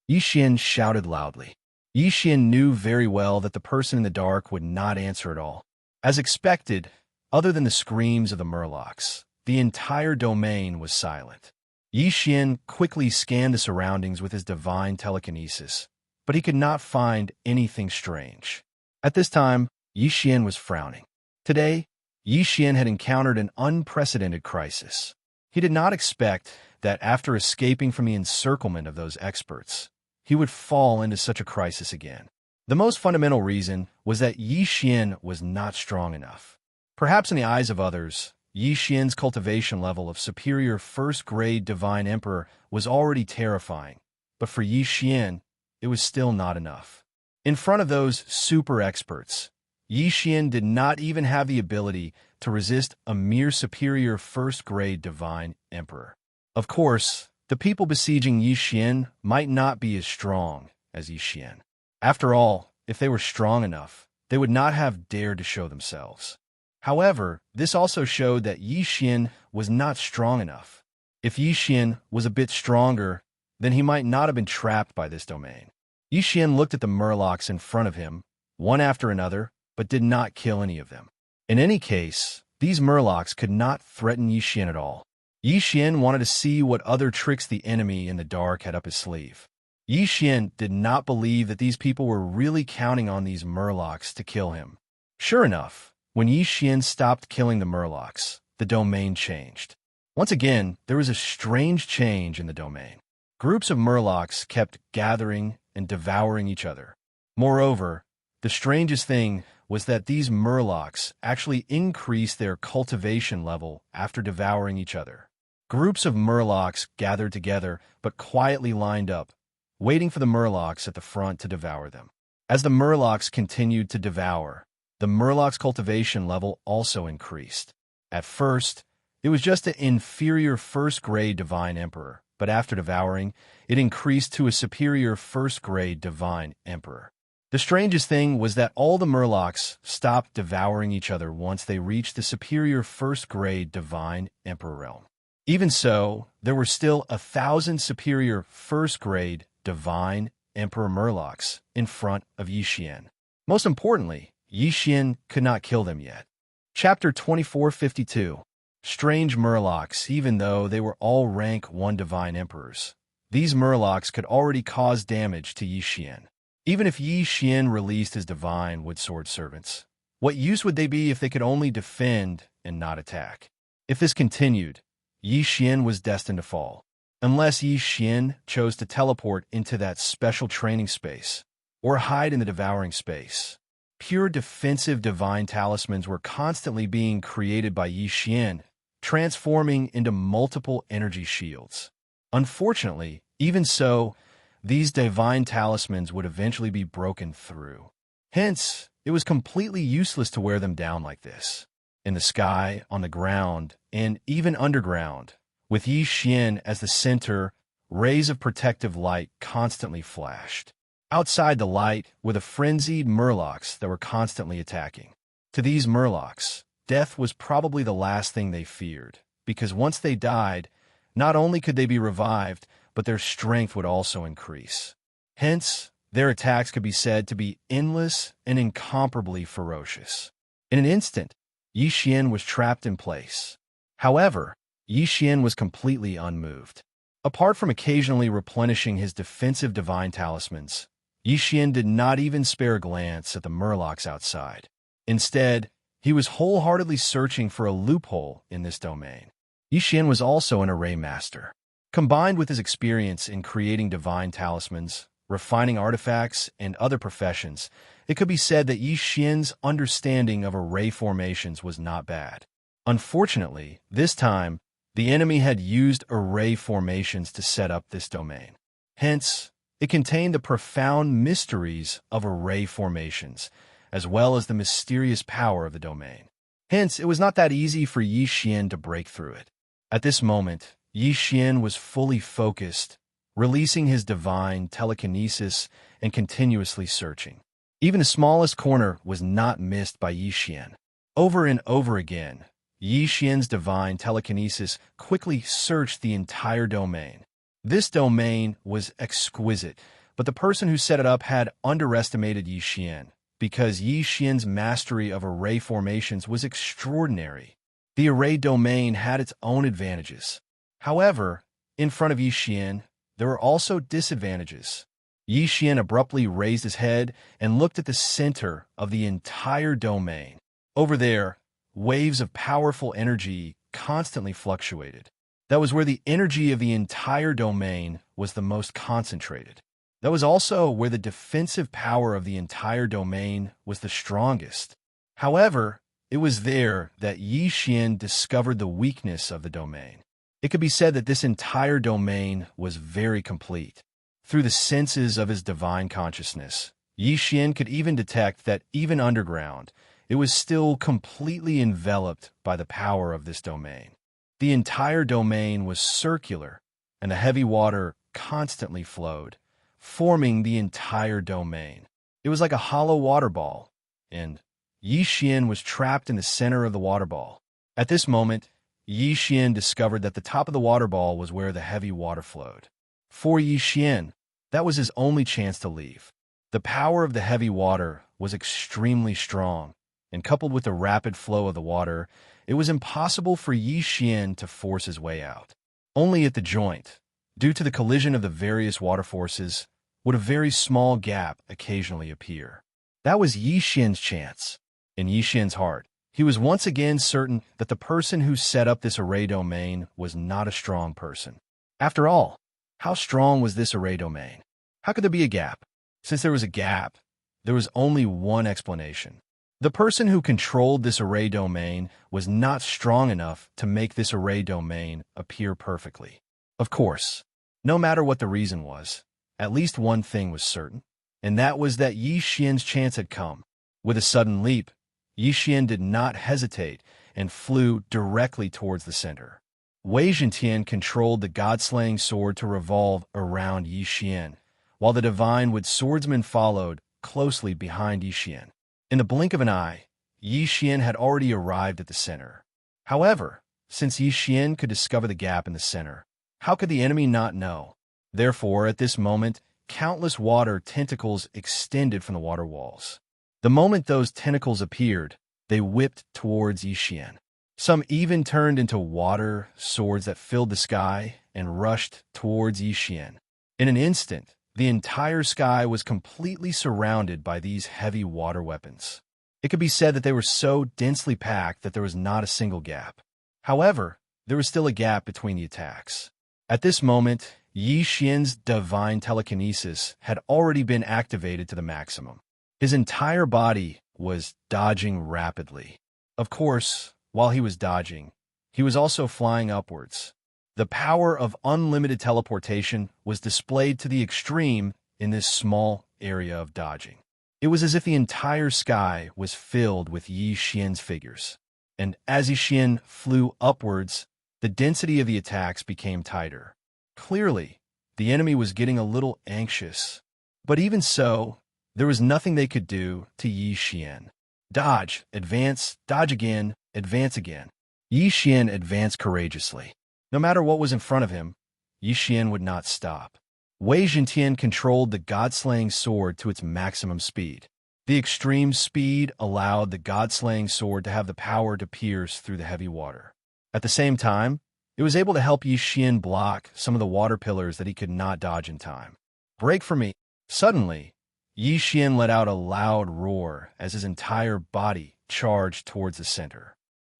Xianxia shouted loudly. Xianxia knew very well that the person in the dark would not answer at all. As expected, other than the screams of the murlocs, the entire domain was silent. Xianxia quickly scanned the surroundings with his divine telekinesis, but he could not find anything strange. At this time, Xianxia was frowning. Today, Xianxia had encountered an unprecedented crisis. He did not expect that after escaping from the encirclement of those experts, he would fall into such a crisis again. The most fundamental reason was that Xianxia was not strong enough. Perhaps in the eyes of others, Xianxia's cultivation level of superior first-grade Divine Emperor was already terrifying, but for Xianxia, it was still not enough. In front of those super experts, Xianxia did not even have the ability to resist a mere superior first-grade Divine Emperor. Of course, the people besieging Xianxia might not be as strong as Xianxia. After all, if they were strong enough, they would not have dared to show themselves. However, this also showed that Xianxia was not strong enough. If Xianxia was a bit stronger, then he might not have been trapped by this domain. Xianxia looked at the murlocs in front of him, one after another, but did not kill any of them. In any case, these murlocs could not threaten Xianxia at all. Xianxia wanted to see what other tricks the enemy in the dark had up his sleeve. Xianxia did not believe that these people were really counting on these murlocs to kill him. Sure enough, when Xianxia stopped killing the murlocs, the domain changed. Once again, there was a strange change in the domain. Groups of murlocs kept gathering and devouring each other. Moreover, the strangest thing was that these murlocs actually increased their cultivation level after devouring each other. Groups of murlocs gathered together but quietly lined up, waiting for the murlocs at the front to devour them. As the murlocs continued to devour, the murlocs' cultivation level also increased. At first, it was just an inferior first-grade Divine Emperor, but after devouring, it increased to a superior first-grade Divine Emperor. The strangest thing was that all the Murlocs stopped devouring each other once they reached the superior first-grade Divine Emperor realm. Even so, there were still 1,000 superior first-grade Divine Emperor Murlocs in front of Yixian. Most importantly, Yixian could not kill them yet. Chapter 2452. Strange Murlocs. Even though they were all rank 1 Divine Emperors, these Murlocs could already cause damage to Yixian. Even if Yixian released his Divine Wood Sword servants, what use would they be if they could only defend and not attack? If this continued, Yixian was destined to fall. Unless Yixian chose to teleport into that special training space, or hide in the devouring space. Pure defensive divine talismans were constantly being created by Yixian, transforming into multiple energy shields. Unfortunately, even so, these divine talismans would eventually be broken through. Hence, it was completely useless to wear them down like this. In the sky, on the ground, and even underground, with Yixian as the center, rays of protective light constantly flashed. Outside the light were the frenzied Murlocs that were constantly attacking. To these Murlocs, death was probably the last thing they feared, because once they died, not only could they be revived, but their strength would also increase. Hence, their attacks could be said to be endless and incomparably ferocious. In an instant, Yixian was trapped in place. However, Yixian was completely unmoved. Apart from occasionally replenishing his defensive divine talismans, Yixian did not even spare a glance at the Murlocs outside. Instead, he was wholeheartedly searching for a loophole in this domain. Yixian was also an array master. Combined with his experience in creating divine talismans, refining artifacts, and other professions, it could be said that Yixian's understanding of array formations was not bad. Unfortunately, this time, the enemy had used array formations to set up this domain. Hence, it contained the profound mysteries of array formations, as well as the mysterious power of the domain. Hence, it was not that easy for Yixian to break through it. At this moment, Yixian was fully focused, releasing his divine telekinesis and continuously searching. Even the smallest corner was not missed by Yixian. Over and over again, Yixian's divine telekinesis quickly searched the entire domain. This domain was exquisite, but the person who set it up had underestimated Yixian, because Yixian's mastery of array formations was extraordinary. The array domain had its own advantages. However, in front of Yixian, there were also disadvantages. Yixian abruptly raised his head and looked at the center of the entire domain. Over there, waves of powerful energy constantly fluctuated. That was where the energy of the entire domain was the most concentrated. That was also where the defensive power of the entire domain was the strongest. However, it was there that Yixian discovered the weakness of the domain. It could be said that this entire domain was very complete. Through the senses of his divine consciousness, Yixian could even detect that even underground, it was still completely enveloped by the power of this domain. The entire domain was circular, and the heavy water constantly flowed, forming the entire domain. It was like a hollow water ball, and Yixian was trapped in the center of the water ball. At this moment, Yixian discovered that the top of the water ball was where the heavy water flowed. For Yixian, that was his only chance to leave. The power of the heavy water was extremely strong, and coupled with the rapid flow of the water, it was impossible for Yixian to force his way out. Only at the joint, due to the collision of the various water forces, would a very small gap occasionally appear. That was Yixian's chance. In Yixian's heart, he was once again certain that the person who set up this array domain was not a strong person. After all, how strong was this array domain? How could there be a gap? Since there was a gap, there was only one explanation. The person who controlled this array domain was not strong enough to make this array domain appear perfectly. Of course, no matter what the reason was, at least one thing was certain, and that was that Yixian's chance had come. With a sudden leap, Yixian did not hesitate and flew directly towards the center. Wei Zhentian controlled the god-slaying sword to revolve around Yixian, while the divine wood swordsman followed, closely behind Xian. In the blink of an eye, Xian had already arrived at the center. However, since Xian could discover the gap in the center, how could the enemy not know? Therefore, at this moment, countless water tentacles extended from the water walls. The moment those tentacles appeared, they whipped towards Xian. Some even turned into water swords that filled the sky and rushed towards Xian. In an instant, the entire sky was completely surrounded by these heavy water weapons. It could be said that they were so densely packed that there was not a single gap. However, there was still a gap between the attacks. At this moment, Xian's divine telekinesis had already been activated to the maximum. His entire body was dodging rapidly. Of course, while he was dodging, he was also flying upwards. The power of unlimited teleportation was displayed to the extreme in this small area of dodging. It was as if the entire sky was filled with Xian's figures. And as Xian flew upwards, the density of the attacks became tighter. Clearly, the enemy was getting a little anxious. But even so, there was nothing they could do to Xian. Dodge, advance, dodge again, advance again. Xian advanced courageously. No matter what was in front of him, Xian would not stop. Wei Zhentian controlled the god-slaying sword to its maximum speed. The extreme speed allowed the god-slaying sword to have the power to pierce through the heavy water. At the same time, it was able to help Xian block some of the water pillars that he could not dodge in time. Break for me! Suddenly, Xian let out a loud roar as his entire body charged towards the center.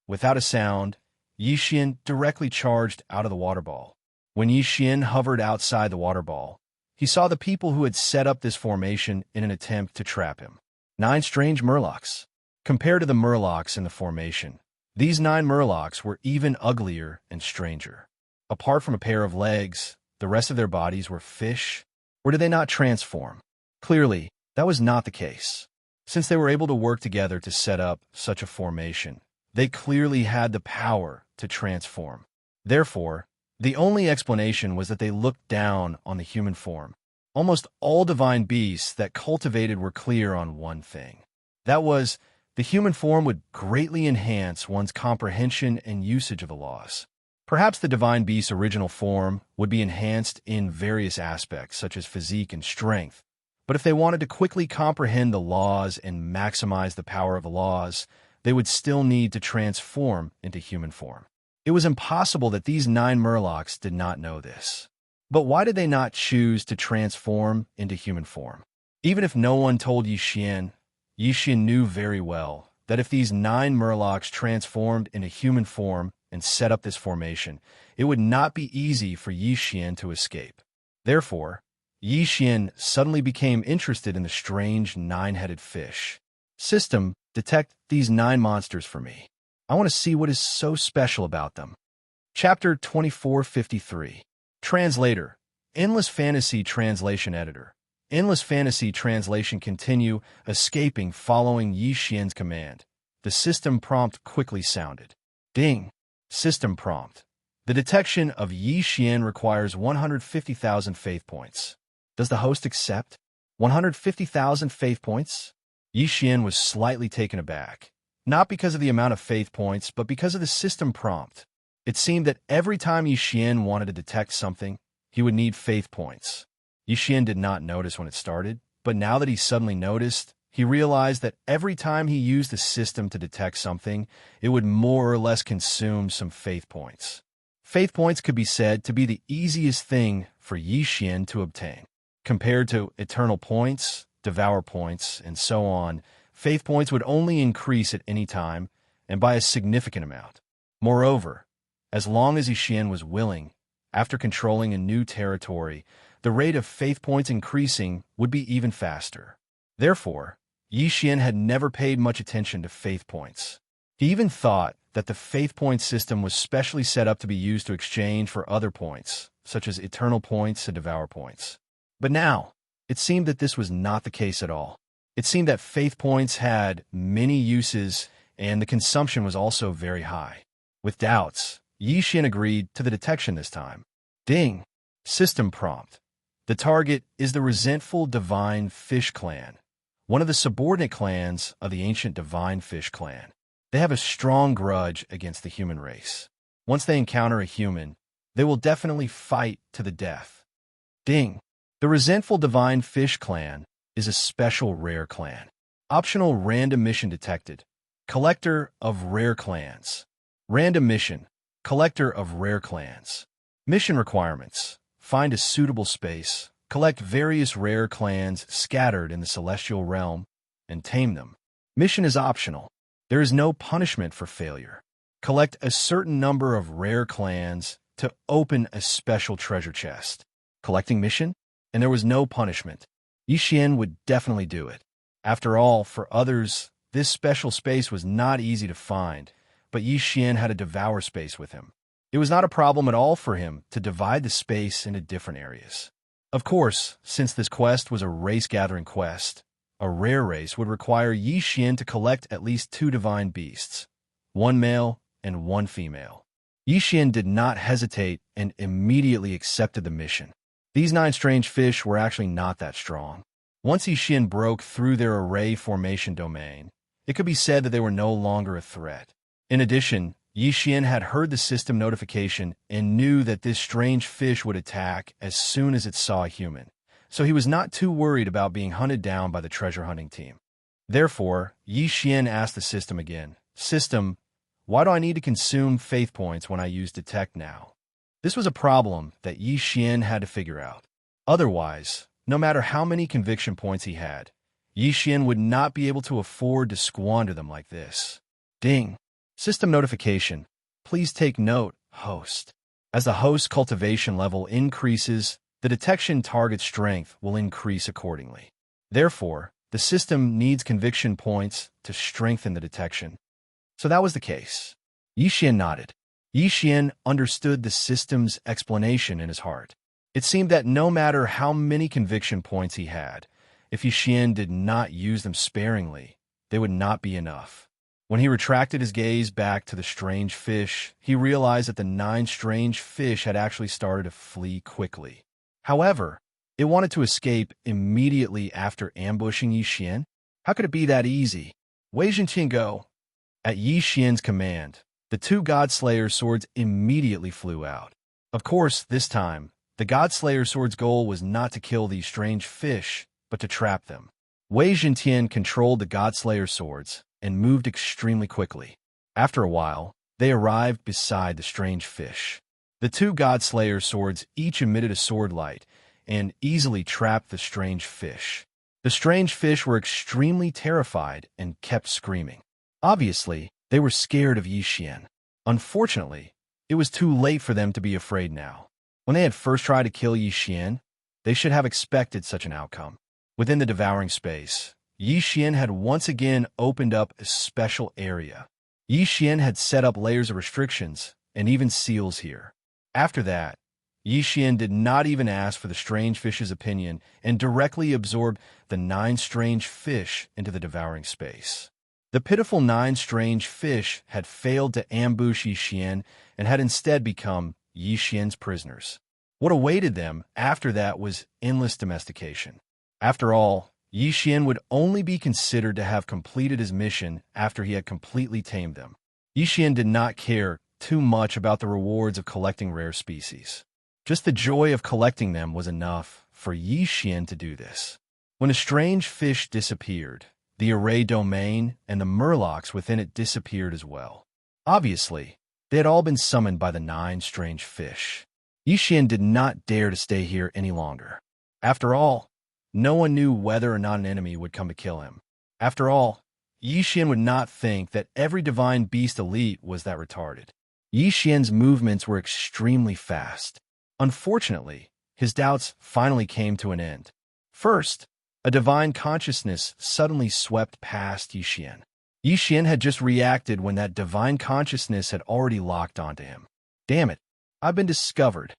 Without a sound, Xian directly charged out of the water ball. When Xian hovered outside the water ball, he saw the people who had set up this formation in an attempt to trap him. 9 strange murlocs. Compared to the murlocs in the formation, these 9 murlocs were even uglier and stranger. Apart from a pair of legs, the rest of their bodies were fish, or did they not transform? Clearly, that was not the case. Since they were able to work together to set up such a formation, they clearly had the power to transform. Therefore, the only explanation was that they looked down on the human form. Almost all divine beasts that cultivated were clear on one thing. That was, the human form would greatly enhance one's comprehension and usage of the laws. Perhaps the divine beast's original form would be enhanced in various aspects, such as physique and strength. But if they wanted to quickly comprehend the laws and maximize the power of the laws, they would still need to transform into human form. It was impossible that these 9 murlocs did not know this. But why did they not choose to transform into human form? Even if no one told Xian knew very well that if these 9 murlocs transformed into human form and set up this formation, it would not be easy for Xian to escape. Therefore, Xian suddenly became interested in the strange 9-headed fish. System, detect these 9 monsters for me. I want to see what is so special about them. Chapter 2453. Translator. Endless Fantasy Translation Editor. Endless Fantasy Translation continue, escaping following Xian's command. The system prompt quickly sounded. Ding. System prompt. The detection of Xian requires 150,000 faith points. Does the host accept? 150,000 faith points? Xian was slightly taken aback. Not because of the amount of faith points, but because of the system prompt. It seemed that every time Xian wanted to detect something, he would need faith points. Xian did not notice when it started, but now that he suddenly noticed, he realized that every time he used the system to detect something, it would more or less consume some faith points. Faith points could be said to be the easiest thing for Xian to obtain. Compared to eternal points, Devourer points, and so on, faith points would only increase at any time, and by a significant amount. Moreover, as long as Xian was willing, after controlling a new territory, the rate of faith points increasing would be even faster. Therefore, Xian had never paid much attention to faith points. He even thought that the faith point system was specially set up to be used to exchange for other points, such as eternal points and Devourer points. But now, it seemed that this was not the case at all. It seemed that faith points had many uses, and the consumption was also very high. With doubts, Xian agreed to the detection this time. Ding. System prompt. The target is the resentful divine fish clan. one of the subordinate clans of the ancient Divine Fish clan. They have a strong grudge against the human race. Once they encounter a human, they will definitely fight to the death. Ding! The resentful Divine Fish clan is a special rare clan. Optional random mission detected. Collector of rare clans. Random mission. Collector of rare clans. Mission requirements. Find a suitable space. Collect various rare clans scattered in the celestial realm and tame them. Mission is optional. There is no punishment for failure. Collect a certain number of rare clans to open a special treasure chest. Collecting mission? And there was no punishment. Xian would definitely do it. After all, for others, this special space was not easy to find, but Xian had a Devourer space with him. It was not a problem at all for him to divide the space into different areas. Of course, since this quest was a race-gathering quest, a rare race would require Xian to collect at least 2 divine beasts, 1 male and 1 female. Xian did not hesitate and immediately accepted the mission. These 9 strange fish were actually not that strong. Once Xian broke through their array formation domain, it could be said that they were no longer a threat. In addition, Xian had heard the system notification and knew that this strange fish would attack as soon as it saw a human, so he was not too worried about being hunted down by the treasure hunting team. Therefore, Xian asked the system again, "System, why do I need to consume faith points when I use Detect now?" This was a problem that Xian had to figure out. Otherwise, no matter how many conviction points he had, Xian would not be able to afford to squander them like this. Ding! System notification. Please take note, host. As the host cultivation level increases, the detection target strength will increase accordingly. Therefore, the system needs conviction points to strengthen the detection. So that was the case. Xian nodded. Xian understood the system's explanation in his heart. It seemed that no matter how many conviction points he had, if Xian did not use them sparingly, they would not be enough. When he retracted his gaze back to the strange fish, he realized that the 9 strange fish had actually started to flee quickly. However, it wanted to escape immediately after ambushing Xian. How could it be that easy? Wei Zhenqian go! At Xian's command, the 2 God-Slayer swords immediately flew out. Of course, this time, the God-Slayer sword's goal was not to kill these strange fish, but to trap them. Wei Zhenqian controlled the God-Slayer swords and moved extremely quickly. After a while, they arrived beside the strange fish. The 2 God-Slayer swords each emitted a sword light and easily trapped the strange fish. The strange fish were extremely terrified and kept screaming. Obviously, they were scared of Xian. Unfortunately, it was too late for them to be afraid now. When they had first tried to kill Xian, they should have expected such an outcome. Within the devouring space, Xian had once again opened up a special area. Xian had set up layers of restrictions and even seals here. After that, Xian did not even ask for the strange fish's opinion and directly absorbed the 9 strange fish into the devouring space. The pitiful 9 strange fish had failed to ambush Xian and had instead become Xian's prisoners. What awaited them after that was endless domestication. After all, Xian would only be considered to have completed his mission after he had completely tamed them. Xian did not care too much about the rewards of collecting rare species. Just the joy of collecting them was enough for Xian to do this. When a strange fish disappeared, the array domain and the murlocs within it disappeared as well. Obviously, they had all been summoned by the 9 strange fish. Xian did not dare to stay here any longer. After all, no one knew whether or not an enemy would come to kill him. After all, Xian would not think that every divine beast elite was that retarded. Xian's movements were extremely fast. Unfortunately, his doubts finally came to an end. First, a divine consciousness suddenly swept past Xian. Xian had just reacted when that divine consciousness had already locked onto him. Damn it, I've been discovered.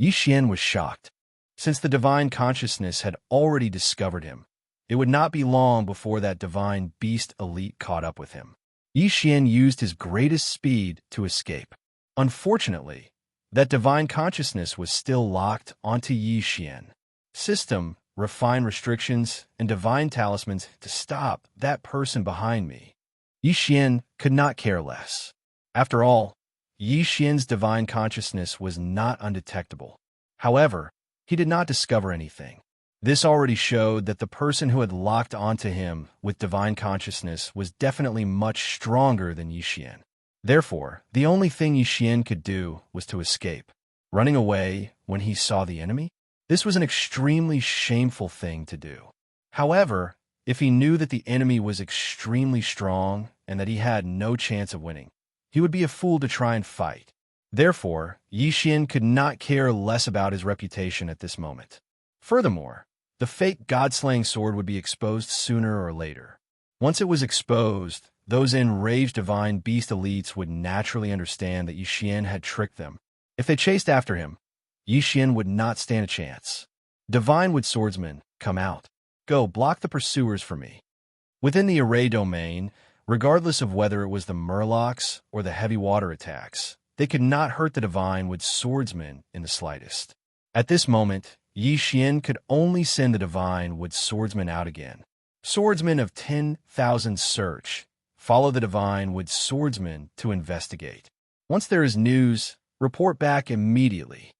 Xian was shocked. Since the divine consciousness had already discovered him, it would not be long before that divine beast elite caught up with him. Xian used his greatest speed to escape. Unfortunately, that divine consciousness was still locked onto Xian. System, refine restrictions, and divine talismans to stop that person behind me. Yi Xian could not care less. After all, Yi Xian's divine consciousness was not undetectable. However, he did not discover anything. This already showed that the person who had locked onto him with divine consciousness was definitely much stronger than Yi Xian. Therefore, the only thing Yi Xian could do was to escape. Running away when he saw the enemy? This was an extremely shameful thing to do. However, if he knew that the enemy was extremely strong and that he had no chance of winning, he would be a fool to try and fight. Therefore, Yi Xian could not care less about his reputation at this moment. Furthermore, the fake god-slaying sword would be exposed sooner or later. Once it was exposed, those enraged divine beast elites would naturally understand that Yi Xian had tricked them. If they chased after him, Yi Xian would not stand a chance. Divine Wood Swordsman, come out. Go, block the pursuers for me. Within the array domain, regardless of whether it was the murlocs or the heavy water attacks, they could not hurt the Divine Wood Swordsman in the slightest. At this moment, Yi Xian could only send the Divine Wood Swordsman out again. Swordsman of 10,000 search. Follow the Divine Wood Swordsman to investigate. Once there is news, report back immediately.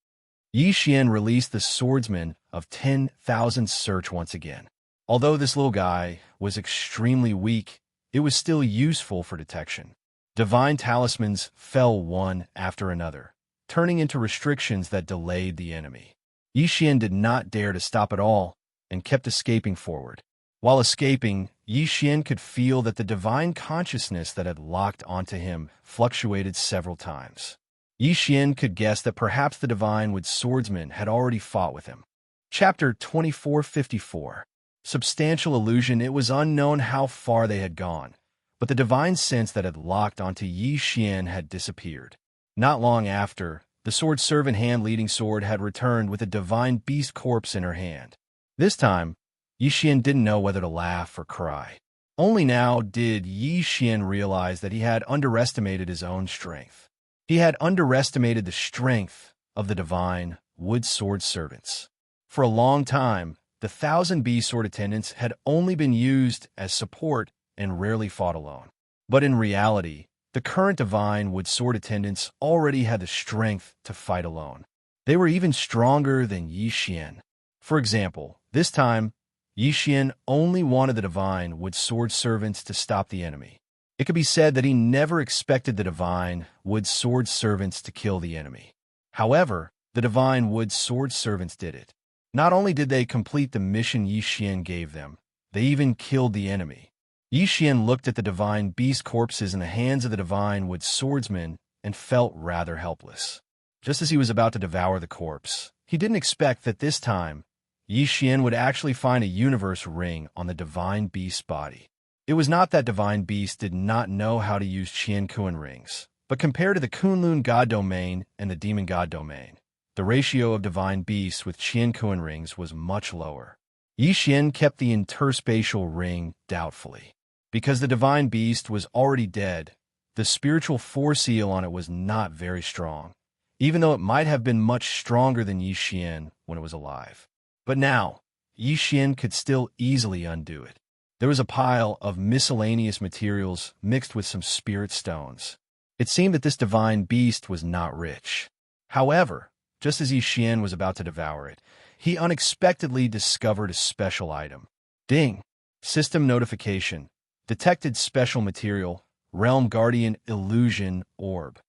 Yi Xian released the Swordsman of 10,000 search once again. Although this little guy was extremely weak, it was still useful for detection. Divine talismans fell one after another, turning into restrictions that delayed the enemy. Yi Xian did not dare to stop at all and kept escaping forward. While escaping, Yi Xian could feel that the divine consciousness that had locked onto him fluctuated several times. Yi Xian could guess that perhaps the Divine Wood Swordsman had already fought with him. Chapter 2454. Substantial illusion. It was unknown how far they had gone, but the divine sense that had locked onto Yi Xian had disappeared. Not long after, the sword servant hand leading sword had returned with a divine beast corpse in her hand. This time, Yi Xian didn't know whether to laugh or cry. Only now did Yi Xian realize that he had underestimated his own strength. He had underestimated the strength of the divine wood sword servants. For a long time, the 1,000 bee sword attendants had only been used as support and rarely fought alone. But in reality, the current divine wood sword attendants already had the strength to fight alone. They were even stronger than Yi Xian. For example, this time, Yi Xian only wanted the divine wood sword servants to stop the enemy. It could be said that he never expected the divine wood sword servants to kill the enemy. However, the divine wood sword servants did it. Not only did they complete the mission Yi Xian gave them, they even killed the enemy. Yi Xian looked at the divine beast corpses in the hands of the divine wood swordsman and felt rather helpless. Just as he was about to devour the corpse, he didn't expect that this time, Yi Xian would actually find a universe ring on the divine beast's body. It was not that divine beast did not know how to use Qian Kuan rings, but compared to the Kunlun god domain and the demon god domain, the ratio of divine beasts with Qian Kuan rings was much lower. Yi Xian kept the interspatial ring doubtfully. Because the divine beast was already dead, the spiritual force seal on it was not very strong, even though it might have been much stronger than Yi Xian when it was alive. But now, Yi Xian could still easily undo it. There was a pile of miscellaneous materials mixed with some spirit stones. It seemed that this divine beast was not rich. However, just as Yi Xian was about to devour it, he unexpectedly discovered a special item. Ding! System notification. Detected special material. Realm Guardian Illusion Orb.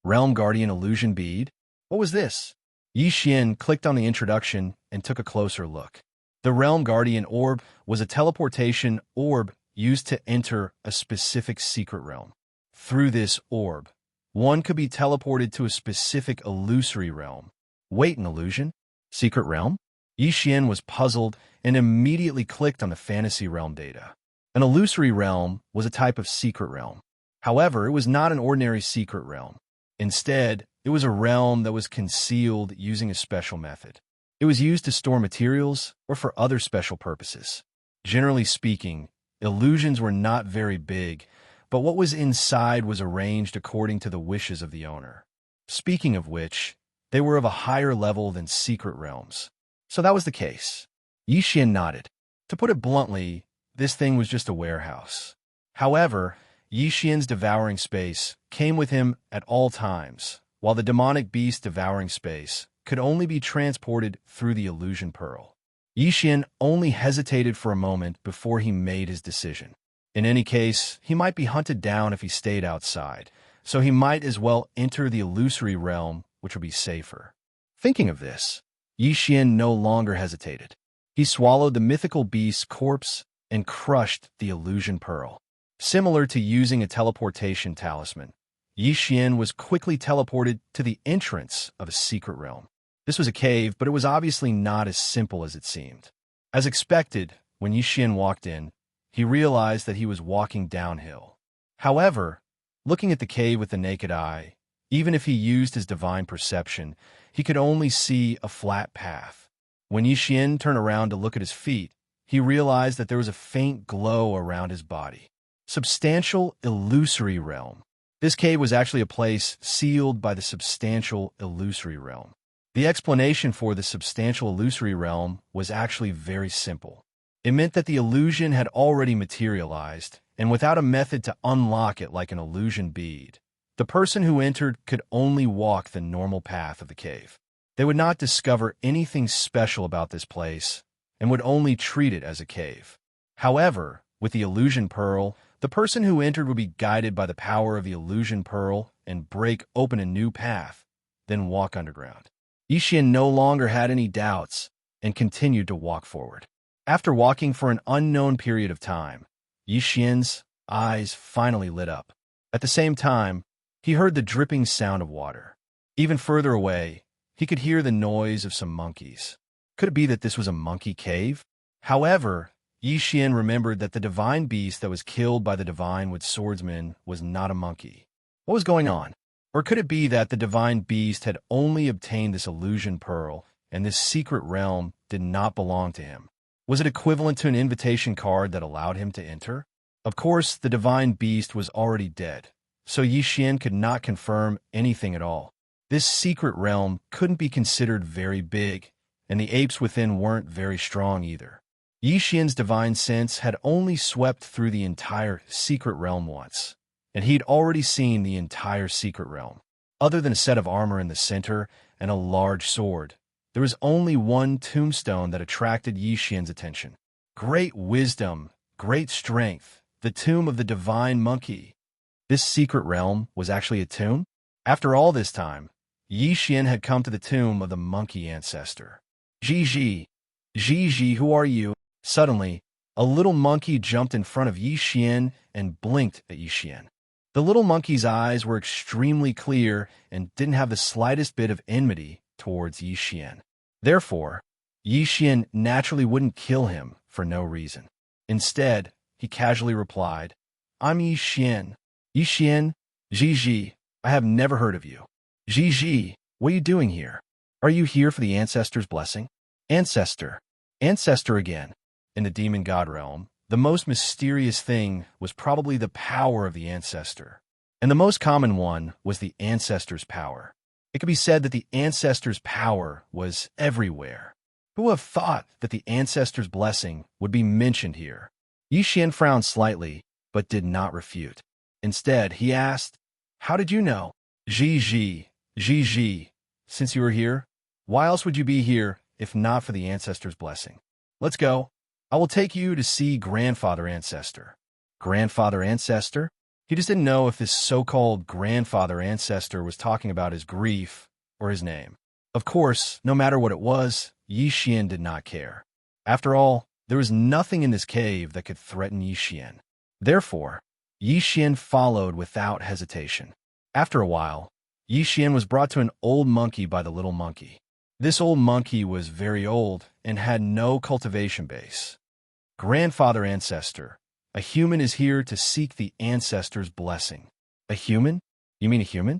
Realm Guardian Illusion Bead? What was this? Yi Xian clicked on the introduction and took a closer look. The Realm Guardian Orb was a teleportation orb used to enter a specific secret realm. Through this orb, one could be teleported to a specific illusory realm. Wait, an illusion? Secret realm? Yi Xian was puzzled and immediately clicked on the fantasy realm data. An illusory realm was a type of secret realm. However, it was not an ordinary secret realm. Instead, it was a realm that was concealed using a special method. It was used to store materials or for other special purposes. Generally speaking, illusions were not very big, but what was inside was arranged according to the wishes of the owner. Speaking of which, they were of a higher level than secret realms. So that was the case. Yi Xian nodded. To put it bluntly, this thing was just a warehouse. However, Yi Xian's devouring space came with him at all times, while the demonic beast devouring space could only be transported through the illusion pearl. Yi Xian only hesitated for a moment before he made his decision. In any case, he might be hunted down if he stayed outside, so he might as well enter the illusory realm, which would be safer. Thinking of this, Yi Xian no longer hesitated. He swallowed the mythical beast's corpse and crushed the illusion pearl. Similar to using a teleportation talisman, Yi Xian was quickly teleported to the entrance of a secret realm. This was a cave, but it was obviously not as simple as it seemed. As expected, when Yi Xian walked in, he realized that he was walking downhill. However, looking at the cave with the naked eye, even if he used his divine perception, he could only see a flat path. When Yi Xian turned around to look at his feet, he realized that there was a faint glow around his body. Substantial illusory realm. This cave was actually a place sealed by the substantial illusory realm. The explanation for the substantial illusory realm was actually very simple. It meant that the illusion had already materialized, and without a method to unlock it like an illusion bead, the person who entered could only walk the normal path of the cave. They would not discover anything special about this place, and would only treat it as a cave. However, with the illusion pearl, the person who entered would be guided by the power of the illusion pearl and break open a new path, then walk underground. Yi Xian no longer had any doubts and continued to walk forward. After walking for an unknown period of time, Yi Xian's eyes finally lit up. At the same time, he heard the dripping sound of water. Even further away, he could hear the noise of some monkeys. Could it be that this was a monkey cave? However, Yi Xian remembered that the divine beast that was killed by the divine wood swordsman was not a monkey. What was going on? Or could it be that the divine beast had only obtained this illusion pearl, and this secret realm did not belong to him? Was it equivalent to an invitation card that allowed him to enter? Of course, the divine beast was already dead, so Yi Xian could not confirm anything at all. This secret realm couldn't be considered very big, and the apes within weren't very strong either. Yi Xian's divine sense had only swept through the entire secret realm once, and he'd already seen the entire secret realm. Other than a set of armor in the center and a large sword, there was only one tombstone that attracted Yi Xian's attention. Great wisdom, great strength, the tomb of the divine monkey. This secret realm was actually a tomb? After all this time, Yi Xian had come to the tomb of the monkey ancestor. Ji, who are you? Suddenly, a little monkey jumped in front of Yi Xian and blinked at Yi Xian. The little monkey's eyes were extremely clear and didn't have the slightest bit of enmity towards Yi Xian. Therefore, Yi Xian naturally wouldn't kill him for no reason. Instead, he casually replied, "I'm Yi Xian." Yi Xian, Ji, I have never heard of you. Ji, what are you doing here? Are you here for the ancestor's blessing? Ancestor again. In the demon god realm, the most mysterious thing was probably the power of the ancestor. And the most common one was the ancestor's power. It could be said that the ancestor's power was everywhere. Who would have thought that the ancestor's blessing would be mentioned here? Yi Xian frowned slightly, but did not refute. Instead, he asked, "How did you know?" Ji, since you were here, why else would you be here if not for the ancestor's blessing? Let's go. I will take you to see Grandfather Ancestor. Grandfather Ancestor? He just didn't know if this so-called Grandfather Ancestor was talking about his grief or his name. Of course, no matter what it was, Yi Xian did not care. After all, there was nothing in this cave that could threaten Yi Xian. Therefore, Yi Xian followed without hesitation. After a while, Yi Xian was brought to an old monkey by the little monkey. This old monkey was very old and had no cultivation base. Grandfather Ancestor, a human is here to seek the ancestor's blessing. A human? You mean a human?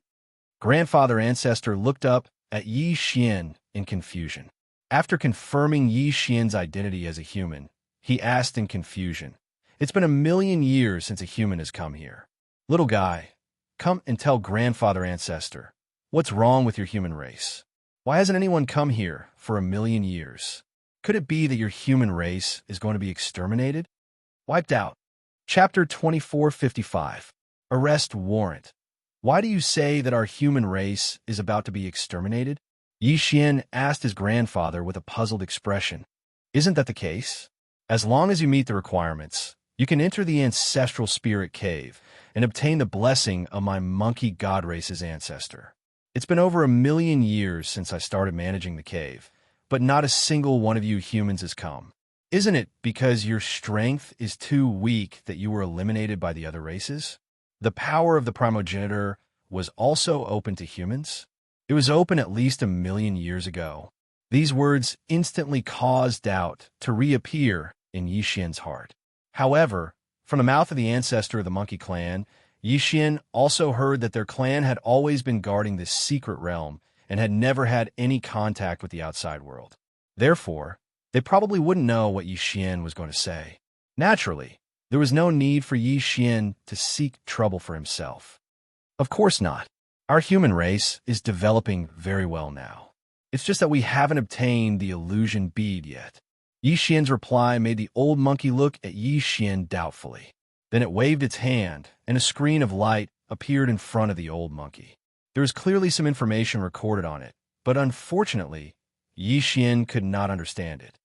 Grandfather Ancestor looked up at Yi Xian in confusion. After confirming Yi Xian's identity as a human, he asked in confusion, "It's been 1,000,000 years since a human has come here. Little guy, come and tell Grandfather Ancestor, what's wrong with your human race? Why hasn't anyone come here for 1,000,000 years? Could it be that your human race is going to be exterminated? Wiped out. Chapter 2455. Arrest Warrant. Why do you say that our human race is about to be exterminated? Xian asked his grandfather with a puzzled expression. Isn't that the case? As long as you meet the requirements, you can enter the ancestral spirit cave and obtain the blessing of my monkey god race's ancestor. It's been over 1,000,000 years since I started managing the cave, but not a single one of you humans has come. Isn't it because your strength is too weak that you were eliminated by the other races? The power of the primogenitor was also open to humans. It was open at least 1,000,000 years ago. These words instantly caused doubt to reappear in Yixian's heart. However, from the mouth of the ancestor of the monkey clan, Yixian also heard that their clan had always been guarding this secret realm and had never had any contact with the outside world. Therefore, they probably wouldn't know what Yixian was going to say. Naturally, there was no need for Yixian to seek trouble for himself. Of course not. Our human race is developing very well now. It's just that we haven't obtained the illusion bead yet. Yixian's reply made the old monkey look at Yixian doubtfully. Then it waved its hand, and a screen of light appeared in front of the old monkey. There was clearly some information recorded on it, but unfortunately, Yixian could not understand it.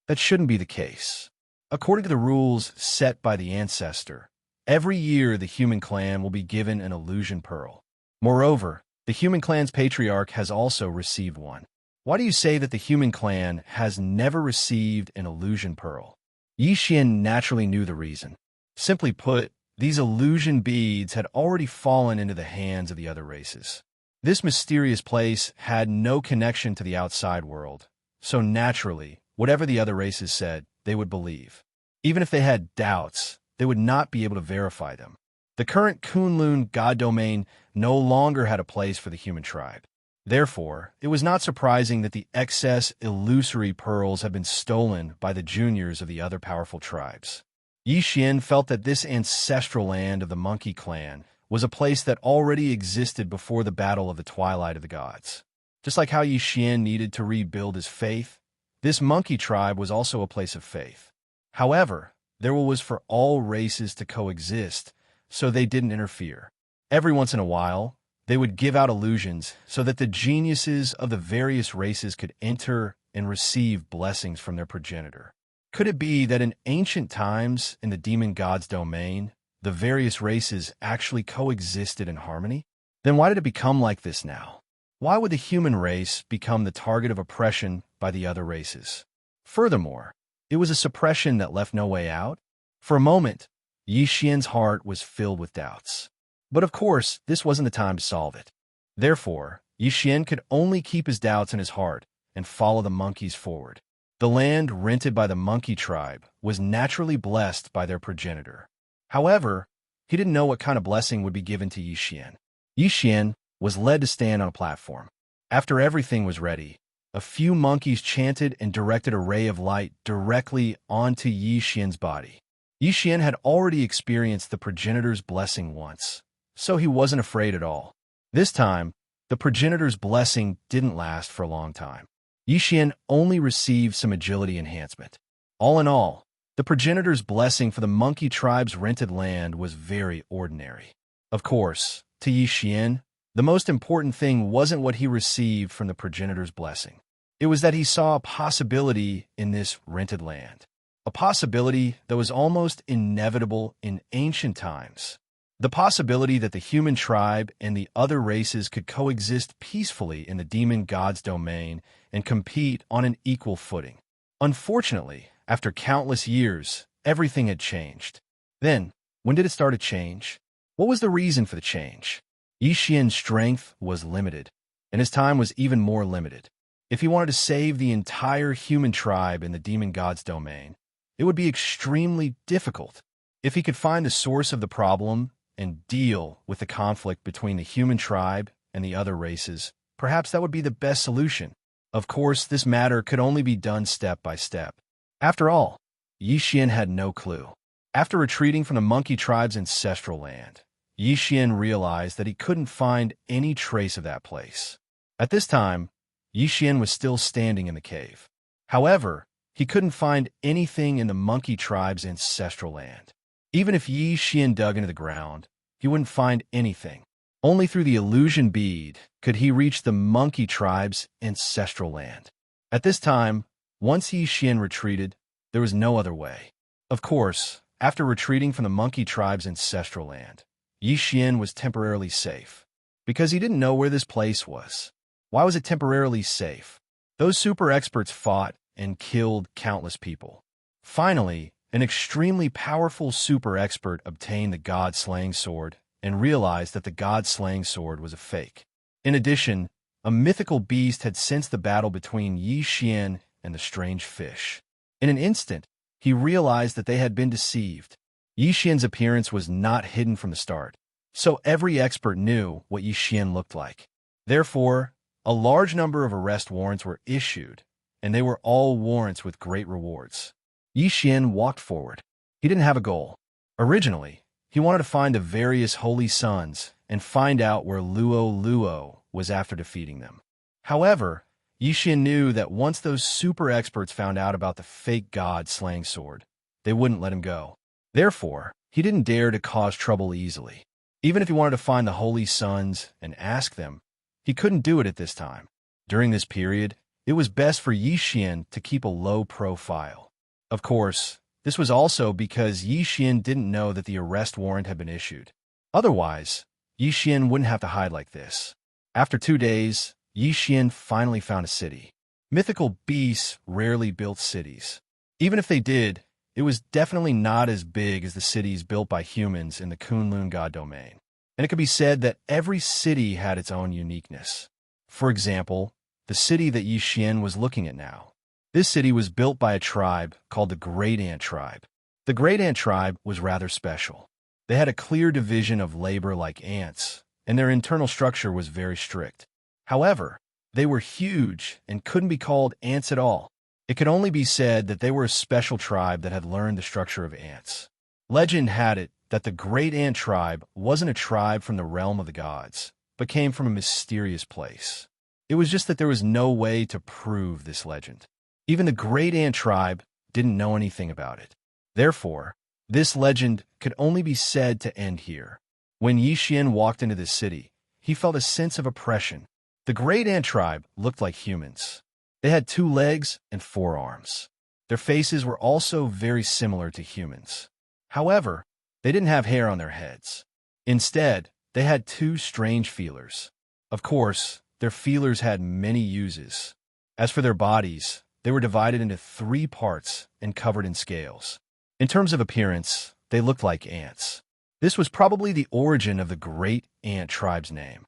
That shouldn't be the case. According to the rules set by the ancestor, every year the human clan will be given an illusion pearl. Moreover, the human clan's patriarch has also received one. Why do you say that the human clan has never received an illusion pearl? Yixian naturally knew the reason. Simply put, these illusion beads had already fallen into the hands of the other races. This mysterious place had no connection to the outside world, so naturally, whatever the other races said, they would believe. Even if they had doubts, they would not be able to verify them. The current Kunlun god domain no longer had a place for the human tribe. Therefore, it was not surprising that the excess illusory pearls had been stolen by the juniors of the other powerful tribes. Yixian felt that this ancestral land of the monkey clan was a place that already existed before the battle of the Twilight of the Gods. Just like how Yixian needed to rebuild his faith, this monkey tribe was also a place of faith. However, there was for all races to coexist, so they didn't interfere. Every once in a while, they would give out illusions so that the geniuses of the various races could enter and receive blessings from their progenitor. Could it be that in ancient times, in the demon god's domain, the various races actually coexisted in harmony? Then why did it become like this now? Why would the human race become the target of oppression by the other races? Furthermore, it was a suppression that left no way out. For a moment, Yixian's heart was filled with doubts. But of course, this wasn't the time to solve it. Therefore, Yixian could only keep his doubts in his heart and follow the monkeys forward. The land rented by the monkey tribe was naturally blessed by their progenitor. However, he didn't know what kind of blessing would be given to Yixian. Yixian was led to stand on a platform. After everything was ready, a few monkeys chanted and directed a ray of light directly onto Yixian's body. Yixian had already experienced the progenitor's blessing once, so he wasn't afraid at all. This time, the progenitor's blessing didn't last for a long time. Yixian only received some agility enhancement. All in all, the progenitor's blessing for the monkey tribe's rented land was very ordinary. Of course, to Yixian, the most important thing wasn't what he received from the progenitor's blessing. It was that he saw a possibility in this rented land. A possibility that was almost inevitable in ancient times. The possibility that the human tribe and the other races could coexist peacefully in the demon god's domain and compete on an equal footing. Unfortunately, after countless years, everything had changed. Then, when did it start to change? What was the reason for the change? Yixian's strength was limited, and his time was even more limited. If he wanted to save the entire human tribe in the demon god's domain, it would be extremely difficult. If he could find the source of the problem and deal with the conflict between the human tribe and the other races, perhaps that would be the best solution. Of course, this matter could only be done step by step. After all, Yixian had no clue. After retreating from the monkey tribe's ancestral land, Yixian realized that he couldn't find any trace of that place. At this time, Yixian was still standing in the cave. However, he couldn't find anything in the monkey tribe's ancestral land. Even if Yi Xian dug into the ground, he wouldn't find anything. Only through the illusion bead could he reach the monkey tribe's ancestral land. At this time, once Yi Xian retreated, there was no other way. Of course, after retreating from the monkey tribe's ancestral land, Yi Xian was temporarily safe, because he didn't know where this place was. Why was it temporarily safe? Those super experts fought and killed countless people. Finally, an extremely powerful super expert obtained the god-slaying sword and realized that the god-slaying sword was a fake. In addition, a mythical beast had sensed the battle between Yi Xian and the strange fish. In an instant, he realized that they had been deceived. Yi Xian's appearance was not hidden from the start, so every expert knew what Yi Xian looked like. Therefore, a large number of arrest warrants were issued, and they were all warrants with great rewards. Yi Xian walked forward. He didn't have a goal. Originally, he wanted to find the various holy sons and find out where Luo was after defeating them. However, Yi Xian knew that once those super experts found out about the fake god-slaying sword, they wouldn't let him go. Therefore, he didn't dare to cause trouble easily. Even if he wanted to find the holy sons and ask them, he couldn't do it at this time. During this period, it was best for Yi Xian to keep a low profile. Of course, this was also because Yi Xian didn't know that the arrest warrant had been issued. Otherwise, Yi Xian wouldn't have to hide like this. After 2 days, Yi Xian finally found a city. Mythical beasts rarely built cities. Even if they did, it was definitely not as big as the cities built by humans in the Kunlun God domain. And it could be said that every city had its own uniqueness. For example, the city that Yi Xian was looking at now. This city was built by a tribe called the Great Ant Tribe. The Great Ant Tribe was rather special. They had a clear division of labor like ants, and their internal structure was very strict. However, they were huge and couldn't be called ants at all. It could only be said that they were a special tribe that had learned the structure of ants. Legend had it that the Great Ant Tribe wasn't a tribe from the realm of the gods, but came from a mysterious place. It was just that there was no way to prove this legend. Even the Great Ant Tribe didn't know anything about it. Therefore, this legend could only be said to end here. When Yi Xian walked into this city, he felt a sense of oppression. The Great Ant Tribe looked like humans. They had 2 legs and 4 arms. Their faces were also very similar to humans. However, they didn't have hair on their heads. Instead, they had 2 strange feelers. Of course, their feelers had many uses. As for their bodies, they were divided into 3 parts and covered in scales. In terms of appearance, they looked like ants. This was probably the origin of the Great Ant Tribe's name.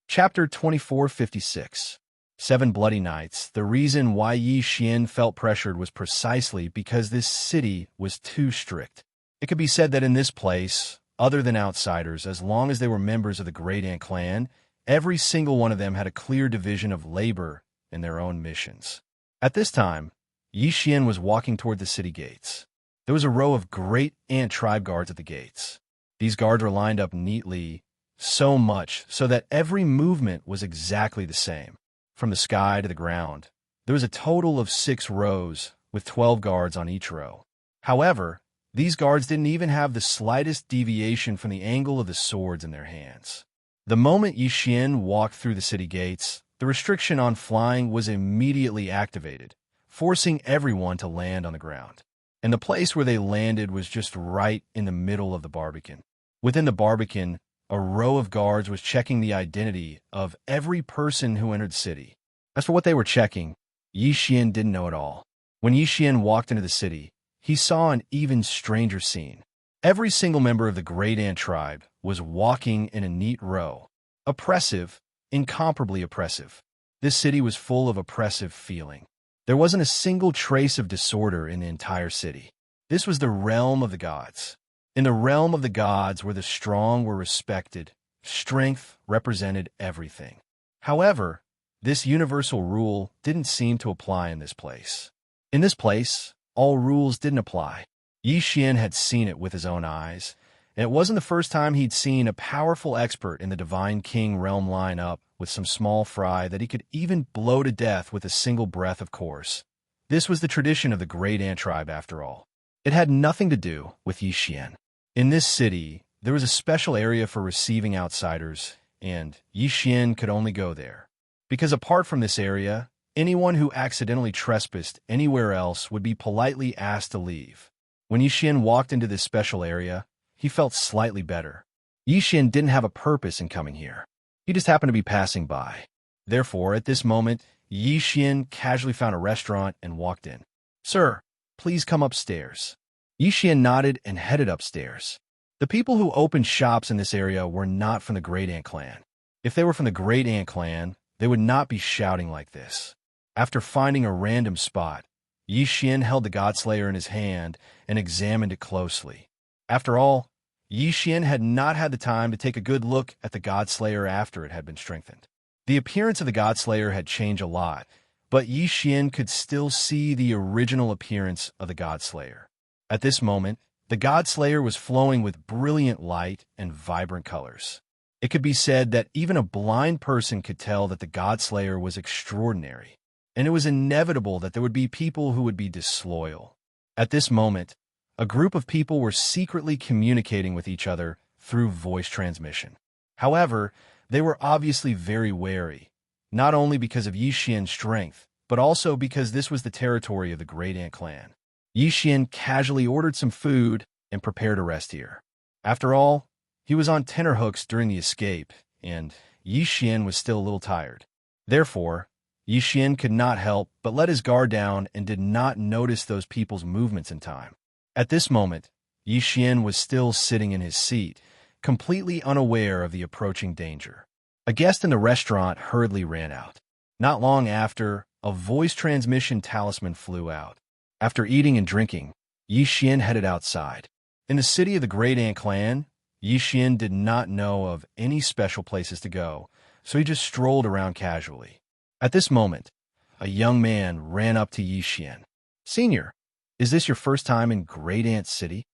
Chapter 2456. 7 Bloody Nights. The reason why Yi Xian felt pressured was precisely because this city was too strict. It could be said that in this place, other than outsiders, as long as they were members of the Great Ant Clan, every single one of them had a clear division of labor and their own missions. At this time, Yi Xian was walking toward the city gates. There was a row of Great Ant Tribe guards at the gates. These guards were lined up neatly, so much so that every movement was exactly the same. From the sky to the ground, there was a total of 6 rows, with 12 guards on each row. However, these guards didn't even have the slightest deviation from the angle of the swords in their hands. The moment Yi Xian walked through the city gates, the restriction on flying was immediately activated, forcing everyone to land on the ground. And the place where they landed was just right in the middle of the barbican. Within the barbican, a row of guards was checking the identity of every person who entered the city. As for what they were checking, Yi Xian didn't know at all. When Yi Xian walked into the city, he saw an even stranger scene. Every single member of the Great Ant Tribe was walking in a neat row. Oppressive, incomparably oppressive. This city was full of oppressive feeling. There wasn't a single trace of disorder in the entire city. This was the realm of the gods. In the realm of the gods where the strong were respected, strength represented everything. However, this universal rule didn't seem to apply in this place. In this place, all rules didn't apply. Yi Xian had seen it with his own eyes, and it wasn't the first time he'd seen a powerful expert in the Divine King realm line up with some small fry that he could even blow to death with a single breath, of course. This was the tradition of the Great Ant tribe after all. It had nothing to do with Yixian. In this city, there was a special area for receiving outsiders, and Yixian could only go there. Because apart from this area, anyone who accidentally trespassed anywhere else would be politely asked to leave. When Yixian walked into this special area, he felt slightly better. Yixian didn't have a purpose in coming here. He just happened to be passing by. Therefore, at this moment, Yixian casually found a restaurant and walked in. "Sir, please come upstairs." Yixian nodded and headed upstairs. The people who opened shops in this area were not from the Great Ant clan. If they were from the Great Ant clan, they would not be shouting like this. After finding a random spot, Yixian held the Godslayer in his hand and examined it closely. After all, Yixian had not had the time to take a good look at the Godslayer after it had been strengthened. The appearance of the Godslayer had changed a lot, but Yixian could still see the original appearance of the Godslayer. At this moment, the Godslayer was flowing with brilliant light and vibrant colors. It could be said that even a blind person could tell that the Godslayer was extraordinary, and it was inevitable that there would be people who would be disloyal. At this moment, a group of people were secretly communicating with each other through voice transmission. However, they were obviously very wary, not only because of Yixian's strength, but also because this was the territory of the Great Ant clan. Yixian casually ordered some food and prepared to rest here. After all, he was on tenterhooks during the escape, and Yixian was still a little tired. Therefore, Yixian could not help but let his guard down and did not notice those people's movements in time. At this moment, Yixian was still sitting in his seat, completely unaware of the approaching danger. A guest in the restaurant hurriedly ran out. Not long after, a voice transmission talisman flew out. After eating and drinking, Yixian headed outside. In the city of the Great Ant clan, Yixian did not know of any special places to go, so he just strolled around casually. At this moment, a young man ran up to Yixian. "Senior, is this your first time in Great Ant City?"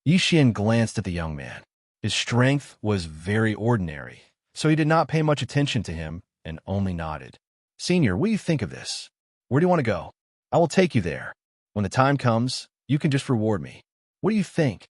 Yixian glanced at the young man. His strength was very ordinary, so he did not pay much attention to him and only nodded. "Senior, what do you think of this? Where do you want to go? I will take you there. When the time comes, you can just reward me. What do you think?"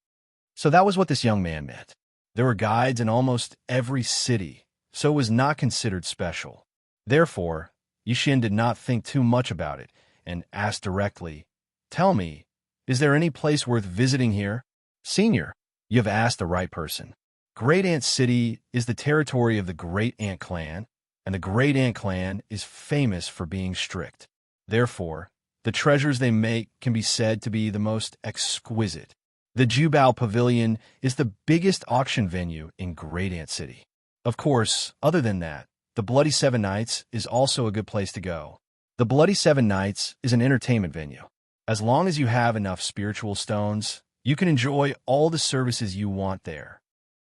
So that was what this young man meant. There were guides in almost every city, so it was not considered special. Therefore, Yixian did not think too much about it and asked directly, "Tell me, is there any place worth visiting here?" "Senior, you have asked the right person. Great Ant City is the territory of the Great Ant clan, and the Great Ant clan is famous for being strict. Therefore, the treasures they make can be said to be the most exquisite. The Jubao Pavilion is the biggest auction venue in Great Ant City. Of course, other than that, the Bloody Seven Nights is also a good place to go. The Bloody Seven Nights is an entertainment venue. As long as you have enough spiritual stones, you can enjoy all the services you want there."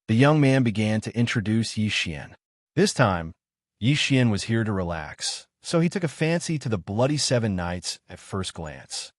The young man began to introduce Yixian. This time, Yixian was here to relax, so he took a fancy to the Bloody Seven Nights at first glance.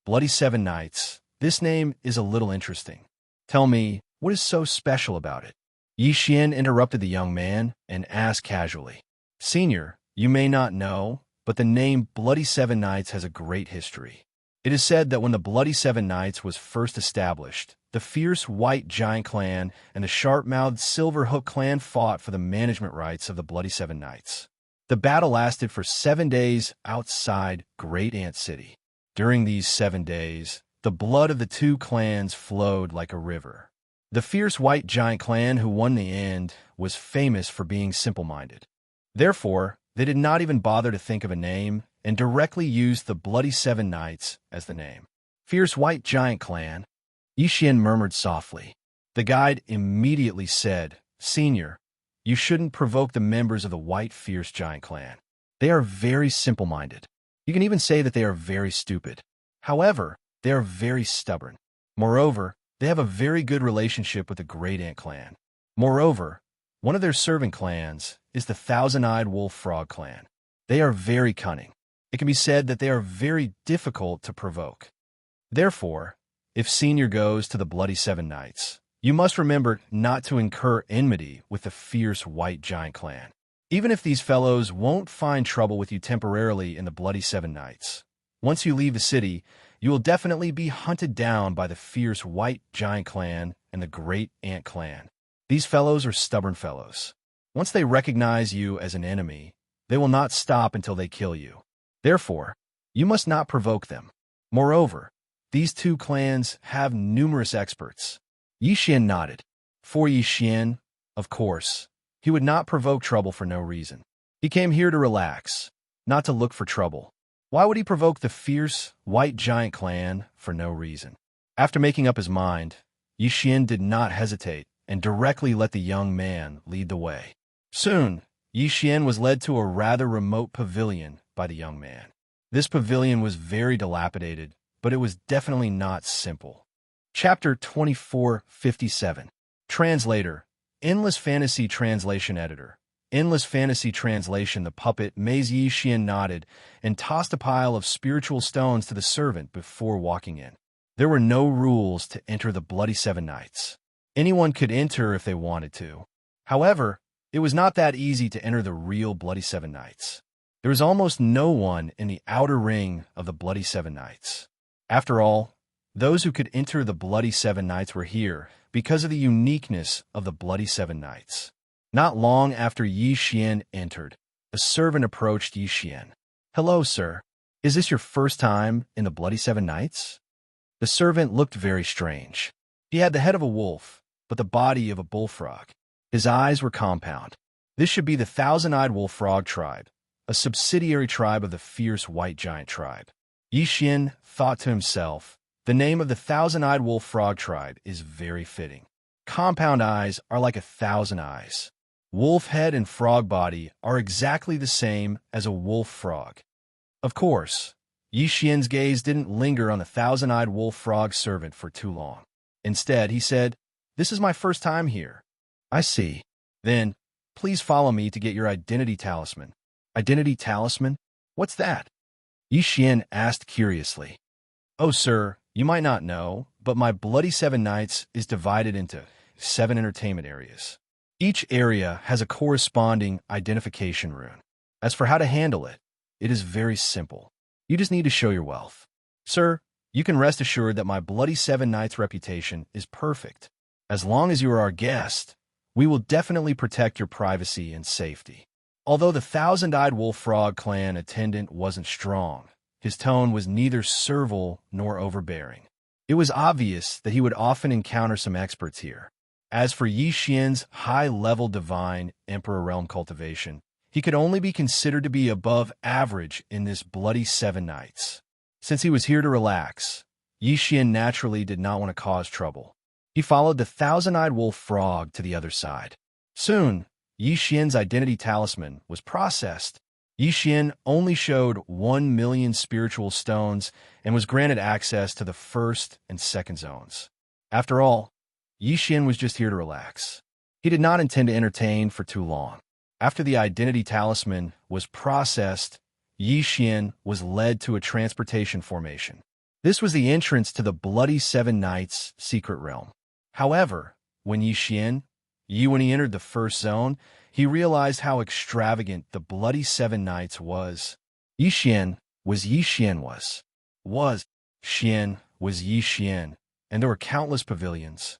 Bloody Seven Nights, this name is a little interesting. Tell me, what is so special about it? Yixian interrupted the young man and asked casually. "Senior, you may not know, but the name Bloody Seven Nights has a great history. It is said that when the Bloody Seven Nights was first established, the fierce White Giant clan and the sharp-mouthed Silver Hook clan fought for the management rights of the Bloody Seven Nights. The battle lasted for 7 days outside Great Ant City. During these 7 days, the blood of the two clans flowed like a river. The fierce White Giant clan who won the end was famous for being simple-minded. Therefore, they did not even bother to think of a name and directly used the Bloody Seven Nights as the name. Fierce White Giant clan, Yixian murmured softly. The guide immediately said, "Senior, you shouldn't provoke the members of the White Fierce Giant clan. They are very simple-minded. You can even say that they are very stupid. However, they are very stubborn. Moreover, they have a very good relationship with the Great Ant clan. Moreover, one of their servant clans is the Thousand-Eyed Wolf Frog clan. They are very cunning. It can be said that they are very difficult to provoke. Therefore, if Senior goes to the Bloody Seven Nights, you must remember not to incur enmity with the fierce White Giant clan. Even if these fellows won't find trouble with you temporarily in the Bloody Seven Nights, Once you leave the city, you will definitely be hunted down by the fierce White Giant Clan and the Great Ant Clan. These fellows are stubborn fellows. Once they recognize you as an enemy, they will not stop until they kill you. Therefore, you must not provoke them. Moreover, these two clans have numerous experts. Yixian nodded. For Yixian, of course, he would not provoke trouble for no reason. He came here to relax, not to look for trouble. Why would he provoke the fierce White Giant Clan for no reason? After making up his mind, Yixian did not hesitate and directly let the young man lead the way. Soon, Yixian was led to a rather remote pavilion by the young man. This pavilion was very dilapidated, but it was definitely not simple. Chapter 2457. Translator, Endless Fantasy Translation Editor. Endless Fantasy Translation. The puppet Maze Yixian nodded and tossed a pile of spiritual stones to the servant before walking in. There were no rules to enter the Bloody Seven Nights. Anyone could enter if they wanted to. However, it was not that easy to enter the real Bloody Seven Nights. There was almost no one in the outer ring of the Bloody Seven Nights. After all, those who could enter the Bloody Seven Nights were here because of the uniqueness of the Bloody Seven Nights. Not long after Yixian entered, a servant approached Yixian. "Hello, sir. Is this your first time in the Bloody Seven Nights?" The servant looked very strange. He had the head of a wolf, but the body of a bullfrog. His eyes were compound. This should be the Thousand-Eyed Wolf Frog tribe, a subsidiary tribe of the fierce White Giant tribe. Yixian thought to himself, the name of the Thousand-Eyed Wolf Frog tribe is very fitting. Compound eyes are like 1,000 eyes. Wolf head and frog body are exactly the same as a wolf frog. Of course, Yixian's gaze didn't linger on the Thousand-Eyed Wolf Frog servant for too long. Instead, he said, "This is my first time here." "I see. Then, please follow me to get your identity talisman." "Identity talisman? What's that?" Yixian asked curiously. "Oh, sir, you might not know, but my Bloody Seven Nights is divided into 7 entertainment areas. Each area has a corresponding identification rune. As for how to handle it, it is very simple. You just need to show your wealth. Sir, you can rest assured that my Bloody Seven Nights reputation is perfect. As long as you are our guest, we will definitely protect your privacy and safety." Although the Thousand-Eyed Wolf Frog clan attendant wasn't strong, his tone was neither servile nor overbearing. It was obvious that he would often encounter some experts here. As for Yixian's high-level divine Emperor Realm cultivation, he could only be considered to be above average in this Bloody Seven Nights. Since he was here to relax, Yixian naturally did not want to cause trouble. He followed the Thousand-Eyed Wolf Frog to the other side. Soon, Yixian's identity talisman was processed. Yixian only showed 1 million spiritual stones and was granted access to the first and second zones. After all, Yixian was just here to relax. He did not intend to entertain for too long. After the identity talisman was processed, Yixian was led to a transportation formation. This was the entrance to the Bloody Seven Nights secret realm. However, when he entered the first zone, he realized how extravagant the Bloody Seven Nights was. Yixian was, Xian was Yixian, and there were countless pavilions.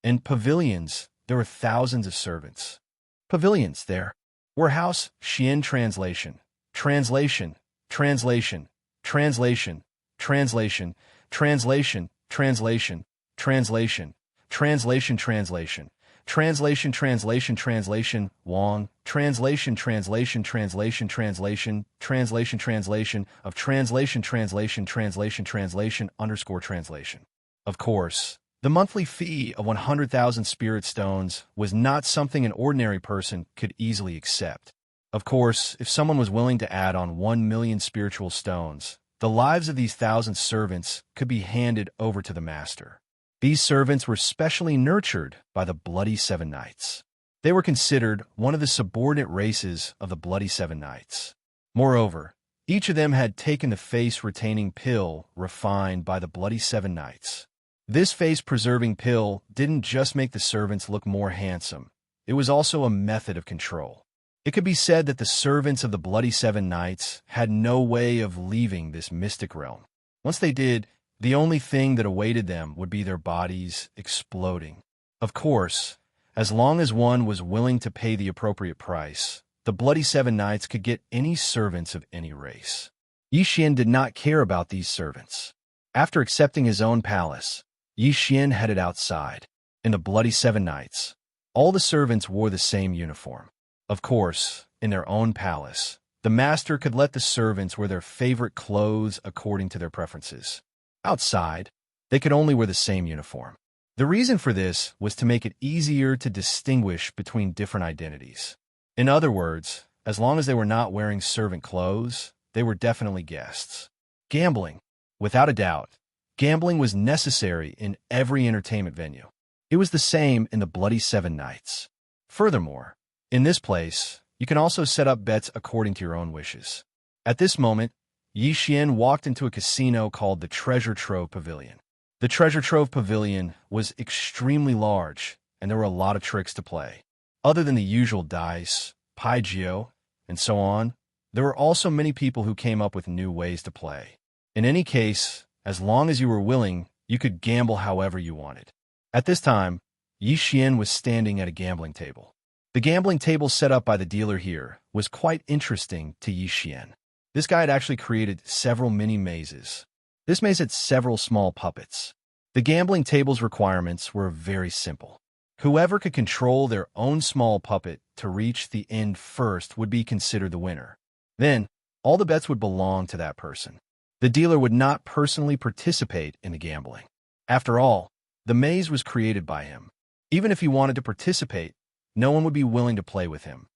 In pavilions, there were thousands of servants. Pavilions there. Warehouse, Xian translation. Translation, translation, translation, translation, translation, translation, translation, translation, translation, translation, translation, translation, Wong, translation, translation, translation, translation, translation, translation, of translation, translation, translation, translation, underscore translation. Of course, the monthly fee of 100,000 spirit stones was not something an ordinary person could easily accept. Of course, if someone was willing to add on 1 million spiritual stones, the lives of these 1,000 servants could be handed over to the master. These servants were specially nurtured by the Bloody Seven Nights. They were considered one of the subordinate races of the Bloody Seven Nights. Moreover, each of them had taken the face-retaining pill refined by the Bloody Seven Nights. This face-preserving pill didn't just make the servants look more handsome. It was also a method of control. It could be said that the servants of the Bloody Seven Knights had no way of leaving this mystic realm. Once they did, the only thing that awaited them would be their bodies exploding. Of course, as long as one was willing to pay the appropriate price, the Bloody Seven Knights could get any servants of any race. Xian did not care about these servants. After accepting his own palace, Xian headed outside. In the Bloody Seven Knights, all the servants wore the same uniform. Of course, in their own palace, the master could let the servants wear their favorite clothes according to their preferences. Outside, they could only wear the same uniform. The reason for this was to make it easier to distinguish between different identities. In other words, as long as they were not wearing servant clothes, they were definitely guests. Gambling. Without a doubt, gambling was necessary in every entertainment venue. It was the same in the Bloody Seven Knights. Furthermore, in this place, you can also set up bets according to your own wishes. At this moment, Xian walked into a casino called the Treasure Trove Pavilion. The Treasure Trove Pavilion was extremely large, and there were a lot of tricks to play. Other than the usual dice, Paigio, and so on, there were also many people who came up with new ways to play. In any case, as long as you were willing, you could gamble however you wanted. At this time, Xian was standing at a gambling table. The gambling table set up by the dealer here was quite interesting to Xian. This guy had actually created several mini mazes. This maze had several small puppets. The gambling table's requirements were very simple. Whoever could control their own small puppet to reach the end first would be considered the winner. Then, all the bets would belong to that person. The dealer would not personally participate in the gambling. After all, the maze was created by him. Even if he wanted to participate, no one would be willing to play with him.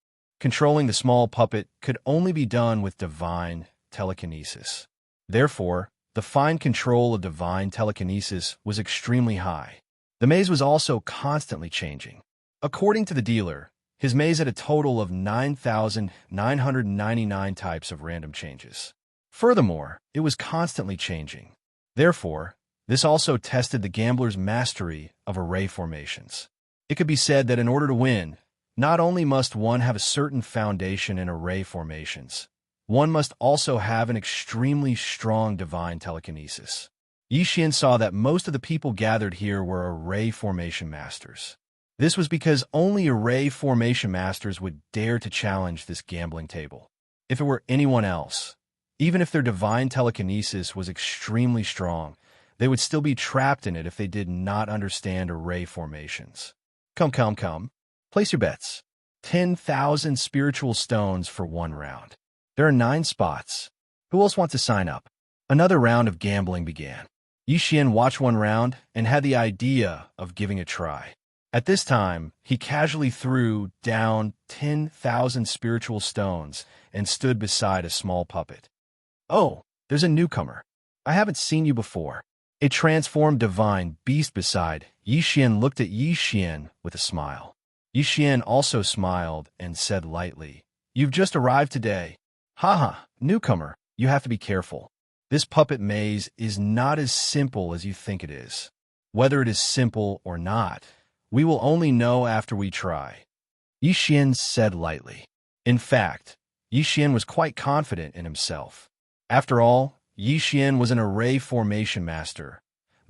Controlling the small puppet could only be done with divine telekinesis. Therefore, the fine control of divine telekinesis was extremely high. The maze was also constantly changing. According to the dealer, his maze had a total of 9,999 types of random changes. Furthermore, it was constantly changing. Therefore, this also tested the gambler's mastery of array formations. It could be said that in order to win, not only must one have a certain foundation in array formations, one must also have an extremely strong divine telekinesis. Xian saw that most of the people gathered here were array formation masters. This was because only array formation masters would dare to challenge this gambling table. If it were anyone else, even if their divine telekinesis was extremely strong, they would still be trapped in it if they did not understand array formations. Come. Place your bets. 10,000 spiritual stones for 1 round. There are 9 spots. Who else wants to sign up? Another round of gambling began. Xian watched 1 round and had the idea of giving a try. At this time, he casually threw down 10,000 spiritual stones and stood beside a small puppet. Oh, there's a newcomer. I haven't seen you before. A transformed divine beast beside Xian looked at Xian with a smile. Xian also smiled and said lightly, "You've just arrived today. Haha, newcomer, you have to be careful. This puppet maze is not as simple as you think it is. Whether it is simple or not, we will only know after we try." Xian said lightly. In fact, Xian was quite confident in himself. After all, Xian was an array formation master,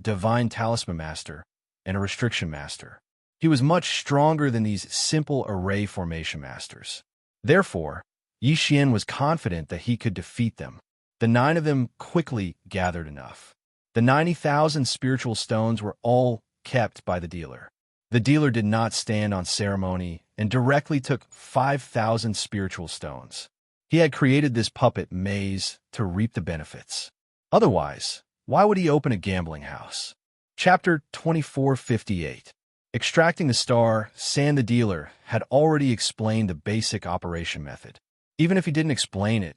divine talisman master, and a restriction master. He was much stronger than these simple array formation masters. Therefore, Xian was confident that he could defeat them. The 9 of them quickly gathered enough. The 90,000 spiritual stones were all kept by the dealer. The dealer did not stand on ceremony and directly took 5,000 spiritual stones. He had created this puppet maze to reap the benefits. Otherwise, why would he open a gambling house? Chapter 2458. Extracting the star, San the dealer had already explained the basic operation method. Even if he didn't explain it,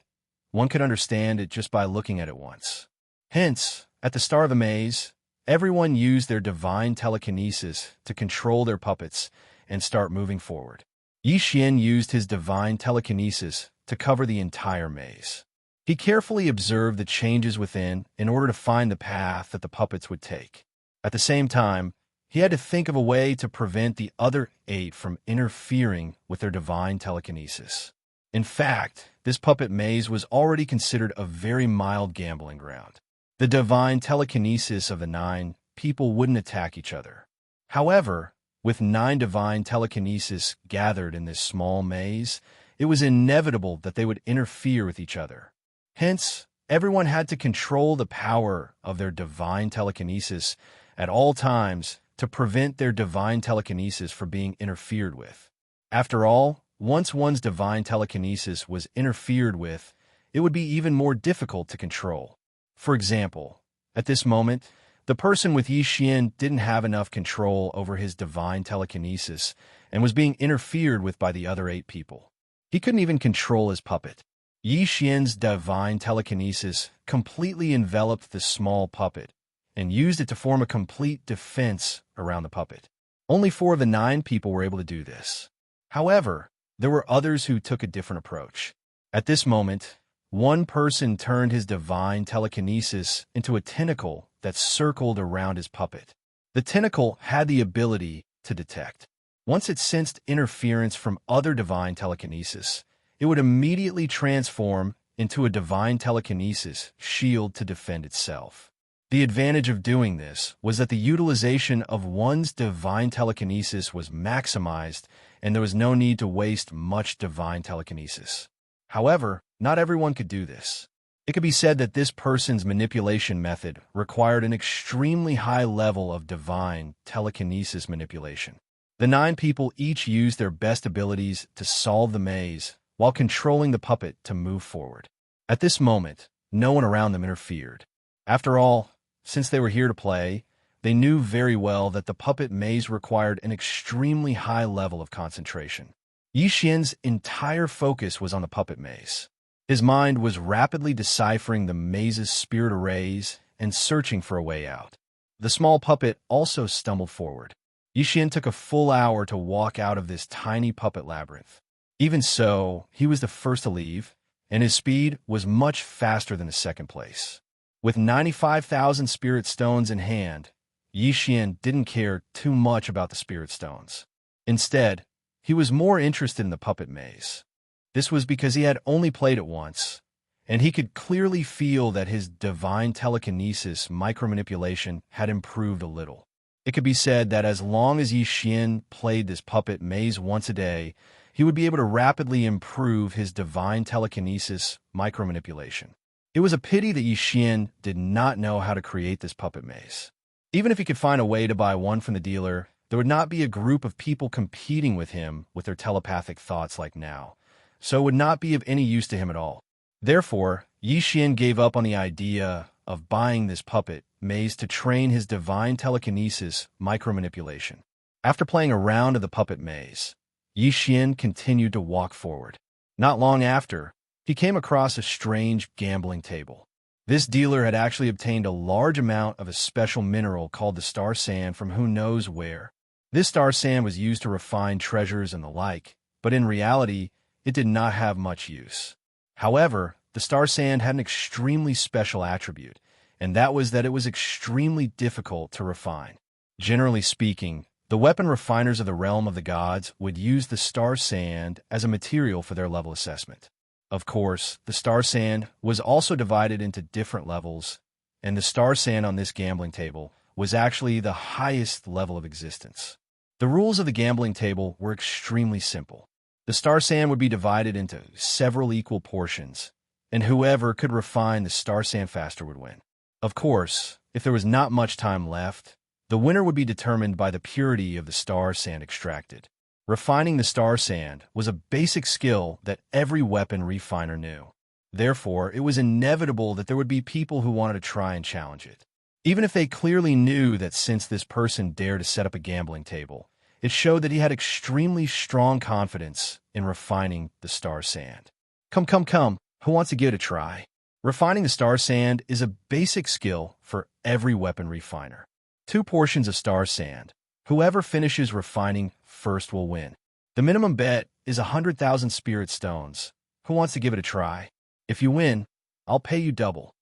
one could understand it just by looking at it once. Hence, at the start of the maze, everyone used their divine telekinesis to control their puppets and start moving forward. Xian used his divine telekinesis to cover the entire maze. He carefully observed the changes within in order to find the path that the puppets would take. At the same time, he had to think of a way to prevent the other 8 from interfering with their divine telekinesis. In fact, this puppet maze was already considered a very mild gambling ground. The divine telekinesis of the 9 people wouldn't attack each other. However, with 9 divine telekinesis gathered in this small maze, it was inevitable that they would interfere with each other. Hence, everyone had to control the power of their divine telekinesis at all times to prevent their divine telekinesis from being interfered with. After all, once one's divine telekinesis was interfered with, it would be even more difficult to control. For example, at this moment, the person with Xianxia didn't have enough control over his divine telekinesis and was being interfered with by the other 8 people. He couldn't even control his puppet. Xianxia's divine telekinesis completely enveloped the small puppet and used it to form a complete defense around the puppet. Only 4 of the 9 people were able to do this. However, there were others who took a different approach. At this moment, one person turned his divine telekinesis into a tentacle that circled around his puppet. The tentacle had the ability to detect. Once it sensed interference from other divine telekinesis, it would immediately transform into a divine telekinesis shield to defend itself. The advantage of doing this was that the utilization of one's divine telekinesis was maximized, and there was no need to waste much divine telekinesis. However, not everyone could do this. It could be said that this person's manipulation method required an extremely high level of divine telekinesis manipulation. The 9 people each used their best abilities to solve the maze while controlling the puppet to move forward. At this moment, no one around them interfered. After all, since they were here to play, they knew very well that the puppet maze required an extremely high level of concentration. Xianxia's entire focus was on the puppet maze. His mind was rapidly deciphering the maze's spirit arrays and searching for a way out. The small puppet also stumbled forward. Xianxia took a full hour to walk out of this tiny puppet labyrinth. Even so, he was the first to leave, and his speed was much faster than his second place. With 95,000 spirit stones in hand, Xianxia didn't care too much about the spirit stones. Instead, he was more interested in the puppet maze. This was because he had only played it once, and he could clearly feel that his divine telekinesis micromanipulation had improved a little. It could be said that as long as Xianxia played this puppet maze once a day, he would be able to rapidly improve his divine telekinesis micromanipulation. It was a pity that Xianxia did not know how to create this puppet maze. Even if he could find a way to buy one from the dealer, there would not be a group of people competing with him with their telepathic thoughts like now, so it would not be of any use to him at all. Therefore, Xianxia gave up on the idea of buying this puppet maze to train his divine telekinesis micromanipulation. After playing a round of the puppet maze, Xianxia continued to walk forward. Not long after, he came across a strange gambling table. This dealer had actually obtained a large amount of a special mineral called the star sand from who knows where. This star sand was used to refine treasures and the like, but in reality, it did not have much use. However, the star sand had an extremely special attribute, and that was that it was extremely difficult to refine. Generally speaking, the weapon refiners of the realm of the gods would use the star sand as a material for their level assessment. Of course, the star sand was also divided into different levels, and the star sand on this gambling table was actually the highest level of existence. The rules of the gambling table were extremely simple. The star sand would be divided into several equal portions, and whoever could refine the star sand faster would win. Of course, if there was not much time left, the winner would be determined by the purity of the star sand extracted. Refining the star sand was a basic skill that every weapon refiner knew. Therefore, it was inevitable that there would be people who wanted to try and challenge it. Even if they clearly knew that since this person dared to set up a gambling table, it showed that he had extremely strong confidence in refining the star sand. Come, who wants to give it a try? Refining the star sand is a basic skill for every weapon refiner. 2 portions of star sand. Whoever finishes refining first will win. The minimum bet is 100,000 spirit stones. Who wants to give it a try? If you win, I'll pay you double.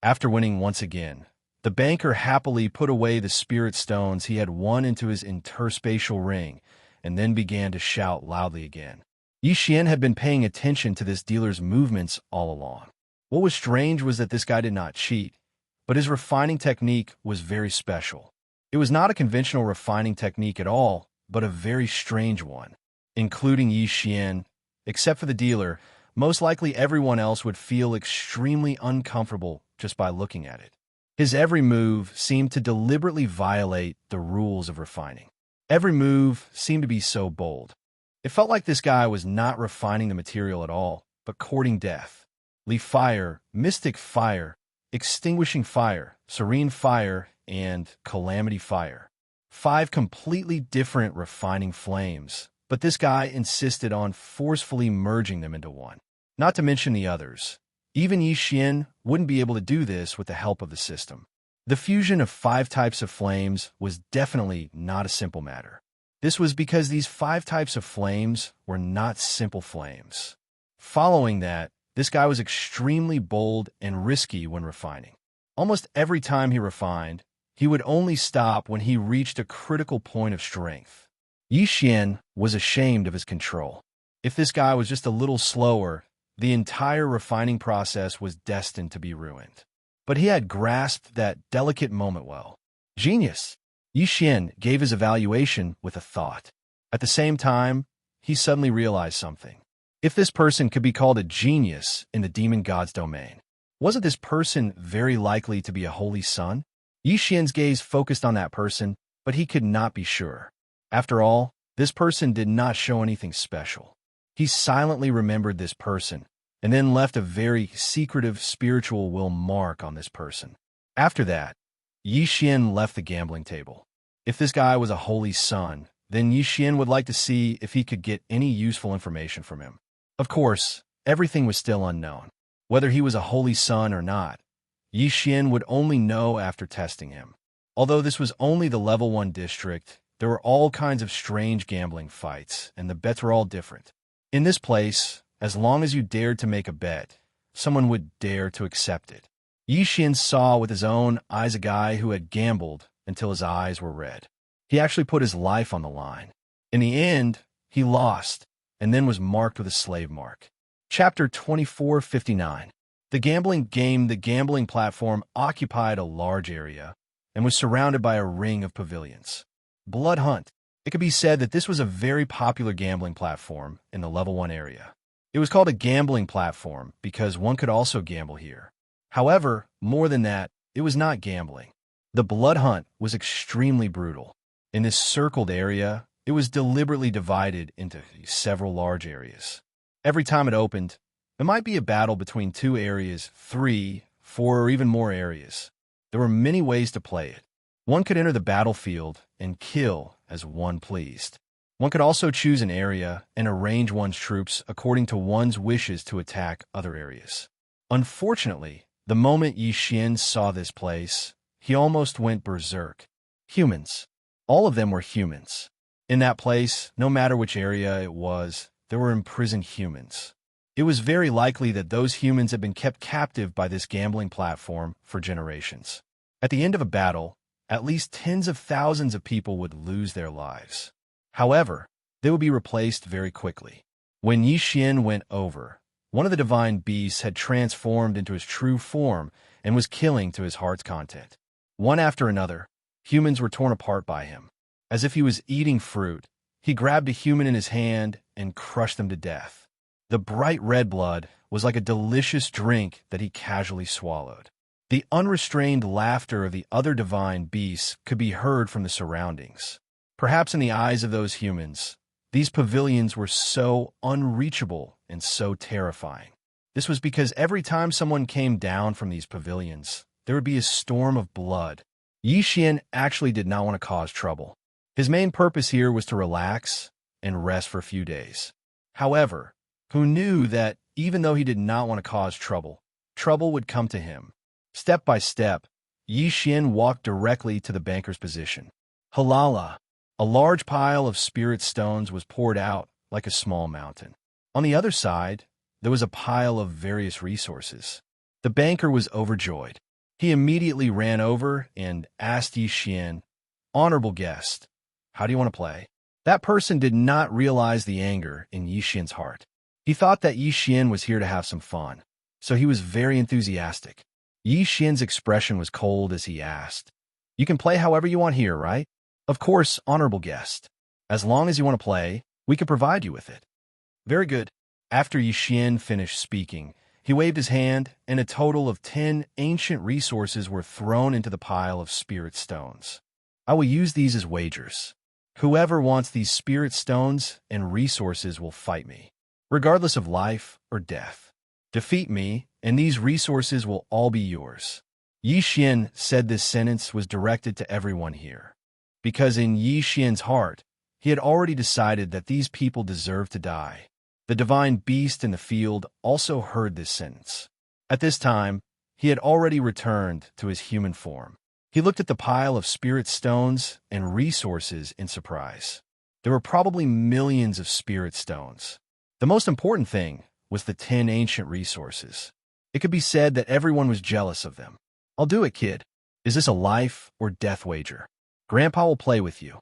After winning once again, The banker happily put away the spirit stones he had won into his interspatial ring, and then began to shout loudly again. Xian had been paying attention to this dealer's movements all along. What was strange was that this guy did not cheat, but his refining technique was very special. It was not a conventional refining technique at all, but a very strange one. Including Xian, except for the dealer, most likely everyone else would feel extremely uncomfortable just by looking at it. His every move seemed to deliberately violate the rules of refining. Every move seemed to be so bold. It felt like this guy was not refining the material at all, but courting death. Leaf fire, mystic fire, extinguishing fire, serene fire, and calamity fire. 5 completely different refining flames, but this guy insisted on forcefully merging them into one. Not to mention the others. Even Xian wouldn't be able to do this with the help of the system. The fusion of 5 types of flames was definitely not a simple matter. This was because these 5 types of flames were not simple flames. Following that, this guy was extremely bold and risky when refining. Almost every time he refined, he would only stop when he reached a critical point of strength. Xian was ashamed of his control. If this guy was just a little slower, the entire refining process was destined to be ruined. But he had grasped that delicate moment well. Genius! Xian gave his evaluation with a thought. At the same time, he suddenly realized something. If this person could be called a genius in the demon god's domain, wasn't this person very likely to be a holy son? Xian's gaze focused on that person, but he could not be sure. After all, this person did not show anything special. He silently remembered this person, and then left a very secretive spiritual will mark on this person. After that, Xian left the gambling table. If this guy was a holy son, then Xian would like to see if he could get any useful information from him. Of course, everything was still unknown. Whether he was a holy son or not, Xian would only know after testing him. Although this was only the level 1 district, there were all kinds of strange gambling fights, and the bets were all different. In this place, as long as you dared to make a bet, someone would dare to accept it. Xian saw with his own eyes a guy who had gambled until his eyes were red. He actually put his life on the line. In the end, he lost, and then was marked with a slave mark. Chapter 2459. The gambling platform occupied a large area and was surrounded by a ring of pavilions. Blood Hunt. It could be said that this was a very popular gambling platform in the level 1 area. It was called a gambling platform because one could also gamble here. However, more than that, it was not gambling. The Blood Hunt was extremely brutal. In this circled area, it was deliberately divided into several large areas. Every time it opened, it might be a battle between 2 areas, 3, 4, or even more areas. There were many ways to play it. One could enter the battlefield and kill as one pleased. One could also choose an area and arrange one's troops according to one's wishes to attack other areas. Unfortunately, the moment Xian saw this place, he almost went berserk. Humans. All of them were humans. In that place, no matter which area it was, there were imprisoned humans. It was very likely that those humans had been kept captive by this gambling platform for generations. At the end of a battle, at least tens of thousands of people would lose their lives. However, they would be replaced very quickly. When Xian went over, one of the divine beasts had transformed into his true form and was killing to his heart's content. One after another, humans were torn apart by him. As if he was eating fruit, he grabbed a human in his hand and crushed them to death. The bright red blood was like a delicious drink that he casually swallowed. The unrestrained laughter of the other divine beasts could be heard from the surroundings. Perhaps in the eyes of those humans, these pavilions were so unreachable and so terrifying. This was because every time someone came down from these pavilions, there would be a storm of blood. Xian actually did not want to cause trouble. His main purpose here was to relax and rest for a few days. However, who knew that even though he did not want to cause trouble, trouble would come to him. Step by step, Xian walked directly to the banker's position. Halala! A large pile of spirit stones was poured out like a small mountain. On the other side, there was a pile of various resources. The banker was overjoyed. He immediately ran over and asked Yi Xian, "Honorable guest, how do you want to play?" That person did not realize the anger in Yi Xian's heart. He thought that Yi Xian was here to have some fun, so he was very enthusiastic. Yi Xian's expression was cold as he asked, "You can play however you want here, right?" "Of course, honorable guest. As long as you want to play, we can provide you with it." "Very good." After Yi Xian finished speaking, he waved his hand, and a total of 10 ancient resources were thrown into the pile of spirit stones. "I will use these as wagers. Whoever wants these spirit stones and resources will fight me, regardless of life or death. Defeat me, and these resources will all be yours." Yi Xian said this sentence was directed to everyone here, because in Yi Xian's heart, he had already decided that these people deserved to die. The divine beast in the field also heard this sentence. At this time, he had already returned to his human form. He looked at the pile of spirit stones and resources in surprise. There were probably millions of spirit stones. The most important thing was the 10 ancient resources. It could be said that everyone was jealous of them. "I'll do it, kid. Is this a life or death wager? Grandpa will play with you."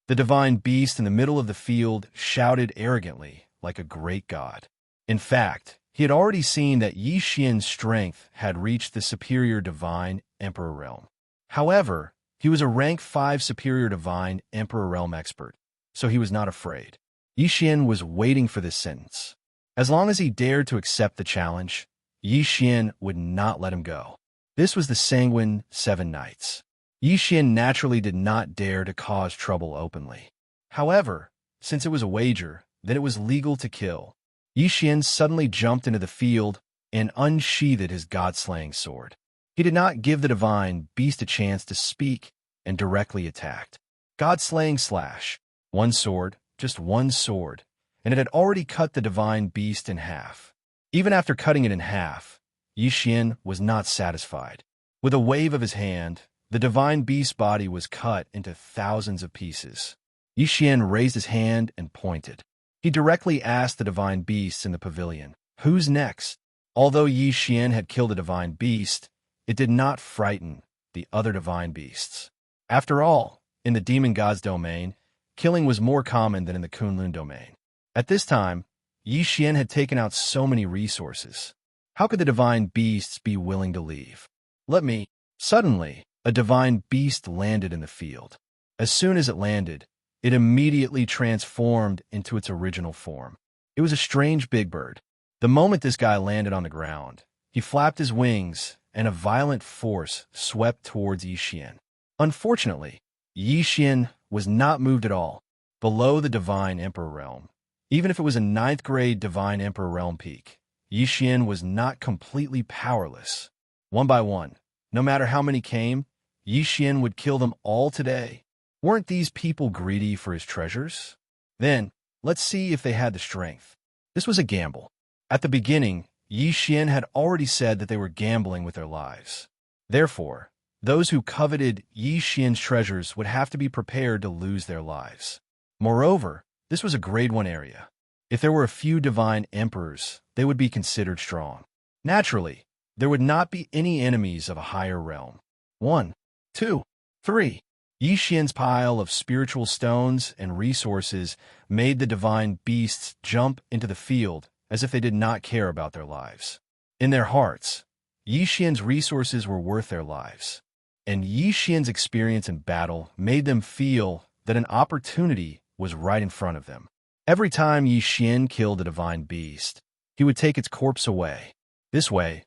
The divine beast in the middle of the field shouted arrogantly, like a great god. In fact, he had already seen that Yi Xian's strength had reached the superior divine emperor realm. However, he was a rank 5 superior divine emperor realm expert, so he was not afraid. Yi Xian was waiting for this sentence. As long as he dared to accept the challenge, Yi Xian would not let him go. This was the Sanguine 7 Knights. Yi Xian naturally did not dare to cause trouble openly. However, since it was a wager, then it was legal to kill. Yi Xian suddenly jumped into the field and unsheathed his god-slaying sword. He did not give the divine beast a chance to speak and directly attacked. God-slaying slash. One sword, just one sword, and it had already cut the divine beast in half. Even after cutting it in half, Yi Xian was not satisfied. With a wave of his hand, the divine beast's body was cut into thousands of pieces. Yi Xian raised his hand and pointed. He directly asked the divine beasts in the pavilion, "Who's next?" Although Yi Xian had killed a divine beast, it did not frighten the other divine beasts. After all, in the demon god's domain, killing was more common than in the Kunlun domain. At this time, Yi Xian had taken out so many resources. How could the divine beasts be willing to leave? "Let me." Suddenly, a divine beast landed in the field. As soon as it landed, it immediately transformed into its original form. It was a strange big bird. The moment this guy landed on the ground, he flapped his wings, and a violent force swept towards Yi Xian. Unfortunately, Yi Xian was not moved at all. Below the Divine Emperor Realm, even if it was a 9th grade Divine Emperor Realm peak, Yi Xian was not completely powerless. One by one, no matter how many came, Yi Xian would kill them all today. Weren't these people greedy for his treasures? Then, let's see if they had the strength. This was a gamble. At the beginning, Yi Xian had already said that they were gambling with their lives. Therefore, those who coveted Yi Xian's treasures would have to be prepared to lose their lives. Moreover, this was a grade 1 area. If there were a few divine emperors, they would be considered strong. Naturally, there would not be any enemies of a higher realm. 1, 2, 3. Yi Xian's pile of spiritual stones and resources made the divine beasts jump into the field as if they did not care about their lives. In their hearts, Yi Xian's resources were worth their lives, and Yi Xian's experience in battle made them feel that an opportunity was right in front of them. Every time Yi Xian killed a divine beast, he would take its corpse away. This way,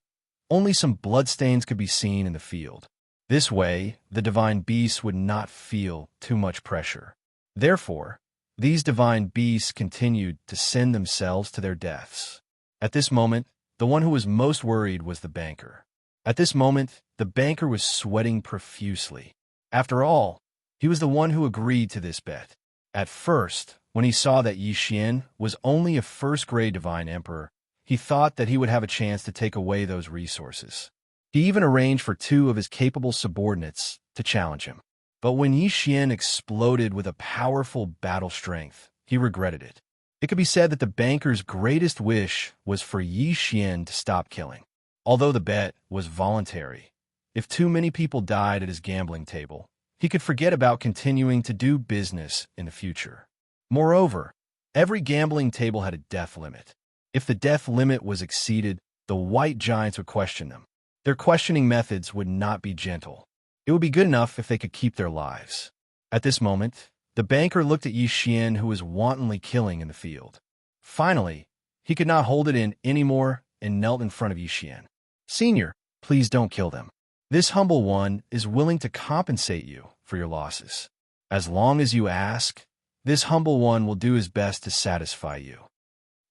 only some bloodstains could be seen in the field. This way, the divine beasts would not feel too much pressure. Therefore, these divine beasts continued to send themselves to their deaths. At this moment, the one who was most worried was the banker. At this moment, the banker was sweating profusely. After all, he was the one who agreed to this bet. At first, when he saw that Yi Xian was only a 1st grade divine emperor, he thought that he would have a chance to take away those resources. He even arranged for 2 of his capable subordinates to challenge him. But when Yi Xian exploded with a powerful battle strength, he regretted it. It could be said that the banker's greatest wish was for Yi Xian to stop killing. Although the bet was voluntary, If too many people died at his gambling table, he could forget about continuing to do business in the future. Moreover, every gambling table had a death limit. If the death limit was exceeded, the white giants would question them. Their questioning methods would not be gentle. It would be good enough if they could keep their lives. At this moment, the banker looked at Xian, who was wantonly killing in the field. Finally, he could not hold it in anymore and knelt in front of Xian. "Senior, please don't kill them. This humble one is willing to compensate you for your losses. As long as you ask, this humble one will do his best to satisfy you."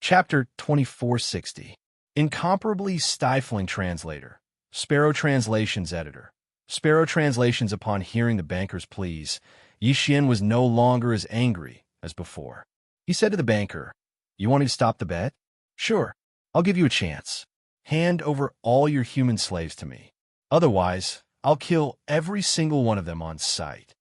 Chapter 2460. Incomparably stifling translator. Sparrow Translations editor. Sparrow Translations. Upon hearing the banker's pleas, Xian was no longer as angry as before. He said to the banker, "You want me to stop the bet? Sure, I'll give you a chance. Hand over all your human slaves to me. Otherwise, I'll kill every single one of them on sight."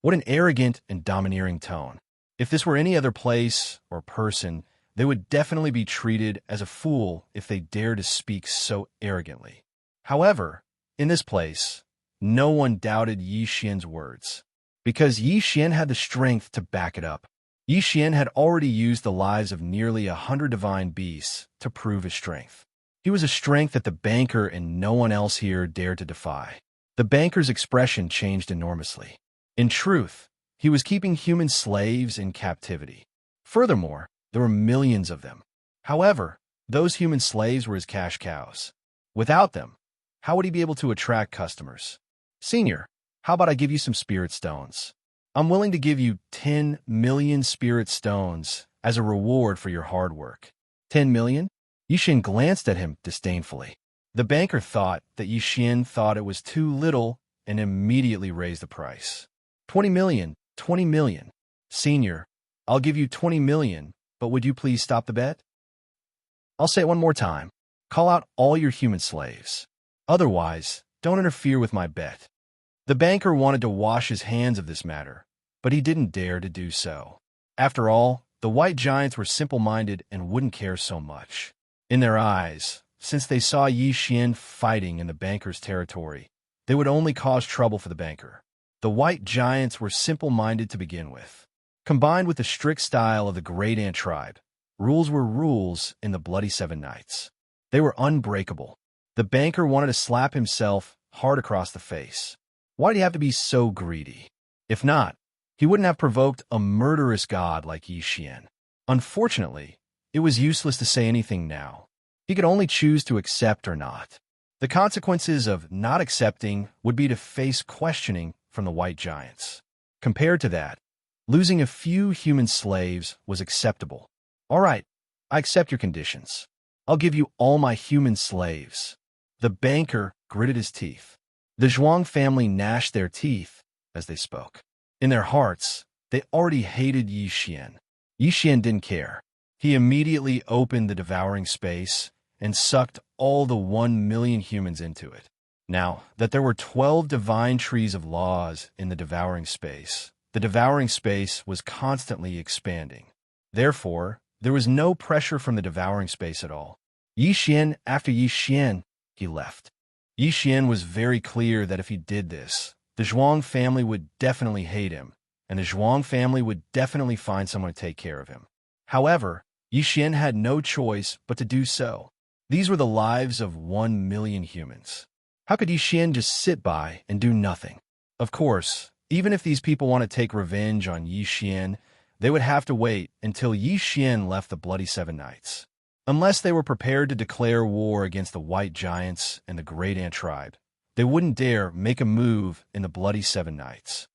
What an arrogant and domineering tone. If this were any other place or person, they would definitely be treated as a fool if they dared to speak so arrogantly. However, in this place, no one doubted Xian's words, because Xian had the strength to back it up. Xian had already used the lives of nearly 100 divine beasts to prove his strength. He was a strength that the banker and no one else here dared to defy. The banker's expression changed enormously. In truth, he was keeping human slaves in captivity. Furthermore, there were millions of them. However, those human slaves were his cash cows. Without them, how would he be able to attract customers? "Senior, how about I give you some spirit stones? I'm willing to give you 10 million spirit stones as a reward for your hard work." 10 million? Xian glanced at him disdainfully. The banker thought that Xian thought it was too little and immediately raised the price. 20 million, 20 million. "Senior, I'll give you 20 million, but would you please stop the bet?" "I'll say it one more time. Call out all your human slaves. Otherwise, don't interfere with my bet." The banker wanted to wash his hands of this matter, but he didn't dare to do so. After all, the white giants were simple-minded and wouldn't care so much. In their eyes, since they saw Xian fighting in the banker's territory, they would only cause trouble for the banker. The white giants were simple-minded to begin with. Combined with the strict style of the Great Ant tribe, rules were rules in the Bloody Seven Nights. They were unbreakable. The banker wanted to slap himself hard across the face. Why did he have to be so greedy? If not, he wouldn't have provoked a murderous god like Xian. Unfortunately, it was useless to say anything now. He could only choose to accept or not. The consequences of not accepting would be to face questioning from the white giants. Compared to that, losing a few human slaves was acceptable. "All right, I accept your conditions. I'll give you all my human slaves." The banker gritted his teeth. The Zhuang family gnashed their teeth as they spoke. In their hearts, they already hated Xian. Xian didn't care. He immediately opened the devouring space and sucked all the 1 million humans into it. Now that there were 12 divine trees of laws in the devouring space, the devouring space was constantly expanding. Therefore, there was no pressure from the devouring space at all. Xian after Xian, he left. Xian was very clear that if he did this, the Zhuang family would definitely hate him, and the Zhuang family would definitely find someone to take care of him. However, Xian had no choice but to do so. These were the lives of 1 million humans. How could Xian just sit by and do nothing? Of course, even if these people want to take revenge on Xian, they would have to wait until Xian left the Bloody Seven Nights. Unless they were prepared to declare war against the White Giants and the Great Ant tribe, they wouldn't dare make a move in the Bloody Seven Nights.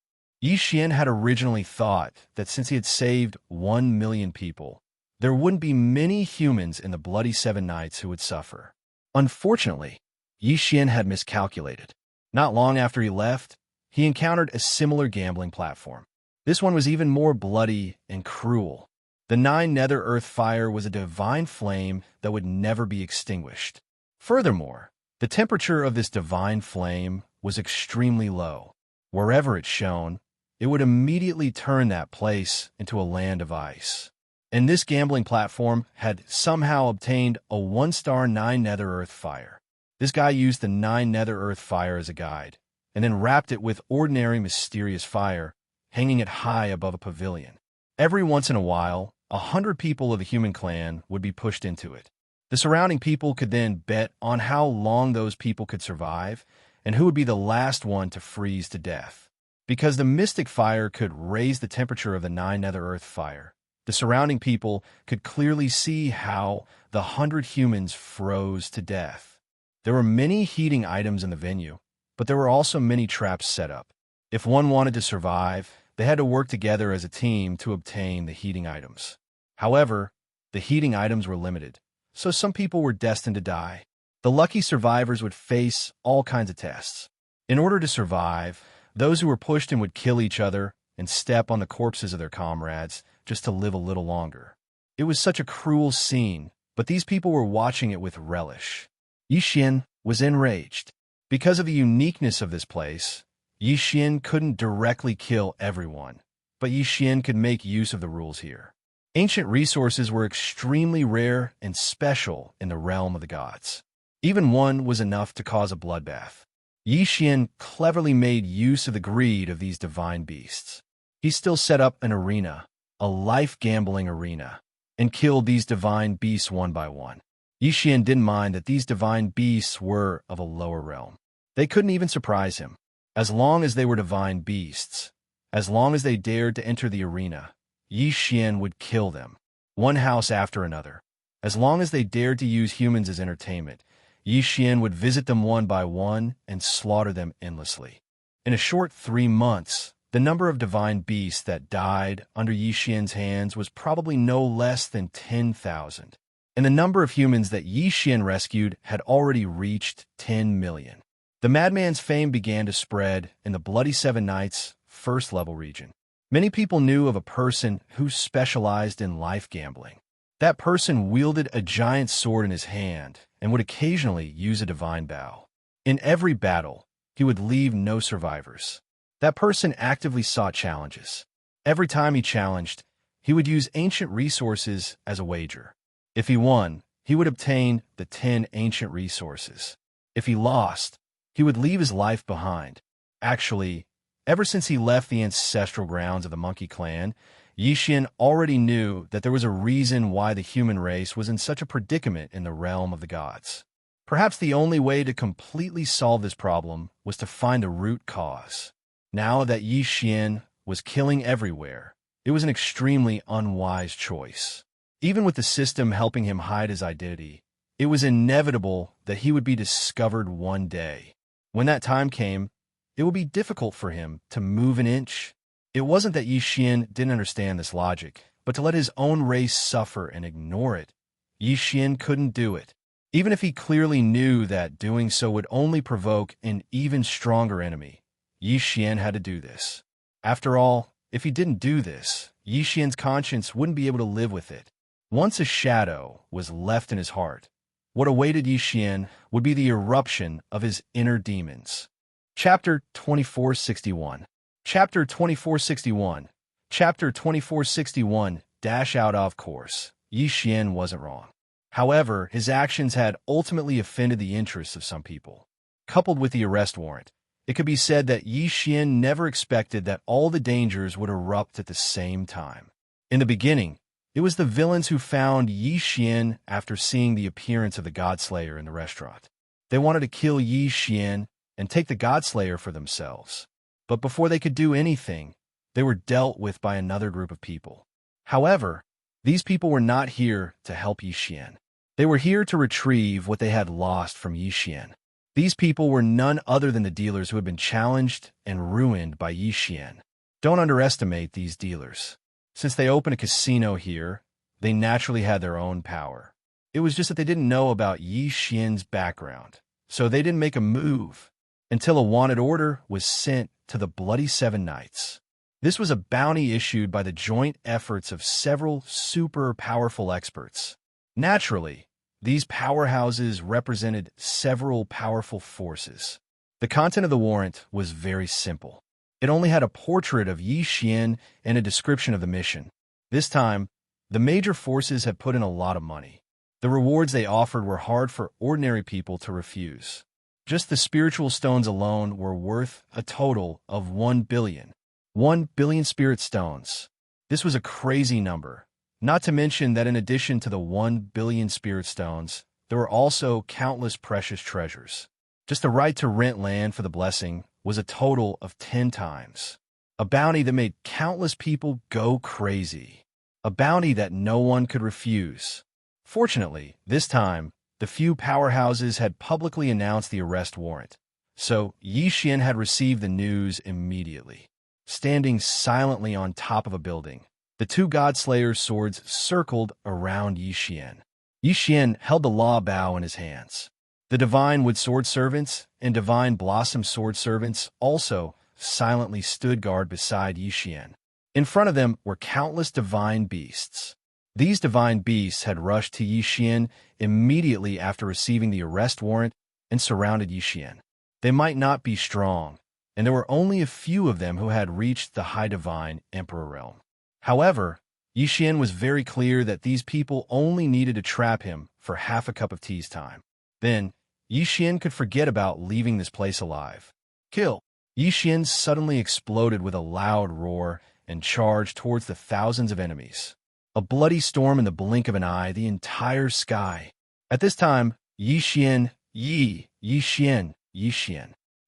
Xian had originally thought that since he had saved 1 million people, there wouldn't be many humans in the Bloody Seven Nights who would suffer. Unfortunately, Xian had miscalculated. Not long after he left, he encountered a similar gambling platform. This one was even more bloody and cruel. The 9 Nether Earth fire was a divine flame that would never be extinguished. Furthermore, the temperature of this divine flame was extremely low. Wherever it shone, it would immediately turn that place into a land of ice. And this gambling platform had somehow obtained a 1-star 9 Nether Earth fire. This guy used the 9 Nether Earth fire as a guide, and then wrapped it with ordinary mysterious fire, hanging it high above a pavilion. Every once in a while, 100 people of the human clan would be pushed into it. The surrounding people could then bet on how long those people could survive, and who would be the last one to freeze to death. Because the mystic fire could raise the temperature of the 9 Nether Earth fire, the surrounding people could clearly see how the 100 humans froze to death. There were many heating items in the venue, but there were also many traps set up. If one wanted to survive, they had to work together as a team to obtain the heating items. However, the heating items were limited, so some people were destined to die. The lucky survivors would face all kinds of tests. In order to survive, those who were pushed in would kill each other and step on the corpses of their comrades just to live a little longer. It was such a cruel scene, but these people were watching it with relish. Yixian was enraged. Because of the uniqueness of this place, Yixian couldn't directly kill everyone, but Yixian could make use of the rules here. Ancient resources were extremely rare and special in the realm of the gods. Even one was enough to cause a bloodbath. Yixian cleverly made use of the greed of these divine beasts. He still set up an arena, a life-gambling arena, and killed these divine beasts one by one. Yixian didn't mind that these divine beasts were of a lower realm. They couldn't even surprise him. As long as they were divine beasts, as long as they dared to enter the arena, Yixian would kill them, one house after another. As long as they dared to use humans as entertainment, Yixian would visit them one by one and slaughter them endlessly. In a short 3 months, the number of divine beasts that died under Yixian's hands was probably no less than 10,000. And the number of humans that Yixian rescued had already reached 10 million. The madman's fame began to spread in the Bloody Seven Nights' first-level region. Many people knew of a person who specialized in life gambling. That person wielded a giant sword in his hand and would occasionally use a divine bow. In every battle, he would leave no survivors. That person actively sought challenges. Every time he challenged, he would use ancient resources as a wager. If he won, he would obtain the 10 ancient resources. If he lost, he would leave his life behind. Actually, ever since he left the ancestral grounds of the Monkey Clan, Yixian already knew that there was a reason why the human race was in such a predicament in the realm of the gods. Perhaps the only way to completely solve this problem was to find the root cause. Now that Yixian was killing everywhere, it was an extremely unwise choice. Even with the system helping him hide his identity, it was inevitable that he would be discovered one day. When that time came, it would be difficult for him to move an inch. It wasn't that Yixian didn't understand this logic, but to let his own race suffer and ignore it, Yixian couldn't do it. Even if he clearly knew that doing so would only provoke an even stronger enemy, Yixian had to do this. After all, if he didn't do this, Yixian's conscience wouldn't be able to live with it. Once a shadow was left in his heart, what awaited Yixian would be the eruption of his inner demons. Chapter 2461. Chapter 2461. Chapter 2461. Dash out of course. Yixian wasn't wrong. However, his actions had ultimately offended the interests of some people. Coupled with the arrest warrant, it could be said that Yixian never expected that all the dangers would erupt at the same time. In the beginning, it was the villains who found Yixian after seeing the appearance of the Godslayer in the restaurant. They wanted to kill Yixian and take the Godslayer for themselves. But before they could do anything, they were dealt with by another group of people. However, these people were not here to help Yixian. They were here to retrieve what they had lost from Yixian. These people were none other than the dealers who had been challenged and ruined by Yixian. Don't underestimate these dealers. Since they opened a casino here, they naturally had their own power. It was just that they didn't know about Yixian's background, so they didn't make a move until a wanted order was sent to the Bloody Seven Nights. This was a bounty issued by the joint efforts of several super powerful experts. Naturally, these powerhouses represented several powerful forces. The content of the warrant was very simple. It only had a portrait of Yixian and a description of the mission. This time, the major forces had put in a lot of money. The rewards they offered were hard for ordinary people to refuse. Just the spiritual stones alone were worth a total of 1 billion. 1 billion spirit stones. This was a crazy number. Not to mention that in addition to the 1 billion spirit stones, there were also countless precious treasures. Just the right to rent land for the blessing was a total of 10 times. A bounty that made countless people go crazy. A bounty that no one could refuse. Fortunately, this time, the few powerhouses had publicly announced the arrest warrant, so Xian had received the news immediately. Standing silently on top of a building, the two God-Slayers' swords circled around Xian. Xian held the law bow in his hands. The Divine Wood Sword Servants and Divine Blossom Sword Servants also silently stood guard beside Xian. In front of them were countless divine beasts. These divine beasts had rushed to Xian immediately after receiving the arrest warrant and surrounded Xian. They might not be strong, and there were only a few of them who had reached the High Divine Emperor realm. However, Xian was very clear that these people only needed to trap him for half a cup of tea's time. Then, Xian could forget about leaving this place alive. Kill! Xian suddenly exploded with a loud roar and charged towards the thousands of enemies. A bloody storm in the blink of an eye, the entire sky. At this time, Xian.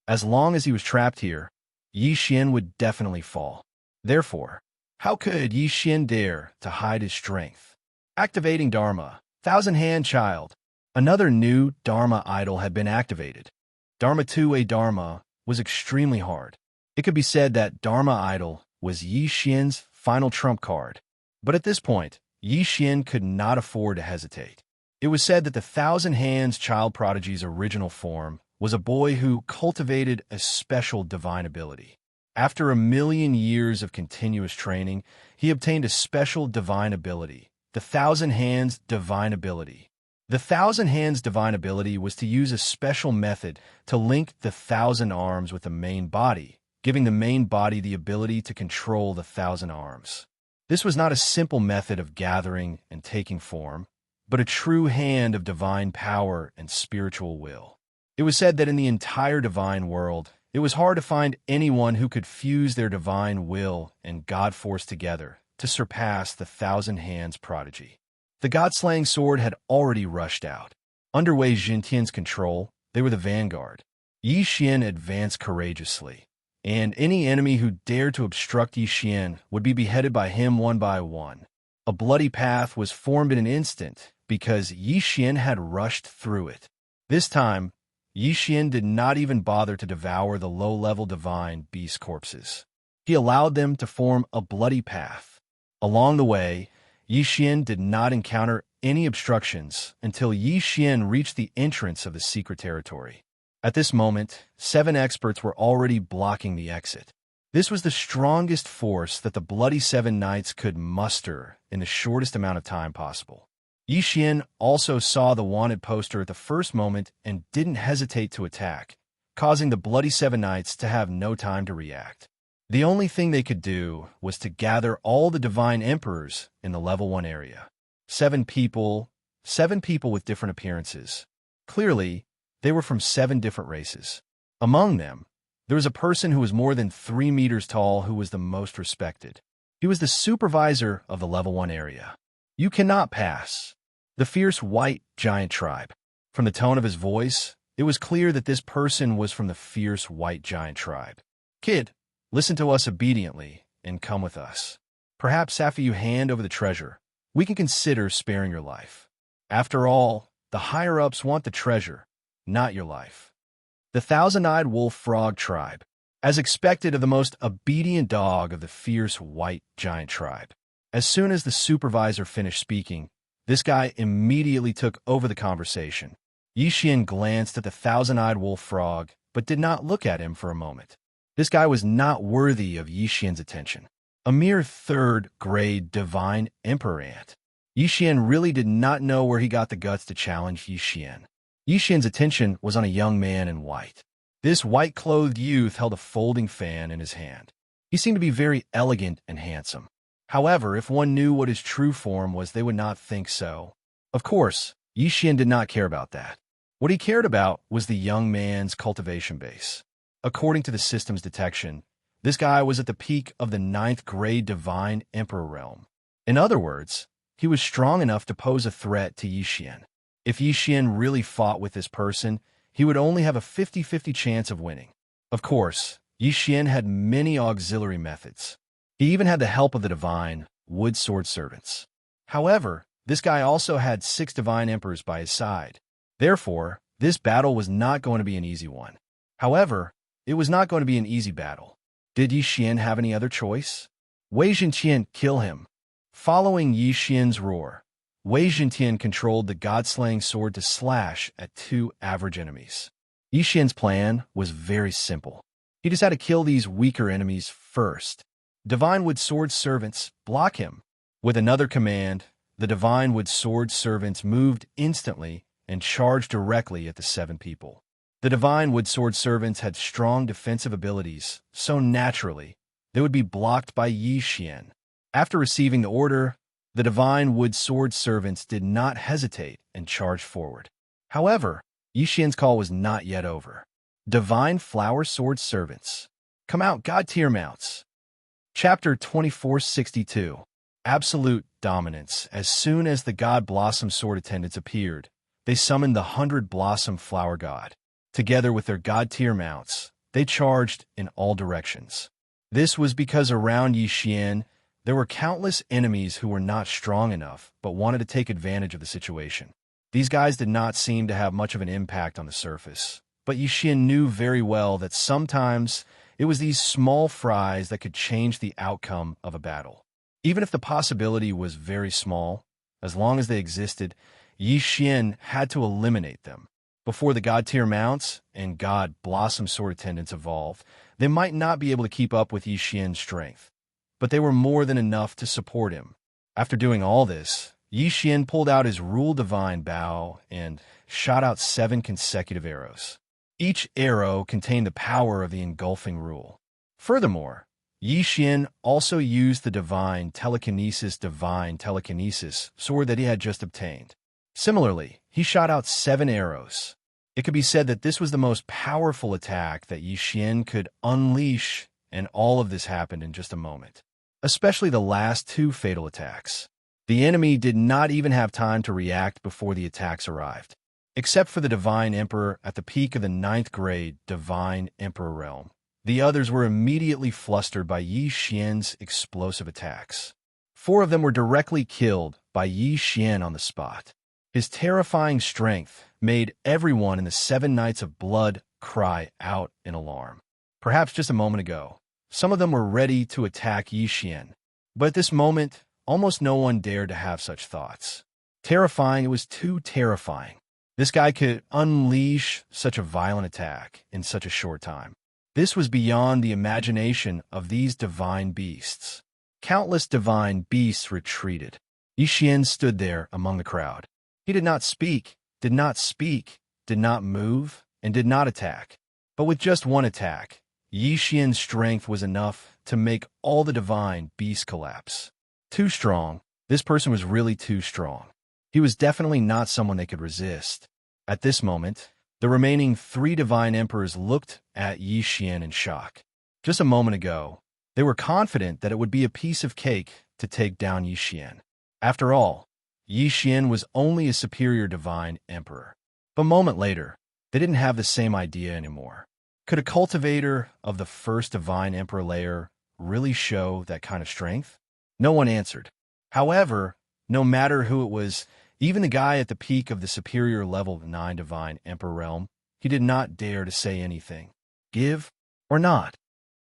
As long as he was trapped here, Xian would definitely fall. Therefore, how could Xian dare to hide his strength? Activating Dharma, Thousand-Hand Child. Another new Dharma idol had been activated. Dharma 2A Dharma was extremely hard. It could be said that Dharma idol was Xian's final trump card. But at this point, Xian could not afford to hesitate. It was said that the Thousand Hands Child Prodigy's original form was a boy who cultivated a special divine ability. After 1,000,000 years of continuous training, he obtained a special divine ability, the Thousand Hands Divine Ability. The Thousand Hands Divine Ability was to use a special method to link the thousand arms with the main body, giving the main body the ability to control the thousand arms. This was not a simple method of gathering and taking form, but a true hand of divine power and spiritual will. It was said that in the entire divine world, it was hard to find anyone who could fuse their divine will and God force together to surpass the Thousand Hands Prodigy. The God-slaying sword had already rushed out. Under Wei Jintian's control, they were the vanguard. Xian advanced courageously, and any enemy who dared to obstruct Xian would be beheaded by him one by one. A bloody path was formed in an instant because Xian had rushed through it. This time, Xian did not even bother to devour the low-level divine beast corpses. He allowed them to form a bloody path. Along the way, Xian did not encounter any obstructions until Xian reached the entrance of the secret territory. At this moment, 7 experts were already blocking the exit. This was the strongest force that the Bloody 7 Knights could muster in the shortest amount of time possible. Xian also saw the wanted poster at the first moment and didn't hesitate to attack, causing the Bloody 7 Knights to have no time to react. The only thing they could do was to gather all the Divine Emperors in the Level 1 area. 7 people with different appearances. Clearly, they were from 7 different races. Among them, there was a person who was more than 3 meters tall who was the most respected. He was the supervisor of the Level 1 area. You cannot pass. The fierce white giant tribe. From the tone of his voice, it was clear that this person was from the fierce white giant tribe. Kid, listen to us obediently and come with us. Perhaps after you hand over the treasure, we can consider sparing your life. After all, the higher-ups want the treasure, not your life. The Thousand-Eyed Wolf Frog Tribe, as expected of the most obedient dog of the fierce white giant tribe. As soon as the supervisor finished speaking, this guy immediately took over the conversation. Xian glanced at the Thousand-Eyed Wolf Frog, but did not look at him for a moment. This guy was not worthy of Xian's attention. A mere 3rd-grade divine emperor ant. Xian really did not know where he got the guts to challenge Xian. Xian's attention was on a young man in white. This white-clothed youth held a folding fan in his hand. He seemed to be very elegant and handsome. However, if one knew what his true form was, they would not think so. Of course, Yi Xian did not care about that. What he cared about was the young man's cultivation base. According to the system's detection, this guy was at the peak of the 9th grade Divine Emperor realm. In other words, he was strong enough to pose a threat to Yi Xian. If Yi Xian really fought with this person, he would only have a 50-50 chance of winning. Of course, Yi Xian had many auxiliary methods. He even had the help of the divine wood sword servants. However, this guy also had 6 divine emperors by his side. Therefore, this battle was not going to be an easy one. However, it was not going to be an easy battle. Did Yi Xian have any other choice? Wei Zhentian, kill him. Following Yi Xian's roar, Wei Zhentian controlled the god-slaying sword to slash at 2 average enemies. Yi Xian's plan was very simple. He just had to kill these weaker enemies first. Divine Wood Sword Servants, block him. With another command, the Divine Wood Sword Servants moved instantly and charged directly at the 7 people. The Divine Wood Sword Servants had strong defensive abilities, so naturally, they would be blocked by Yi Xian. After receiving the order, the Divine Wood Sword Servants did not hesitate and charged forward. However, Yi Xian's call was not yet over. Divine Flower Sword Servants, come out, God tier mounts. Chapter 2462. Absolute Dominance. As soon as the God Blossom Sword Attendants appeared, they summoned the 100 Blossom Flower God. Together with their God tier mounts, they charged in all directions. This was because around Yi Xian, there were countless enemies who were not strong enough but wanted to take advantage of the situation. These guys did not seem to have much of an impact on the surface, but Yi Xian knew very well that sometimes it was these small fries that could change the outcome of a battle. Even if the possibility was very small, as long as they existed, Yi Xian had to eliminate them. Before the God tier mounts and God Blossom Sword Attendants evolved, they might not be able to keep up with Yi Xian's strength, but they were more than enough to support him. After doing all this, Yi Xian pulled out his Rule Divine Bow and shot out 7 consecutive arrows. Each arrow contained the power of the engulfing rule. Furthermore, Yi Xian also used the Divine Telekinesis sword that he had just obtained. Similarly, he shot out 7 arrows. It could be said that this was the most powerful attack that Yi Xian could unleash, and all of this happened in just a moment. Especially the last 2 fatal attacks. The enemy did not even have time to react before the attacks arrived. Except for the Divine Emperor at the peak of the 9th grade Divine Emperor realm. The others were immediately flustered by Yi Xian's explosive attacks. 4 of them were directly killed by Yi Xian on the spot. His terrifying strength made everyone in the 7 Knights of Blood cry out in alarm. Perhaps just a moment ago, some of them were ready to attack Yi Xian, but at this moment, almost no one dared to have such thoughts. Terrifying, it was too terrifying. This guy could unleash such a violent attack in such a short time. This was beyond the imagination of these divine beasts. Countless divine beasts retreated. Yi Xian stood there among the crowd. He did not speak, did not move, and did not attack. But with just one attack, Yi Xian's strength was enough to make all the divine beasts collapse. Too strong. This person was really too strong. He was definitely not someone they could resist. At this moment, the remaining 3 divine emperors looked at Yi Xian in shock. Just a moment ago, they were confident that it would be a piece of cake to take down Yi Xian. After all, Yi Xian was only a superior divine emperor. But a moment later, they didn't have the same idea anymore. Could a cultivator of the first divine emperor layer really show that kind of strength? No one answered. However, no matter who it was, even the guy at the peak of the superior level of 9 divine emperor realm, he did not dare to say anything. Give or not?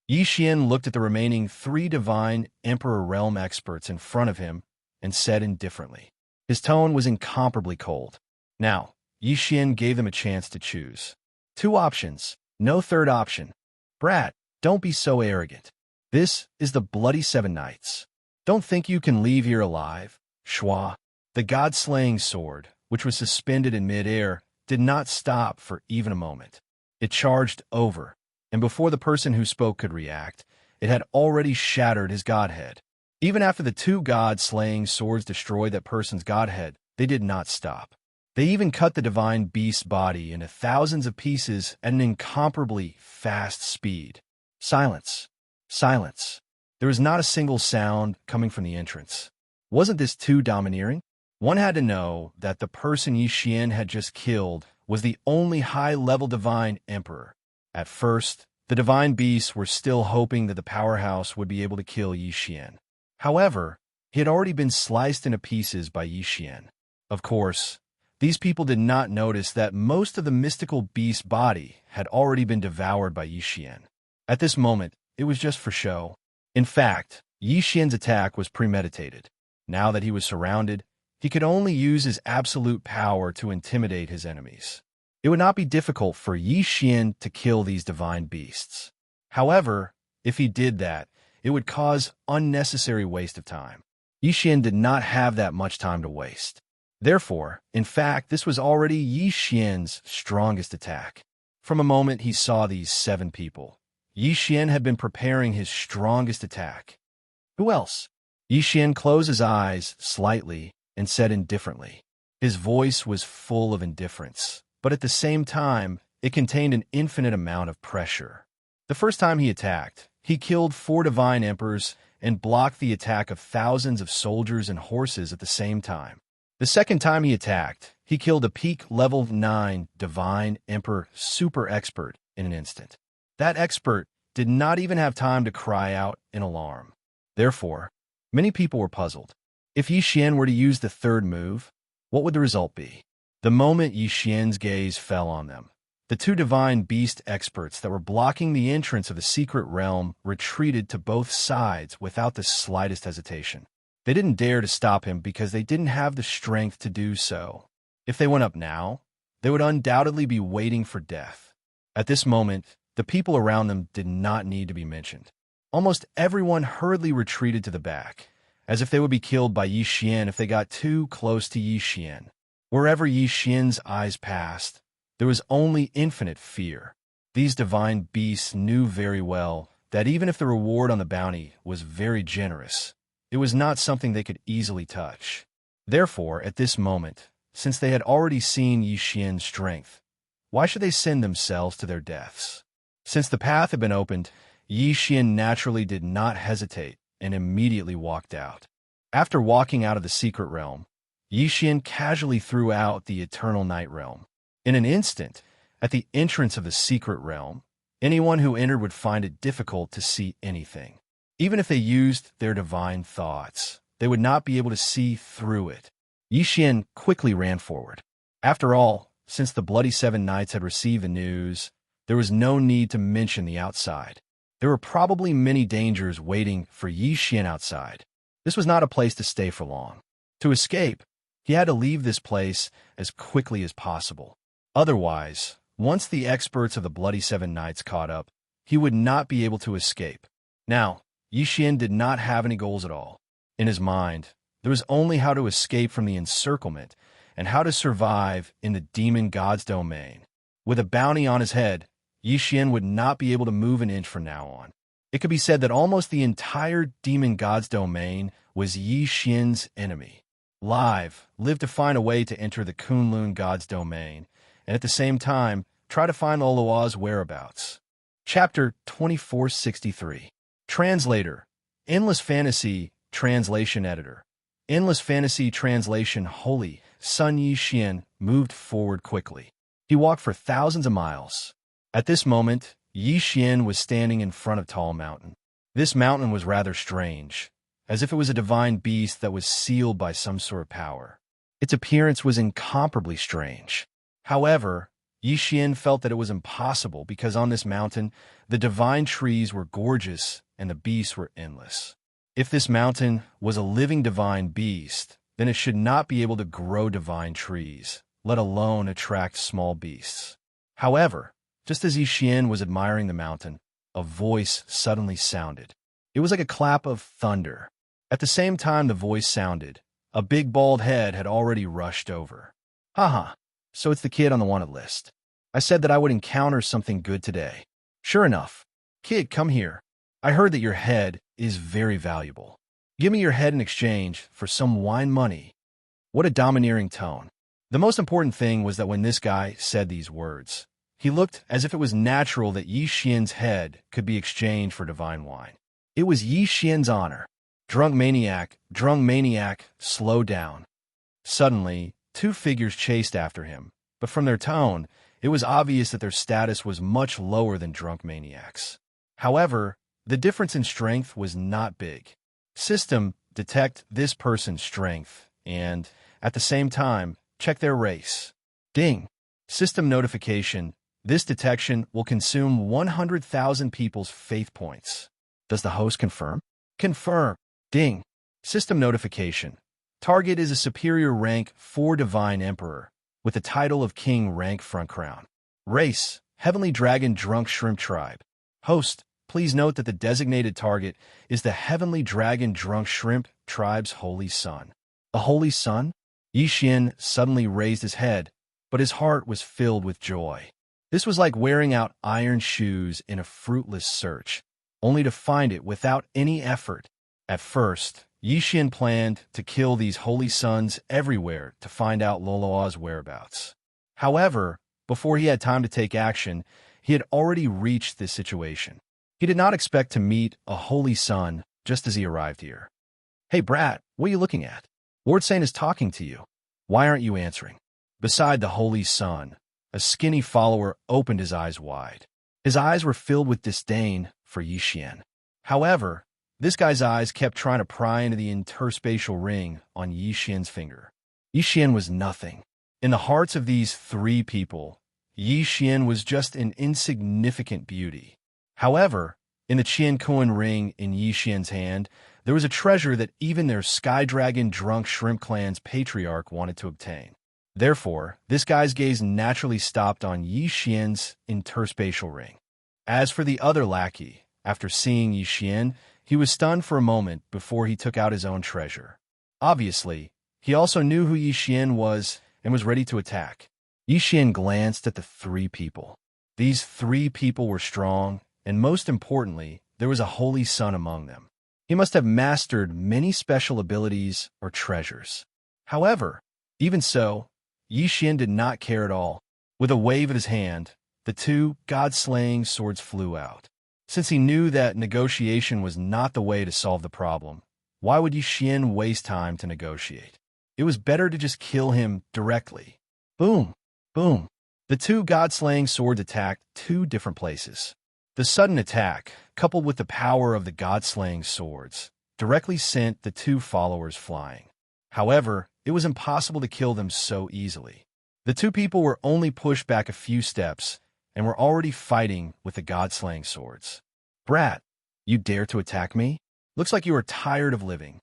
Yi Xian looked at the remaining 3 divine emperor realm experts in front of him and said indifferently. His tone was incomparably cold. Now, Yi Xian gave them a chance to choose. 2 options, no third option. Brat, don't be so arrogant. This is the bloody 7 Knights. Don't think you can leave here alive, Schwa. The god-slaying sword, which was suspended in mid-air, did not stop for even a moment. It charged over, and before the person who spoke could react, it had already shattered his godhead. Even after the 2 god-slaying swords destroyed that person's godhead, they did not stop. They even cut the divine beast's body into thousands of pieces at an incomparably fast speed. Silence. Silence. There was not a single sound coming from the entrance. Wasn't this too domineering? One had to know that the person Xian had just killed was the only high-level divine emperor. At first, the divine beasts were still hoping that the powerhouse would be able to kill Xian. However, he had already been sliced into pieces by Xian. Of course, these people did not notice that most of the mystical beast's body had already been devoured by Xian. At this moment, it was just for show. In fact, Xian's attack was premeditated. Now that he was surrounded, he could only use his absolute power to intimidate his enemies. It would not be difficult for Xian to kill these divine beasts. However, if he did that, it would cause unnecessary waste of time. Xian did not have that much time to waste. Therefore, in fact, this was already Xian's strongest attack. From a moment he saw these 7 people, Xian had been preparing his strongest attack. Who else? Xian closed his eyes slightly and said indifferently. His voice was full of indifference, but at the same time, it contained an infinite amount of pressure. The first time he attacked, he killed 4 divine emperors and blocked the attack of thousands of soldiers and horses at the same time. The second time he attacked, he killed a peak level 9 divine emperor super expert in an instant. That expert did not even have time to cry out in alarm. Therefore, many people were puzzled. If Xian were to use the third move, what would the result be? The moment Xian's gaze fell on them, the 2 divine beast experts that were blocking the entrance of the secret realm retreated to both sides without the slightest hesitation. They didn't dare to stop him because they didn't have the strength to do so. If they went up now, they would undoubtedly be waiting for death. At this moment, the people around them did not need to be mentioned. Almost everyone hurriedly retreated to the back, as if they would be killed by Xian if they got too close to Xian. Wherever Xian's eyes passed, there was only infinite fear. These divine beasts knew very well that even if the reward on the bounty was very generous, it was not something they could easily touch. Therefore, at this moment, since they had already seen Xian's strength, why should they send themselves to their deaths? Since the path had been opened, Xian naturally did not hesitate and immediately walked out. After walking out of the secret realm, Xian casually threw out the eternal night realm. In an instant, at the entrance of the secret realm, anyone who entered would find it difficult to see anything. Even if they used their divine thoughts, they would not be able to see through it. Xian quickly ran forward. After all, since the Bloody 7 Knights had received the news, there was no need to mention the outside. There were probably many dangers waiting for Xian outside. This was not a place to stay for long. To escape, he had to leave this place as quickly as possible. Otherwise, once the experts of the Bloody 7 Knights caught up, he would not be able to escape. Now, Xian did not have any goals at all. In his mind, there was only how to escape from the encirclement and how to survive in the demon god's domain. With a bounty on his head, Xian would not be able to move an inch from now on. It could be said that almost the entire demon god's domain was Xian's enemy. Lived to find a way to enter the Kunlun god's domain, and at the same time, try to find Olua's whereabouts. Chapter 2463. Translator. Endless Fantasy Translation Editor. Endless Fantasy Translation. Holy Sun Xian moved forward quickly. He walked for thousands of miles. At this moment, Xian was standing in front of Tall Mountain. This mountain was rather strange, as if it was a divine beast that was sealed by some sort of power. Its appearance was incomparably strange. However, Xian felt that it was impossible because on this mountain, the divine trees were gorgeous and the beasts were endless. If this mountain was a living divine beast, then it should not be able to grow divine trees, let alone attract small beasts. However, just as Xian was admiring the mountain, a voice suddenly sounded. It was like a clap of thunder. At the same time the voice sounded, a big bald head had already rushed over. Haha, so it's the kid on the wanted list. I said that I would encounter something good today. Sure enough. Kid, come here. I heard that your head is very valuable. Give me your head in exchange for some wine money. What a domineering tone. The most important thing was that when this guy said these words, he looked as if it was natural that Yi Xian's head could be exchanged for divine wine. It was Yi Xian's honor. Drunk maniac, slow down. Suddenly, two figures chased after him, but from their tone, it was obvious that their status was much lower than drunk maniacs. However, the difference in strength was not big. System, detect this person's strength, and, at the same time, check their race. Ding. System notification. This detection will consume 100,000 people's faith points. Does the host confirm? Confirm. Ding. System notification. Target is a superior rank 4 Divine Emperor, with the title of King rank front crown. Race, Heavenly Dragon Drunk Shrimp Tribe. Host, please note that the designated target is the Heavenly Dragon Drunk Shrimp Tribe's Holy Son. The Holy Son? Yi Xian suddenly raised his head, but his heart was filled with joy. This was like wearing out iron shoes in a fruitless search, only to find it without any effort. At first, Yi Xian planned to kill these holy sons everywhere to find out Loloa's whereabouts. However, before he had time to take action, he had already reached this situation. He did not expect to meet a holy son just as he arrived here. Hey, brat, what are you looking at? Lord Saint is talking to you. Why aren't you answering? Beside the holy son, a skinny follower opened his eyes wide. His eyes were filled with disdain for Yi Xian. However, this guy's eyes kept trying to pry into the interspatial ring on Yi Xian's finger. Yi Xian was nothing. In the hearts of these three people, Yi Xian was just an insignificant beauty. However, in the Qian Kuan ring in Yi Xian's hand, there was a treasure that even their Sky Dragon Drunk Shrimp Clan's patriarch wanted to obtain. Therefore, this guy's gaze naturally stopped on Yi Xian's interspatial ring. As for the other lackey, after seeing Yi Xian, he was stunned for a moment before he took out his own treasure. Obviously, he also knew who Yi Xian was and was ready to attack. Yi Xian glanced at the three people. These three people were strong, and most importantly, there was a holy son among them. He must have mastered many special abilities or treasures. However, even so, Yi Xian did not care at all. With a wave of his hand, the two god-slaying swords flew out. Since he knew that negotiation was not the way to solve the problem, why would Yi Xian waste time to negotiate? It was better to just kill him directly. Boom! Boom! The two god-slaying swords attacked two different places. The sudden attack, coupled with the power of the god-slaying swords, directly sent the two followers flying. However, it was impossible to kill them so easily. The two people were only pushed back a few steps and were already fighting with the god-slaying swords. Brat, you dare to attack me? Looks like you are tired of living.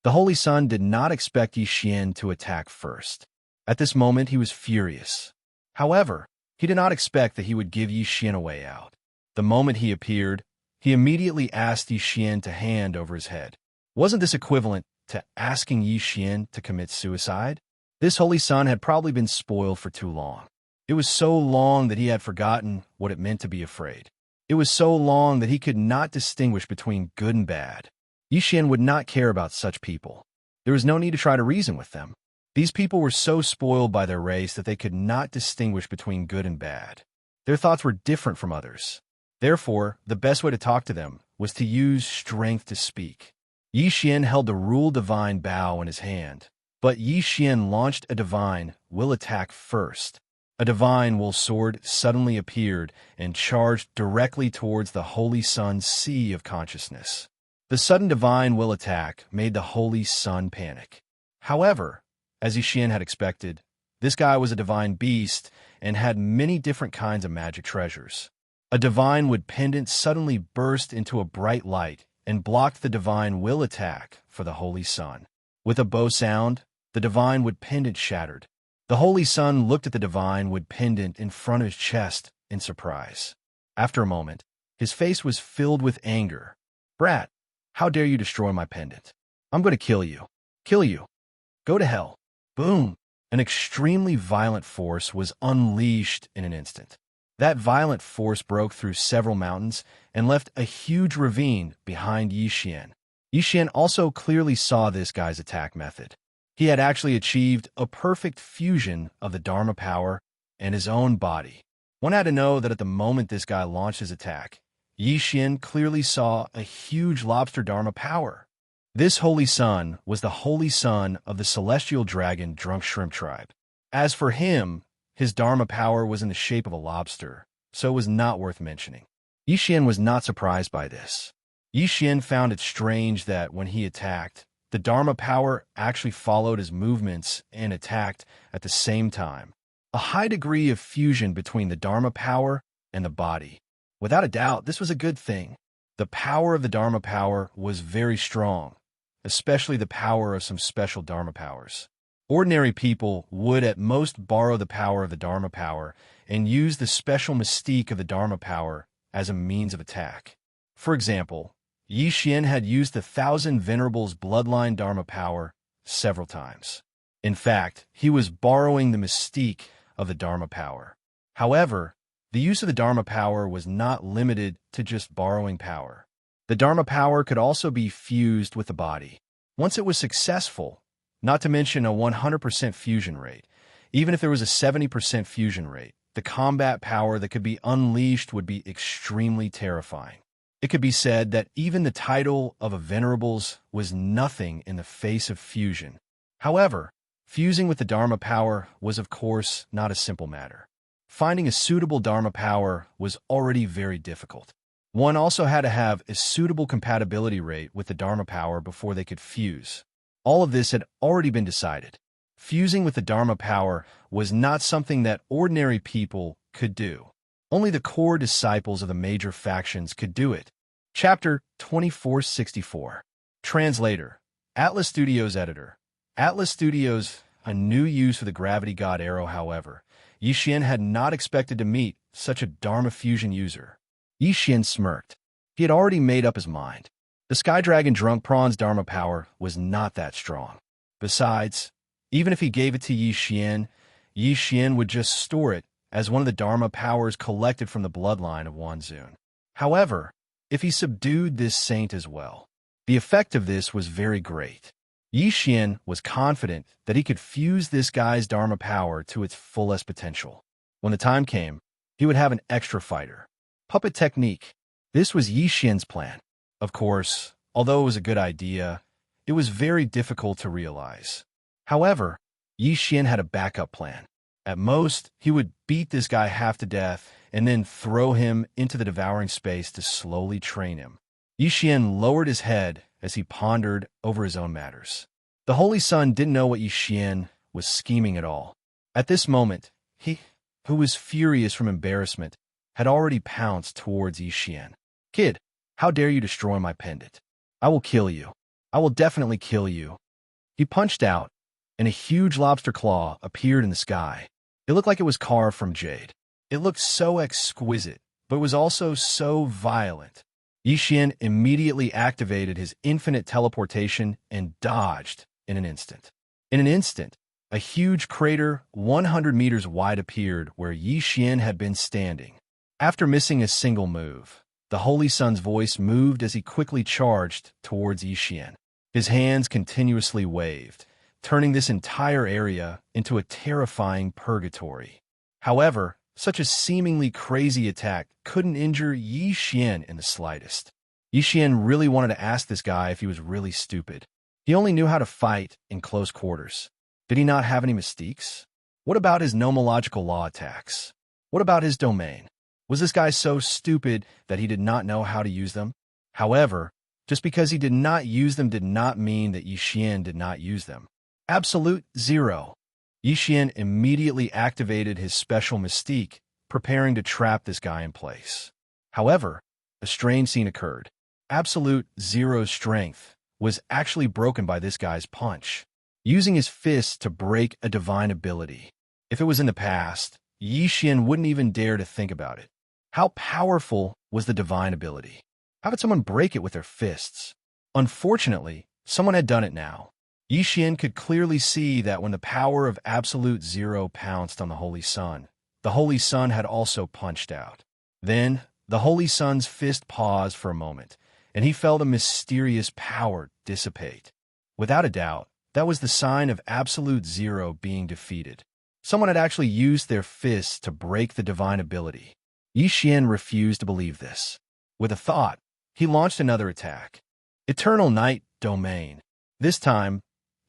The Holy Son did not expect Yi Xian to attack first. At this moment, he was furious. However, he did not expect that he would give Yi Xian a way out. The moment he appeared, he immediately asked Yi Xian to hand over his head. Wasn't this equivalent to asking Yi Xian to commit suicide? This Holy Son had probably been spoiled for too long. It was so long that he had forgotten what it meant to be afraid. It was so long that he could not distinguish between good and bad. Yi Xian would not care about such people. There was no need to try to reason with them. These people were so spoiled by their race that they could not distinguish between good and bad. Their thoughts were different from others. Therefore, the best way to talk to them was to use strength to speak. Yi Xian held the Rule Divine Bow in his hand, but Yi Xian launched a divine will attack first. A divine will sword suddenly appeared and charged directly towards the Holy Son's sea of consciousness. The sudden divine will attack made the Holy Son panic. However, as Yi Xian had expected, this guy was a divine beast and had many different kinds of magic treasures. A divine wood pendant suddenly burst into a bright light and blocked the divine will attack for the Holy Son. With a bow sound, the divine wood pendant shattered. The Holy Son looked at the divine wood pendant in front of his chest in surprise. After a moment, his face was filled with anger. Brat, how dare you destroy my pendant? I'm going to kill you. Kill you. Go to hell. Boom! An extremely violent force was unleashed in an instant. That violent force broke through several mountains and left a huge ravine behind Yi Xian. Yi Xian also clearly saw this guy's attack method. He had actually achieved a perfect fusion of the Dharma power and his own body. One had to know that at the moment this guy launched his attack, Yi Xian clearly saw a huge lobster Dharma power. This holy son was the holy son of the celestial dragon Drunk Shrimp tribe. As for him, his Dharma power was in the shape of a lobster, so it was not worth mentioning. Yi Xian was not surprised by this. Yi Xian found it strange that when he attacked, the Dharma power actually followed his movements and attacked at the same time. A high degree of fusion between the Dharma power and the body. Without a doubt, this was a good thing. The power of the Dharma power was very strong, especially the power of some special Dharma powers. Ordinary people would at most borrow the power of the Dharma power and use the special mystique of the Dharma power as a means of attack. For example, Yi Xian had used the Thousand Venerables bloodline Dharma power several times. In fact, he was borrowing the mystique of the Dharma power. However, the use of the Dharma power was not limited to just borrowing power. The Dharma power could also be fused with the body. Once it was successful, not to mention a 100% fusion rate, even if there was a 70% fusion rate, the combat power that could be unleashed would be extremely terrifying. It could be said that even the title of a Venerables was nothing in the face of fusion. However, fusing with the Dharma power was of course not a simple matter. Finding a suitable Dharma power was already very difficult. One also had to have a suitable compatibility rate with the Dharma power before they could fuse. All of this had already been decided. Fusing with the Dharma power was not something that ordinary people could do. Only the core disciples of the major factions could do it. Chapter 2464. Translator. Atlas Studios Editor. Atlas Studios, a new use of the Gravity God Arrow, however. Yi Xian had not expected to meet such a Dharma fusion user. Yi Xian smirked. He had already made up his mind. The Sky Dragon Drunk Prawn's Dharma power was not that strong. Besides, even if he gave it to Yi Xian would just store it as one of the Dharma powers collected from the bloodline of Wanzun. However, if he subdued this saint as well, the effect of this was very great. Yi Xian was confident that he could fuse this guy's Dharma power to its fullest potential. When the time came, he would have an extra fighter. Puppet technique. This was Yi Xian's plan. Of course, although it was a good idea, it was very difficult to realize. However, Yi Xian had a backup plan. At most, he would beat this guy half to death and then throw him into the devouring space to slowly train him. Yi Xian lowered his head as he pondered over his own matters. The Holy Son didn't know what Yi Xian was scheming at all. At this moment, he, who was furious from embarrassment, had already pounced towards Yi Xian. "Kid, how dare you destroy my pendant? I will kill you. I will definitely kill you." He punched out, and a huge lobster claw appeared in the sky. It looked like it was carved from jade. It looked so exquisite, but it was also so violent. Yi Xian immediately activated his infinite teleportation and dodged in an instant. In an instant, a huge crater 100 meters wide appeared where Yi Xian had been standing. After missing a single move, the Holy Son's voice moved as he quickly charged towards Yi Xian. His hands continuously waved, turning this entire area into a terrifying purgatory. However, such a seemingly crazy attack couldn't injure Yi Xian in the slightest. Yi Xian really wanted to ask this guy if he was really stupid. He only knew how to fight in close quarters. Did he not have any mystiques? What about his nomological law attacks? What about his domain? Was this guy so stupid that he did not know how to use them? However, just because he did not use them did not mean that Yi Xian did not use them. Absolute zero. Yi Xian immediately activated his special mystique, preparing to trap this guy in place. However, a strange scene occurred. Absolute Zero's strength was actually broken by this guy's punch, using his fists to break a divine ability. If it was in the past, Yi Xian wouldn't even dare to think about it. How powerful was the divine ability? How could someone break it with their fists? Unfortunately, someone had done it now. Yi Xian could clearly see that when the power of Absolute Zero pounced on the Holy Son, the Holy Son had also punched out. Then, the Holy Son's fist paused for a moment, and he felt a mysterious power dissipate. Without a doubt, That was the sign of absolute zero being defeated. Someone had actually used their fists to break the divine ability. Xian refused to believe this. With a thought, he launched another attack. Eternal Night Domain. This time,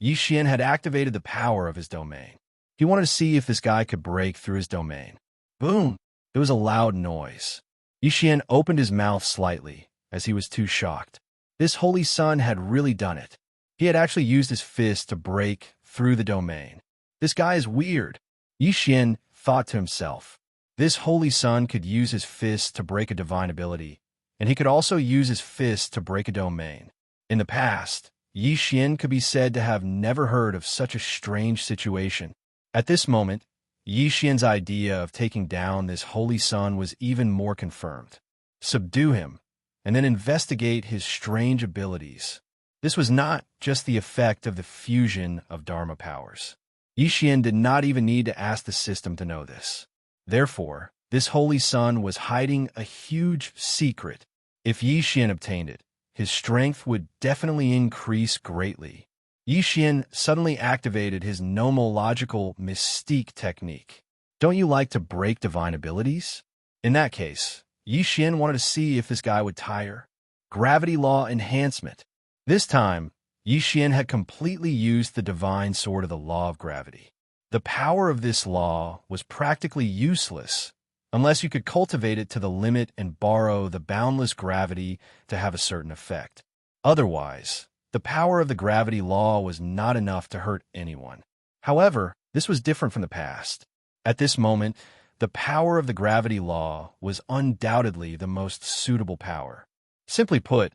Xian had activated the power of his domain. He wanted to see if this guy could break through his domain. Boom! There was a loud noise. Xian opened his mouth slightly, as he was too shocked. This holy sun had really done it. He had actually used his fist to break through the domain. This guy is weird. Xian thought to himself. This holy sun could use his fist to break a divine ability, and he could also use his fist to break a domain. In the past, Xian could be said to have never heard of such a strange situation. At this moment, Xian's idea of taking down this holy sun was even more confirmed. Subdue him, and then investigate his strange abilities. This was not just the effect of the fusion of Dharma powers. Xian did not even need to ask the system to know this. Therefore, this holy sun was hiding a huge secret. If Xian obtained it, his strength would definitely increase greatly. Xian suddenly activated his nomological mystique technique. Don't you like to break divine abilities? In that case, Xian wanted to see if this guy would tire. Gravity Law Enhancement. This time, Xian had completely used the divine sword of the law of gravity. The power of this law was practically useless unless you could cultivate it to the limit and borrow the boundless gravity to have a certain effect. Otherwise, the power of the gravity law was not enough to hurt anyone. However, this was different from the past. At this moment, the power of the gravity law was undoubtedly the most suitable power. Simply put,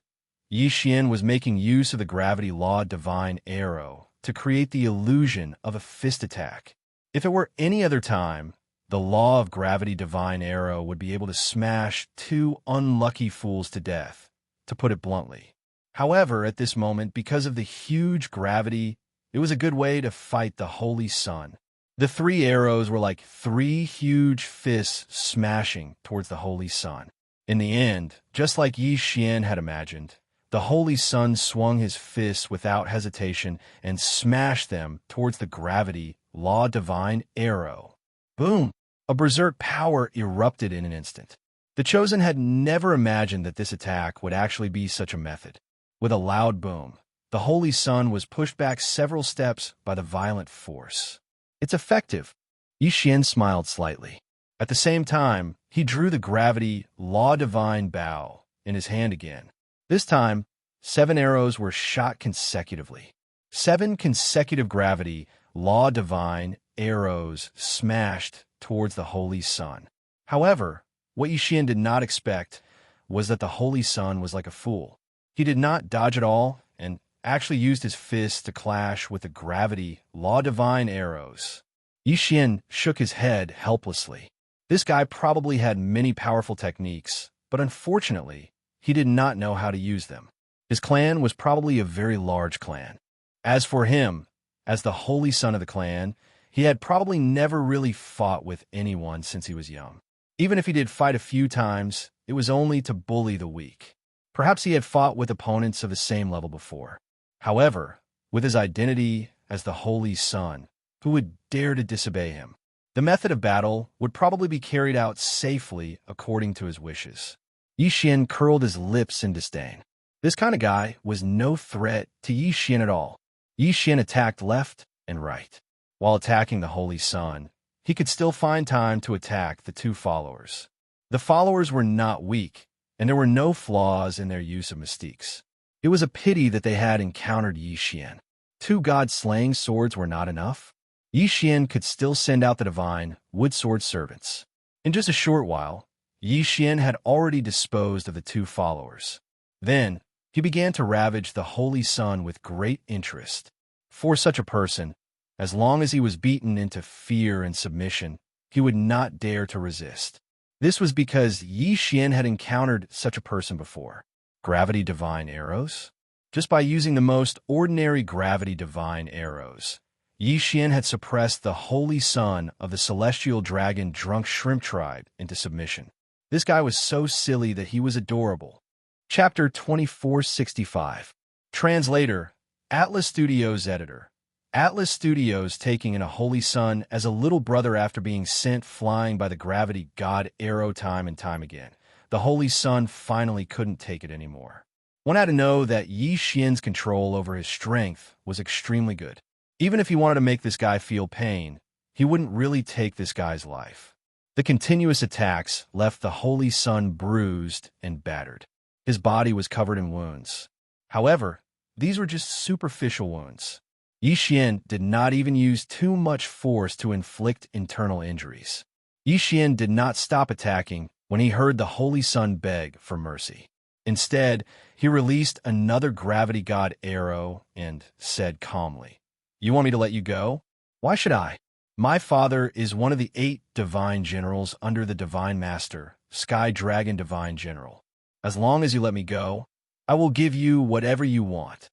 Xian was making use of the gravity law divine arrow to create the illusion of a fist attack. If it were any other time, the law of gravity divine arrow would be able to smash two unlucky fools to death, to put it bluntly. However, at this moment, because of the huge gravity, it was a good way to fight the holy sun. The three arrows were like three huge fists smashing towards the holy sun. In the end, just like Xian had imagined, the holy sun swung his fists without hesitation and smashed them towards the gravity law divine arrow. Boom! A berserk power erupted in an instant. The Chosen had never imagined that this attack would actually be such a method. With a loud boom, the holy sun was pushed back several steps by the violent force. It's effective. Xian smiled slightly. At the same time, he drew the gravity law divine bow in his hand again. This time, 7 arrows were shot consecutively. 7 consecutive gravity law divine arrows smashed towards the holy sun. However, what Xian did not expect was that the holy sun was like a fool. He did not dodge at all and actually used his fists to clash with the gravity law divine arrows. Xian shook his head helplessly. This guy probably had many powerful techniques, but unfortunately, he did not know how to use them. His clan was probably a very large clan. As for him, as the holy son of the clan, he had probably never really fought with anyone since he was young. Even if he did fight a few times, it was only to bully the weak. Perhaps he had fought with opponents of the same level before. However, with his identity as the Holy Son, who would dare to disobey him? The method of battle would probably be carried out safely according to his wishes. Xian curled his lips in disdain. This kind of guy was no threat to Xian at all. Xian attacked left and right. While attacking the Holy Son, he could still find time to attack the 2 followers. The followers were not weak, and there were no flaws in their use of mystiques. It was a pity that they had encountered Xian. 2 god-slaying swords were not enough. Xian could still send out the divine wood sword servants. In just a short while, Xian had already disposed of the 2 followers. Then, he began to ravage the Holy Sun with great interest. For such a person, as long as he was beaten into fear and submission, he would not dare to resist. This was because Xian had encountered such a person before. Gravity divine arrows? Just by using the most ordinary gravity divine arrows, Xian had suppressed the holy son of the celestial dragon drunk shrimp tribe into submission. This guy was so silly that he was adorable. Chapter 2465. Translator, Atlas Studios editor, Atlas Studios taking in a holy son as a little brother after being sent flying by the gravity god Arrow time and time again. The holy son finally couldn't take it anymore. One had to know that Yi Xian's control over his strength was extremely good. Even if he wanted to make this guy feel pain, he wouldn't really take this guy's life. The continuous attacks left the holy son bruised and battered. His body was covered in wounds. However, these were just superficial wounds. Yi Xian did not even use too much force to inflict internal injuries. Yi Xian did not stop attacking when he heard the holy son beg for mercy. Instead, he released another gravity god arrow and said calmly, "You want me to let you go? Why should I? My father is one of the 8 divine generals under the divine master, Sky Dragon Divine General. As long as you let me go, I will give you whatever you want."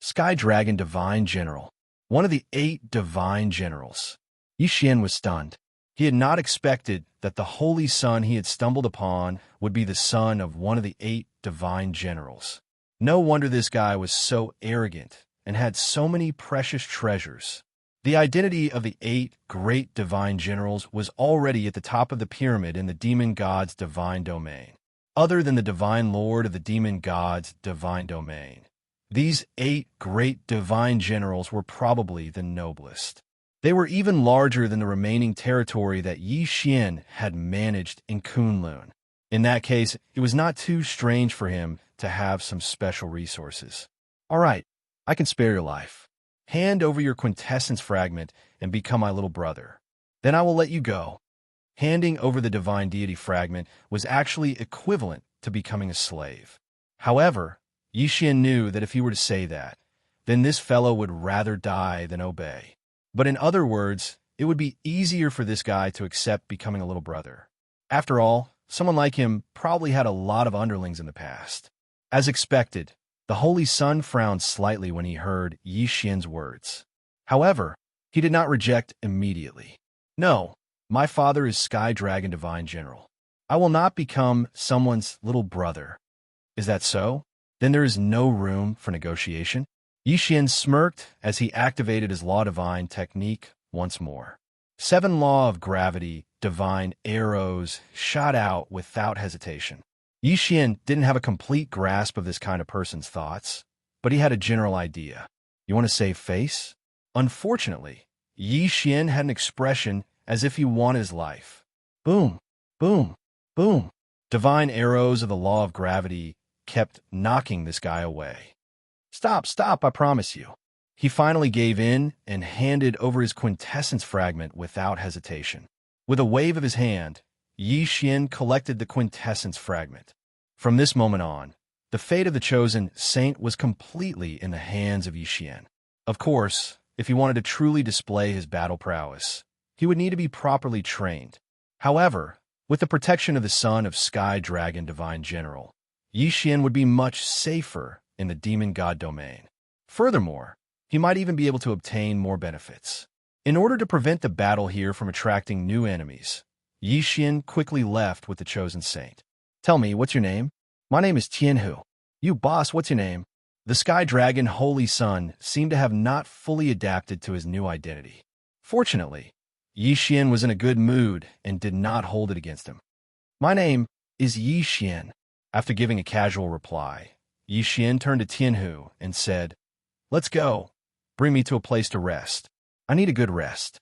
Sky Dragon Divine General, one of the 8 divine generals. Yi Xian was stunned. He had not expected that the holy son he had stumbled upon would be the son of one of the 8 divine generals. No wonder this guy was so arrogant and had so many precious treasures. The identity of the 8 great divine generals was already at the top of the pyramid in the demon god's divine domain. Other than the divine lord of the demon god's divine domain, these 8 great divine generals were probably the noblest. They were even larger than the remaining territory that Yi Xian had managed in Kunlun. In that case, it was not too strange for him to have some special resources. "All right, I can spare your life. Hand over your quintessence fragment and become my little brother. Then I will let you go." Handing over the divine deity fragment was actually equivalent to becoming a slave. However, Yi Xian knew that if he were to say that, then this fellow would rather die than obey. But in other words, it would be easier for this guy to accept becoming a little brother. After all, someone like him probably had a lot of underlings in the past. As expected, the holy son frowned slightly when he heard Yi Xian's words. However, he did not reject immediately. "No, my father is Sky Dragon Divine General. I will not become someone's little brother." "Is that so? Then there is no room for negotiation?" Yi Xian smirked as he activated his Law Divine technique once more. 7 Law of Gravity divine arrows shot out without hesitation. Yi Xian didn't have a complete grasp of this kind of person's thoughts, but he had a general idea. "You want to save face?" Unfortunately, Yi Xian had an expression as if he wanted his life. Boom, boom, boom. Divine arrows of the Law of Gravity kept knocking this guy away. "Stop, stop, I promise you." He finally gave in and handed over his quintessence fragment without hesitation. With a wave of his hand, Yi Xian collected the quintessence fragment. From this moment on, the fate of the chosen saint was completely in the hands of Yi Xian. Of course, if he wanted to truly display his battle prowess, he would need to be properly trained. However, with the protection of the son of Sky Dragon Divine General, Yi Xian would be much safer in the demon god domain. Furthermore, he might even be able to obtain more benefits. In order to prevent the battle here from attracting new enemies, Yi Xian quickly left with the chosen saint. "Tell me, what's your name?" "My name is Tianhu." "You boss, what's your name?" The Sky Dragon Holy Son seemed to have not fully adapted to his new identity. Fortunately, Yi Xian was in a good mood and did not hold it against him. "My name is Yi Xian." After giving a casual reply, Yi Xian turned to Tianhu and said, "Let's go. Bring me to a place to rest. I need a good rest."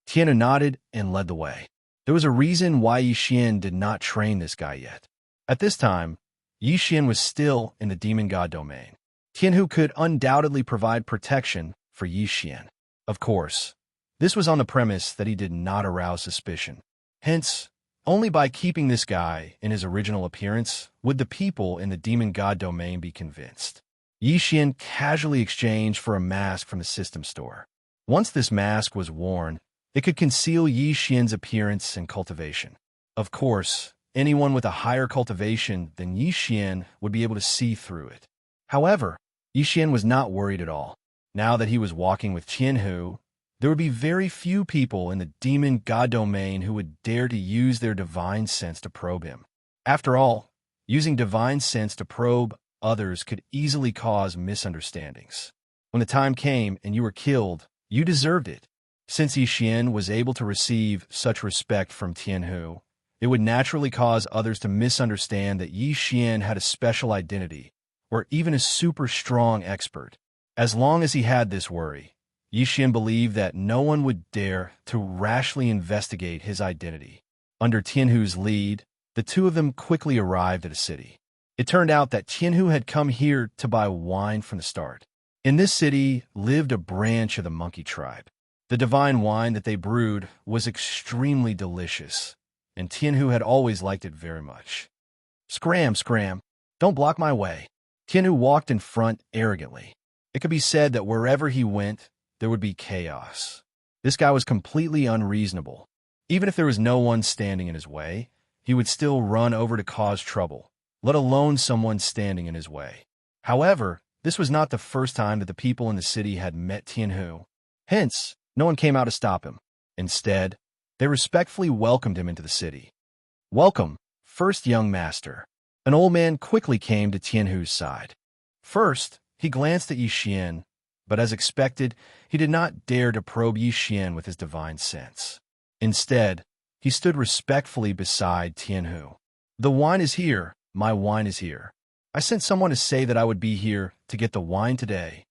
Tianhu nodded and led the way. There was a reason why Yi Xian did not train this guy yet. At this time, Yi Xian was still in the demon god domain. Tianhu could undoubtedly provide protection for Yi Xian. Of course, this was on the premise that he did not arouse suspicion. Hence, only by keeping this guy in his original appearance would the people in the demon god domain be convinced. Yi Xian casually exchanged for a mask from the system store. Once this mask was worn, it could conceal Yi Xian's appearance and cultivation. Of course, anyone with a higher cultivation than Yi Xian would be able to see through it. However, Yi Xian was not worried at all. Now that he was walking with Tianhu, there would be very few people in the demon god domain who would dare to use their divine sense to probe him. After all, using divine sense to probe others could easily cause misunderstandings. When the time came and you were killed, You deserved it. Since Yixian was able to receive such respect from Tianhu, it would naturally cause others to misunderstand that Yixian had a special identity, or even a super strong expert. As long as he had this worry, Yixian believed that no one would dare to rashly investigate his identity. Under Tianhu's lead, the two of them quickly arrived at a city. It turned out that Tianhu had come here to buy wine from the start. In this city lived a branch of the monkey tribe. The divine wine that they brewed was extremely delicious, and Tianhu had always liked it very much. Scram, scram, don't block my way. Tianhu walked in front arrogantly. It could be said that wherever he went, there would be chaos. This guy was completely unreasonable. Even if there was no one standing in his way, he would still run over to cause trouble, let alone someone standing in his way. However, this was not the first time that the people in the city had met Tianhu. Hence, no one came out to stop him. Instead, they respectfully welcomed him into the city. Welcome, first young master. An old man quickly came to Tianhu's side. First, he glanced at Yixian, but as expected, he did not dare to probe Yixian with his divine sense. Instead, he stood respectfully beside Tianhu. The wine is here, my wine is here. I sent someone to say that I would be here to get the wine today.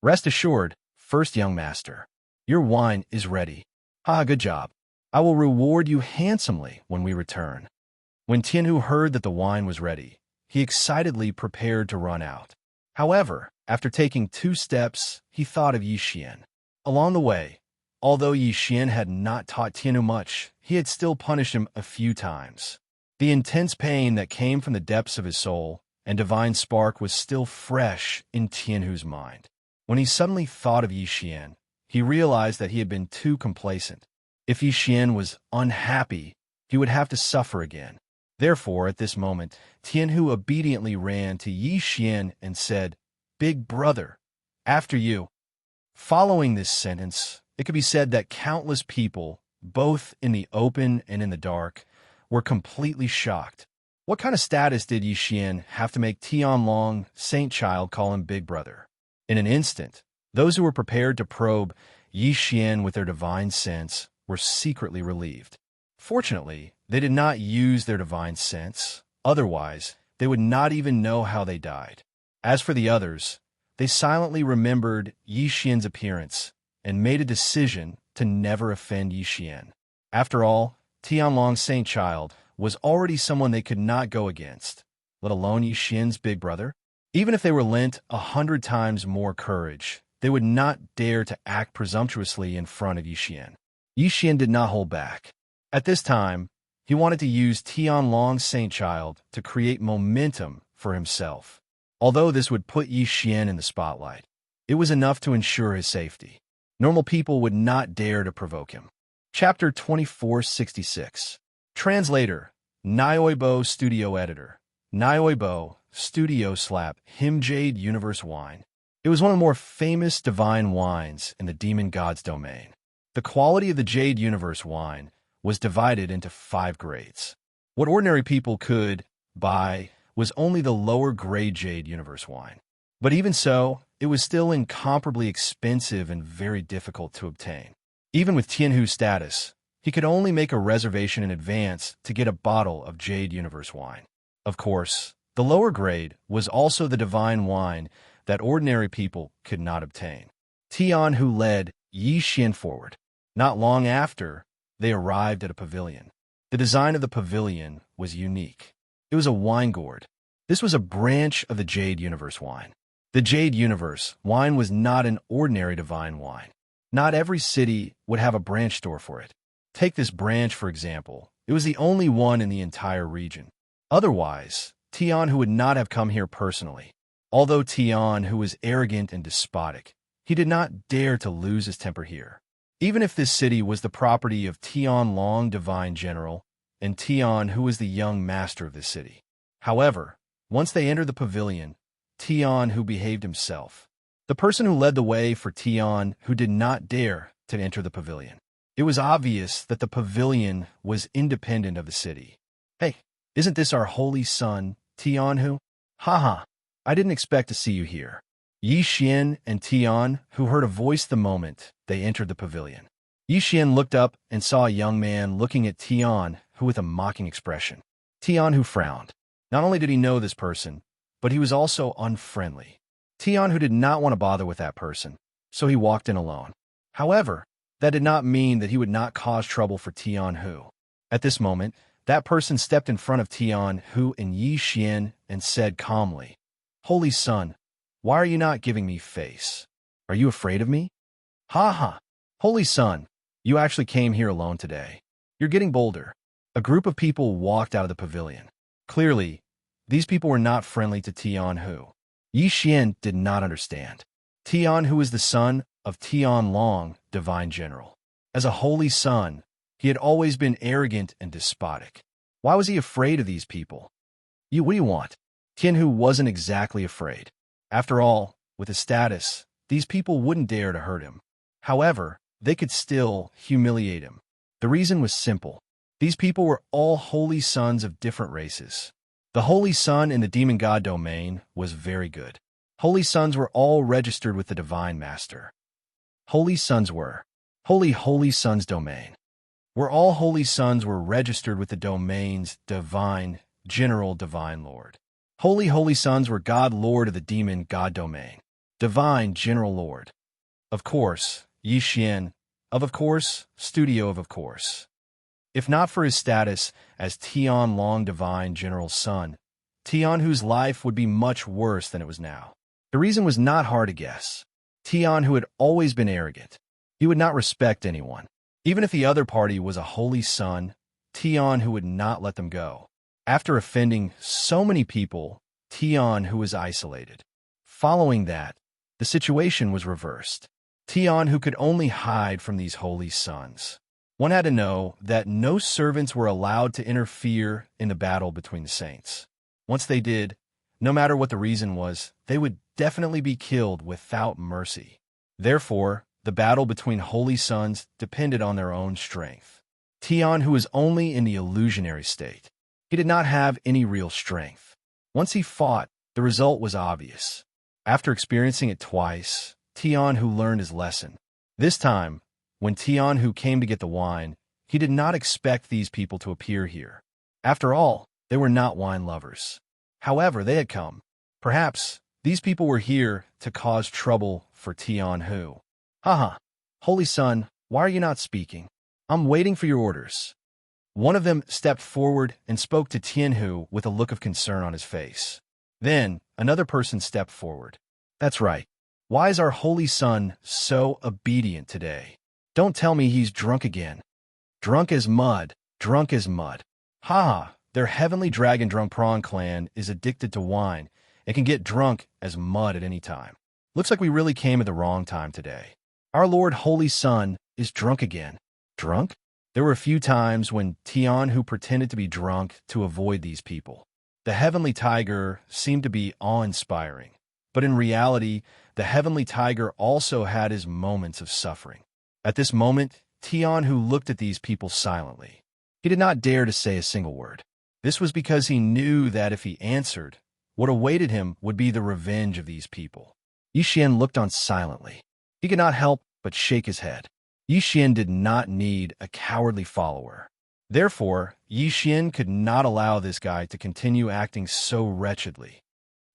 Rest assured, first young master, your wine is ready. Good job. I will reward you handsomely when we return. When Tianhu heard that the wine was ready, he excitedly prepared to run out. However, after taking 2 steps, he thought of Yixian. Along the way, although Yixian had not taught Tianhu much, he had still punished him a few times. The intense pain that came from the depths of his soul and divine spark was still fresh in Tianhu's mind. When he suddenly thought of Yixian, he realized that he had been too complacent. If Yixian was unhappy, he would have to suffer again. Therefore, at this moment, Tianhu obediently ran to Yixian and said, "Big brother, after you." Following this sentence, it could be said that countless people, both in the open and in the dark, were completely shocked. What kind of status did Yixian have to make Tianlong, Saint Child, call him Big Brother? In an instant, those who were prepared to probe Yixian with their divine sense were secretly relieved. Fortunately, they did not use their divine sense. Otherwise, they would not even know how they died. As for the others, they silently remembered Yixian's appearance and made a decision to never offend Yixian. After all, Tianlong Saint Child was already someone they could not go against, let alone Yixian's big brother. Even if they were lent 100 times more courage, they would not dare to act presumptuously in front of Yixian. Yixian did not hold back. At this time, he wanted to use Tianlong Saint Child to create momentum for himself. Although this would put Yixian in the spotlight, it was enough to ensure his safety. Normal people would not dare to provoke him. Chapter 2466. Translator, Nioibo Studio Editor. Nioibo, Studio Slap, Him Jade Universe Wine. It was one of the more famous divine wines in the demon god's domain. The quality of the Jade Universe wine was divided into 5 grades. What ordinary people could buy was only the lower grade Jade Universe wine. But even so, it was still incomparably expensive and very difficult to obtain. Even with Tianhu's status, he could only make a reservation in advance to get a bottle of Jade Universe wine. Of course, the lower grade was also the divine wine that ordinary people could not obtain. Tianhu led Yixian forward. Not long after, they arrived at a pavilion. The design of the pavilion was unique. It was a wine gourd. This was a branch of the Jade Universe wine. The Jade Universe wine was not an ordinary divine wine. Not every city would have a branch store for it. Take this branch, for example. It was the only one in the entire region. Otherwise, Tianhu would not have come here personally. Although Tianhu was arrogant and despotic, he did not dare to lose his temper here. Even if this city was the property of Tianlong Divine General and Tianhu was the young master of this city. However, once they entered the pavilion, Tianhu behaved himself. The person who led the way for Tianhu did not dare to enter the pavilion. It was obvious that the pavilion was independent of the city. "Hey, isn't this our holy son, Tianhu? Haha, I didn't expect to see you here." Yi Xian and Tian, who heard a voice the moment they entered the pavilion. Yi Xian looked up and saw a young man looking at Tian, who with a mocking expression. Tian, who frowned. Not only did he know this person, but he was also unfriendly. Tian, who did not want to bother with that person, so he walked in alone. However, that did not mean that he would not cause trouble for Tian Hu. At this moment, that person stepped in front of Tian Hu and Yi Xian and said calmly, "Holy Son, why are you not giving me face? Are you afraid of me? Ha ha! Holy Son, you actually came here alone today. You're getting bolder." A group of people walked out of the pavilion. Clearly, these people were not friendly to Tian Hu. Yi Xian did not understand. Tian Hu is the son of Tian Long, divine general. As a holy son, he had always been arrogant and despotic. Why was he afraid of these people? What do you want? Tian Hu wasn't exactly afraid. After all, with his status, these people wouldn't dare to hurt him. However, they could still humiliate him. The reason was simple. These people were all holy sons of different races. The holy son in the demon god domain was very good. Holy sons were all registered with the divine master. Holy sons were holy sons domain. Where all holy sons were registered with the domain's divine, general divine lord. Holy sons were God Lord of the demon God domain. Divine General Lord. Of course, Yi Xian, of course, Studio of course. If not for his status as Tian Long Divine General's son, Tian Hu's life would be much worse than it was now. The reason was not hard to guess. Tian Hu had always been arrogant. He would not respect anyone. Even if the other party was a holy son, Tian Hu would not let them go. After offending so many people, Tian Hu was isolated. Following that, the situation was reversed. Tian Hu could only hide from these holy sons. One had to know that no servants were allowed to interfere in the battle between the saints. Once they did, no matter what the reason was, they would definitely be killed without mercy. Therefore, the battle between holy sons depended on their own strength. Tian Hu was only in the illusionary state. He did not have any real strength. Once he fought, the result was obvious. After experiencing it twice, Tian Hu learned his lesson. This time, when Tian Hu came to get the wine, he did not expect these people to appear here. After all, they were not wine lovers. However, they had come. Perhaps these people were here to cause trouble for Tian Hu. Haha, holy son, why are you not speaking? I'm waiting for your orders. One of them stepped forward and spoke to Tian Hu with a look of concern on his face. Then, another person stepped forward. That's right. Why is our holy son so obedient today? Don't tell me he's drunk again. Drunk as mud, drunk as mud. Ha! Their heavenly dragon drunk prawn clan is addicted to wine and can get drunk as mud at any time. Looks like we really came at the wrong time today. Our Lord Holy Son is drunk again. Drunk? There were a few times when Tian Hu pretended to be drunk to avoid these people. The heavenly tiger seemed to be awe-inspiring, but in reality, the heavenly tiger also had his moments of suffering. At this moment, Tian Hu looked at these people silently. He did not dare to say a single word. This was because he knew that if he answered, what awaited him would be the revenge of these people. Yi Xian looked on silently. He could not help but shake his head. Yi Xian did not need a cowardly follower. Therefore, Yi Xian could not allow this guy to continue acting so wretchedly.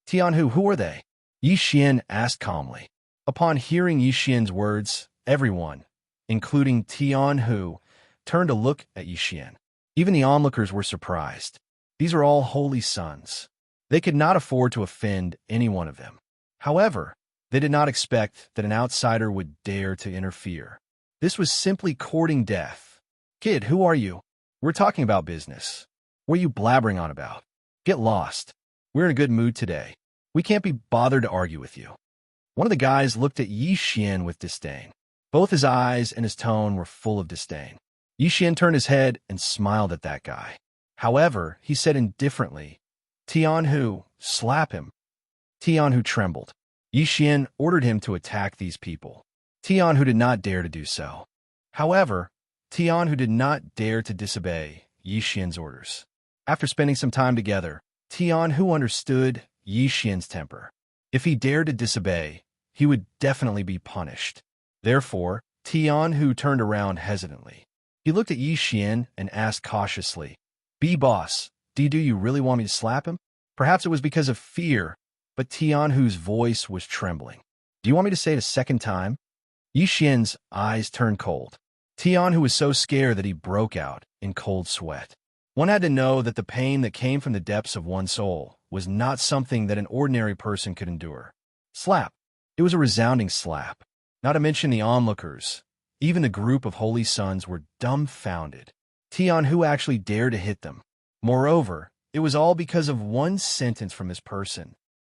Tian Hu, who are they? Yi Xian asked calmly. Upon hearing Yi Xian's words, everyone, including Tian Hu, turned to look at Yi Xian. Even the onlookers were surprised. These are all holy sons. They could not afford to offend any one of them. However, they did not expect that an outsider would dare to interfere. This was simply courting death. Kid, who are you? We're talking about business. What are you blabbering on about? Get lost. We're in a good mood today. We can't be bothered to argue with you. One of the guys looked at Yi Xian with disdain. Both his eyes and his tone were full of disdain. Yi Xian turned his head and smiled at that guy. However, he said indifferently, Tian Hu, slap him. Tian Hu trembled. Yi Xian ordered him to attack these people. Tian Hu did not dare to do so. However, Tian Hu did not dare to disobey Yi Xian's orders. After spending some time together, Tian Hu understood Yi Xian's temper. If he dared to disobey, he would definitely be punished. Therefore, Tianhu turned around hesitantly. He looked at Yi Xian and asked cautiously, "B-boss, do you really want me to slap him?" Perhaps it was because of fear, but Tianhu's voice was trembling. "Do you want me to say it a second time?" Yi Xian's eyes turned cold. Tianhu was so scared that he broke out in cold sweat. One had to know that the pain that came from the depths of one's soul was not something that an ordinary person could endure. Slap. It was a resounding slap. Not to mention the onlookers. Even the group of holy sons were dumbfounded. Tianhu actually dared to hit them. Moreover, it was all because of one sentence from this person,